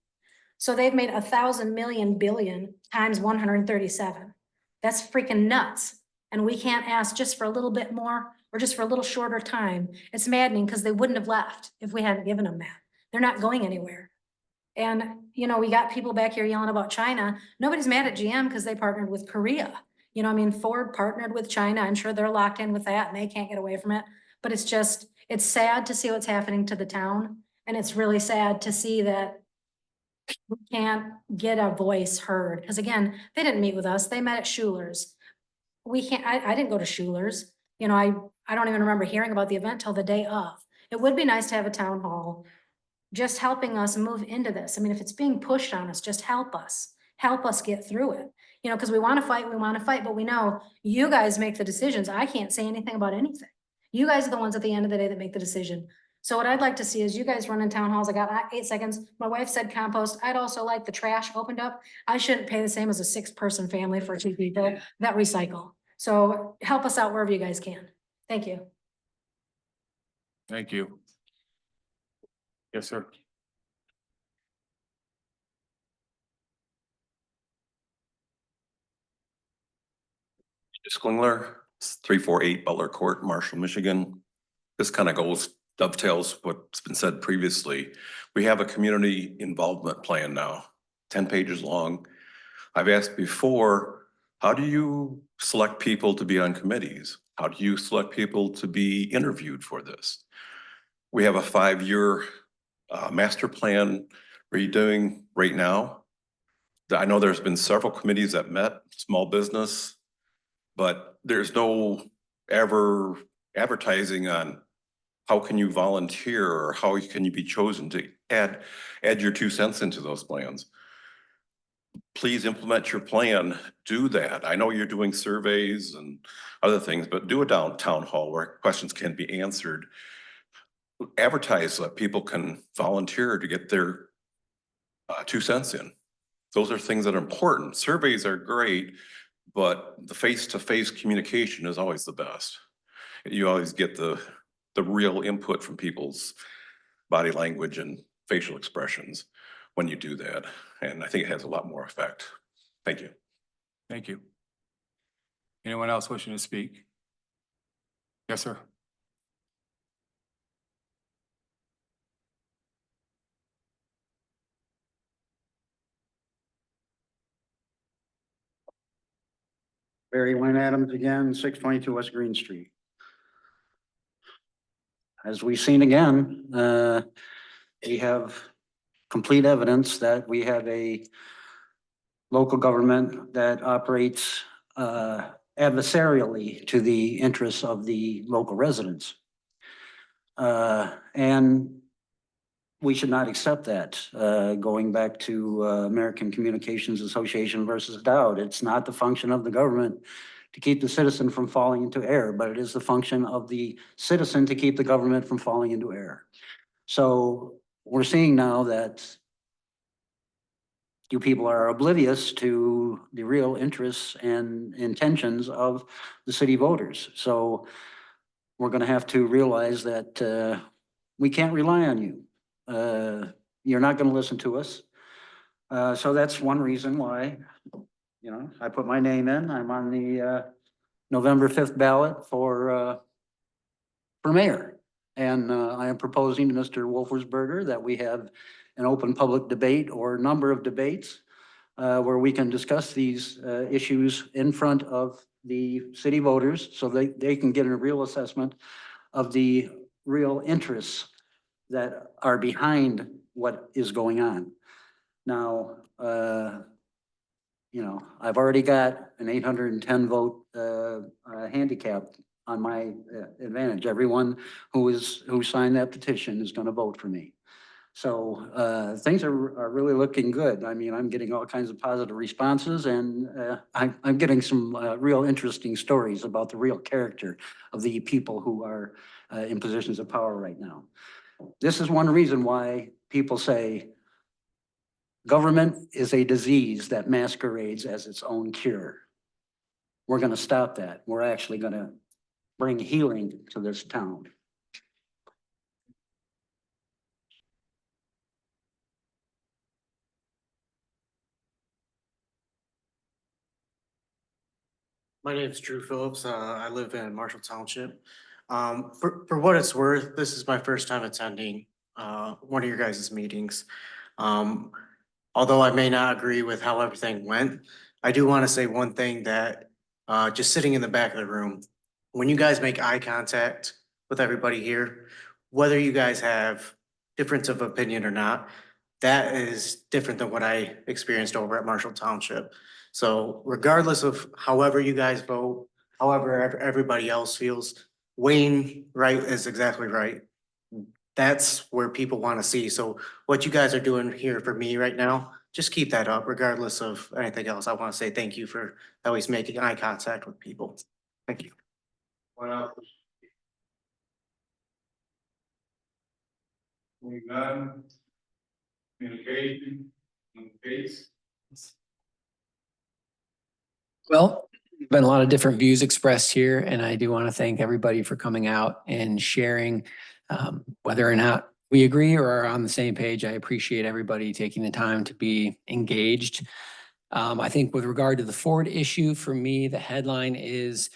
So they've made 1,000 million billion times 137. That's freaking nuts. And we can't ask just for a little bit more or just for a little shorter time. It's maddening because they wouldn't have left if we hadn't given them that. They're not going anywhere. And, you know, we got people back here yelling about China. Nobody's mad at GM because they partnered with Korea. You know, I mean, Ford partnered with China. I'm sure they're locked in with that and they can't get away from it. But it's just, it's sad to see what's happening to the town. And it's really sad to see that we can't get a voice heard. Because again, they didn't meet with us. They met at Schuler's. We can't, I didn't go to Schuler's. You know, I don't even remember hearing about the event till the day of. It would be nice to have a town hall just helping us move into this. I mean, if it's being pushed on us, just help us get through it. You know, because we want to fight, but we know you guys make the decisions. I can't say anything about anything. You guys are the ones at the end of the day that make the decision. So what I'd like to see is you guys running town halls. I got 8 seconds. My wife said compost. I'd also like the trash opened up. I shouldn't pay the same as a 6-person family for 2 people that recycle. So help us out wherever you guys can. Thank you. Thank you. Yes, sir. Sklingler, 348 Butler Court, Marshall, Michigan. This kind of dovetails what's been said previously. We have a community involvement plan now, 10 pages long. I've asked before, how do you select people to be on committees? How do you select people to be interviewed for this? We have a 5-year master plan redoing right now. I know there's been several committees that met, small business, but there's no ever advertising on how can you volunteer or how can you be chosen to add your 2 cents into those plans. Please implement your plan, do that. I know you're doing surveys and other things, but do a town hall where questions can be answered. Advertise so that people can volunteer to get their 2 cents in. Those are things that are important. Surveys are great, but the face-to-face communication is always the best. You always get the real input from people's body language and facial expressions when you do that. And I think it has a lot more effect. Thank you. Thank you. Anyone else wishing to speak? Yes, sir. Barry Wynn Adams again, 622 West Green Street. As we've seen again, we have complete evidence that we have a local government that operates adversarially to the interests of the local residents. And we should not accept that. Going back to American Communications Association versus Dowd, it's not the function of the government to keep the citizen from falling into error, but it is the function of the citizen to keep the government from falling into error. So we're seeing now that you people are oblivious to the real interests and intentions of the city voters. So we're gonna have to realize that we can't rely on you. You're not gonna listen to us. So that's one reason why, you know, I put my name in. I'm on the November 5th ballot for mayor. And I am proposing to Mr. Wolfersberger that we have an open public debate or a number of debates where we can discuss these issues in front of the city voters so they can get a real assessment of the real interests that are behind what is going on. Now, you know, I've already got an 810 vote handicap on my advantage. Everyone who signed that petition is going to vote for me. So things are really looking good. I mean, I'm getting all kinds of positive responses, and I'm getting some real interesting stories about the real character of the people who are in positions of power right now. This is one reason why people say government is a disease that masquerades as its own cure. We're going to stop that. We're actually going to bring healing to this town. My name is Drew Phillips. I live in Marshall Township. For what it's worth, this is my first time attending one of your guys' meetings. Although I may not agree with how everything went, I do want to say one thing that just sitting in the back of the room, when you guys make eye contact with everybody here, whether you guys have difference of opinion or not, that is different than what I experienced over at Marshall Township. So regardless of however you guys vote, however everybody else feels, Wayne Wright is exactly right. That's where people want to see. So what you guys are doing here for me right now, just keep that up regardless of anything else. I want to say thank you for always making eye contact with people. Thank you. Moving on. Communication, face. Well, been a lot of different views expressed here, and I do want to thank everybody for coming out and sharing. Whether or not we agree or are on the same page, I appreciate everybody taking the time to be engaged. I think with regard to the Ford issue, for me, the headline is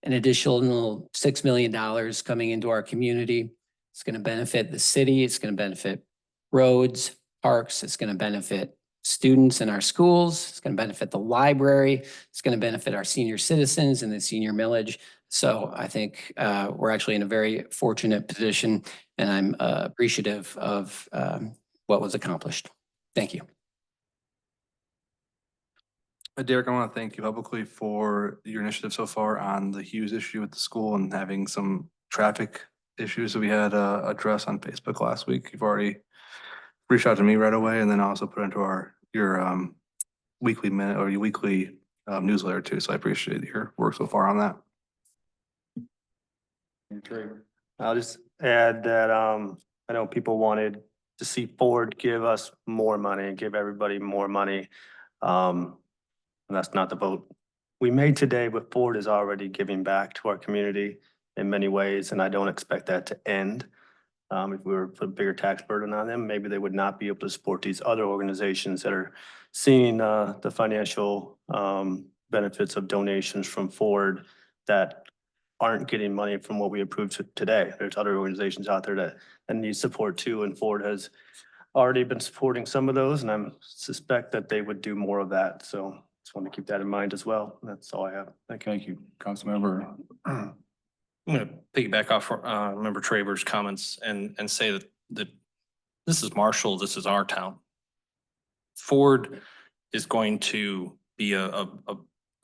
an additional $6 million coming into our community. It's going to benefit the city. It's going to benefit roads, parks. It's going to benefit students in our schools. It's going to benefit the library. It's going to benefit our senior citizens and the senior millage. So I think we're actually in a very fortunate position, and I'm appreciative of what was accomplished. Thank you. Derek, I want to thank you publicly for your initiative so far on the Hughes issue with the school and having some traffic issues that we had addressed on Facebook last week. You've already reached out to me right away, and then also put into your weekly minute or your weekly newsletter too. So I appreciate your work so far on that. I'll just add that I know people wanted to see Ford give us more money and give everybody more money. And that's not the vote we made today, but Ford is already giving back to our community in many ways, and I don't expect that to end. If we were to put a bigger tax burden on them, maybe they would not be able to support these other organizations that are seeing the financial benefits of donations from Ford that aren't getting money from what we approved today. There's other organizations out there that need support too, and Ford has already been supporting some of those, and I suspect that they would do more of that. So just want to keep that in mind as well. That's all I have. Thank you. Thank you, Councilmember. I'm going to piggyback off Member Traver's comments and say that this is Marshall, this is our town. Ford is going to be a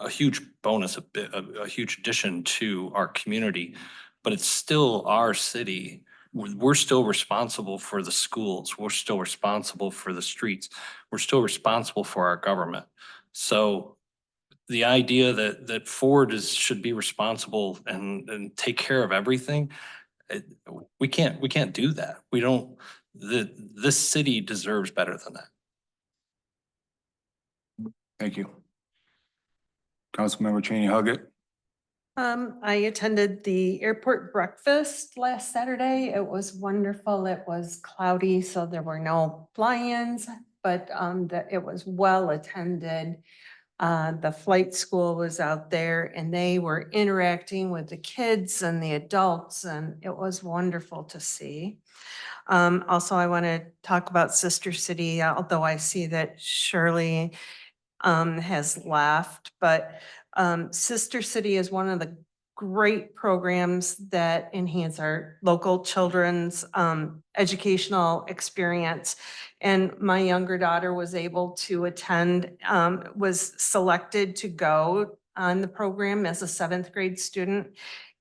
huge bonus, a huge addition to our community, but it's still our city. We're still responsible for the schools. We're still responsible for the streets. We're still responsible for our government. So the idea that Ford should be responsible and take care of everything, we can't do that. We don't, this city deserves better than that. Thank you. Councilmember Cheney Huggett. I attended the airport breakfast last Saturday. It was wonderful. It was cloudy, so there were no fly-ins, but it was well attended. The flight school was out there and they were interacting with the kids and the adults, and it was wonderful to see. Also, I want to talk about Sister City, although I see that Shirley has left, but Sister City is one of the great programs that enhance our local children's educational experience. And my younger daughter was able to attend, was selected to go on the program as a 7th grade student.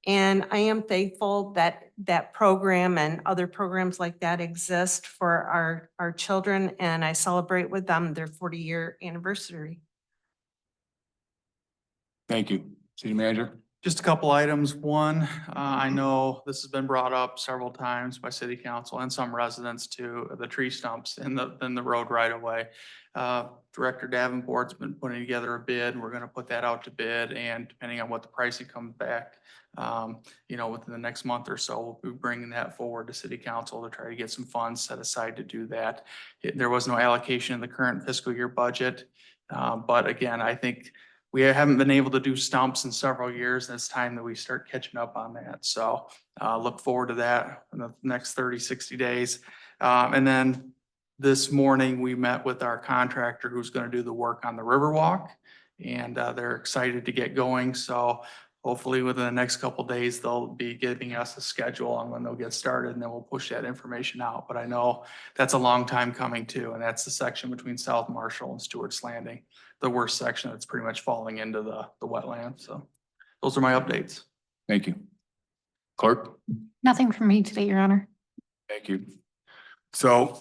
And I am thankful that that program and other programs like that exist for our children. And I celebrate with them their 40-year anniversary. Thank you. City Manager. Just a couple items. One, I know this has been brought up several times by city council and some residents too, the tree stumps in the road right away. Director Davenport's been putting together a bid. We're gonna put that out to bid, and depending on what the pricing comes back, within the next month or so, we'll be bringing that forward to city council to try to get some funds set aside to do that. There was no allocation in the current fiscal year budget. But again, I think we haven't been able to do stumps in several years, and it's time that we start catching up on that. So look forward to that in the next 30, 60 days. And then this morning, we met with our contractor who's going to do the work on the Riverwalk, and they're excited to get going. So hopefully within the next couple of days, they'll be giving us a schedule on when they'll get started, and then we'll push that information out. But I know that's a long time coming too, and that's the section between South Marshall and Stewart's Landing, the worst section that's pretty much falling into the wetland. So those are my updates. Thank you. Clerk. Nothing from me today, Your Honor. Thank you. So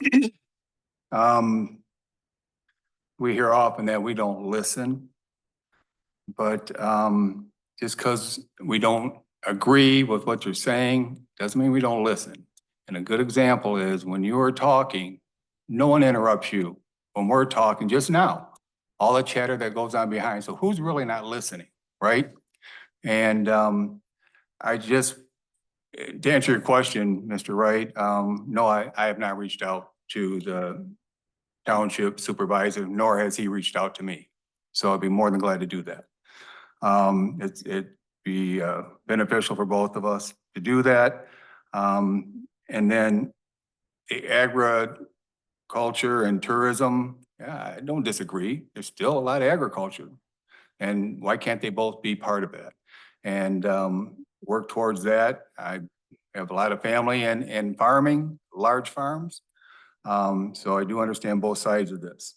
we hear often that we don't listen, but just because we don't agree with what you're saying doesn't mean we don't listen. And a good example is when you are talking, no one interrupts you. When we're talking just now, all the chatter that goes on behind. So who's really not listening, right? And I just, to answer your question, Mr. Wright, no, I have not reached out to the township supervisor, nor has he reached out to me. So I'd be more than glad to do that. It'd be beneficial for both of us to do that. And then the agriculture and tourism, yeah, I don't disagree. There's still a lot of agriculture. And why can't they both be part of that? And work towards that. I have a lot of family in farming, large farms. So I do understand both sides of this.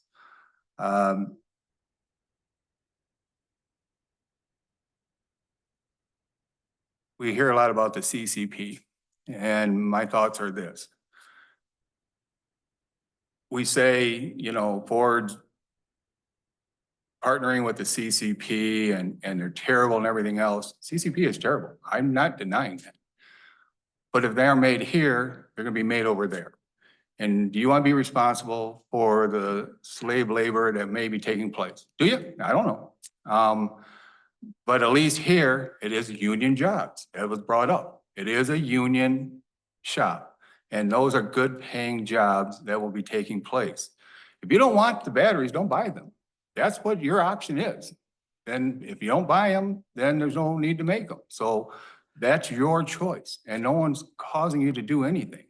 We hear a lot about the CCP, and my thoughts are this. We say, Ford's partnering with the CCP and they're terrible and everything else. CCP is terrible. I'm not denying that. But if they are made here, they're gonna be made over there. And do you want to be responsible for the slave labor that may be taking place? Do you? I don't know. But at least here, it is union jobs. That was brought up. It is a union shop. And those are good paying jobs that will be taking place. If you don't want the batteries, don't buy them. That's what your option is. And if you don't buy them, then there's no need to make them. So that's your choice, and no one's causing you to do anything.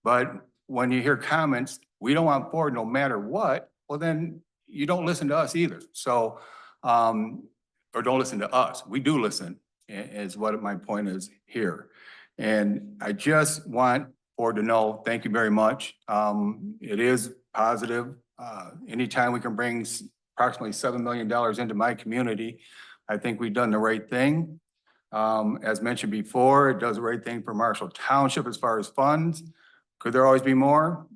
But when you hear comments, we don't want Ford no matter what, well, then you don't listen to us either. So, or don't listen to us. We do listen, is what my point is here. And I just want Ford to know, thank you very much. It is positive. Anytime we can bring approximately $7 million into my community, I think we've done the right thing. As mentioned before, it does the right thing for Marshall Township as far as funds. Could there always be more?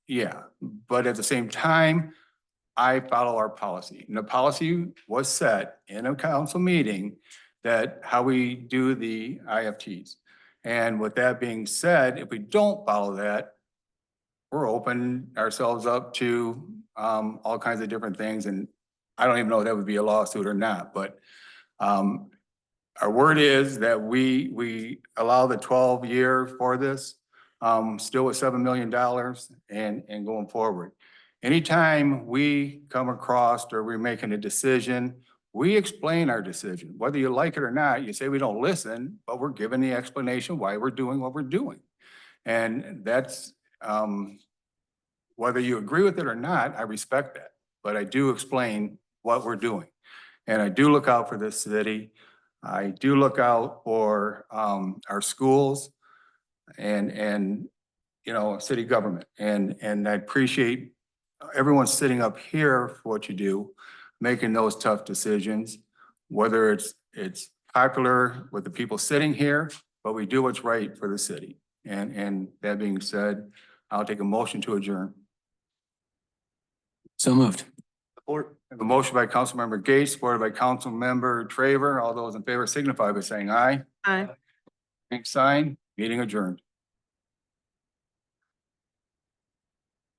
Yeah, but at the same time, I follow our policy. And the policy was set in a council meeting that how we do the IFTs. And with that being said, if we don't follow that, we're opening ourselves up to all kinds of different things. And I don't even know if that would be a lawsuit or not, but our word is that we allow the 12-year for this, still with $7 million and going forward. Anytime we come across or we're making a decision, we explain our decision. Whether you like it or not, you say we don't listen, but we're giving the explanation why we're doing what we're doing. And that's, whether you agree with it or not, I respect that. But I do explain what we're doing. And I do look out for this city. I do look out for our schools and you know, city government. And I appreciate everyone sitting up here for what you do, making those tough decisions, whether it's popular with the people sitting here, but we do what's right for the city. And that being said, I'll take a motion to adjourn. So moved. Support. I have a motion by Councilmember Gates, supported by Councilmember Traver. All those in favor signify by saying aye. Aye. Same sign, meeting adjourned.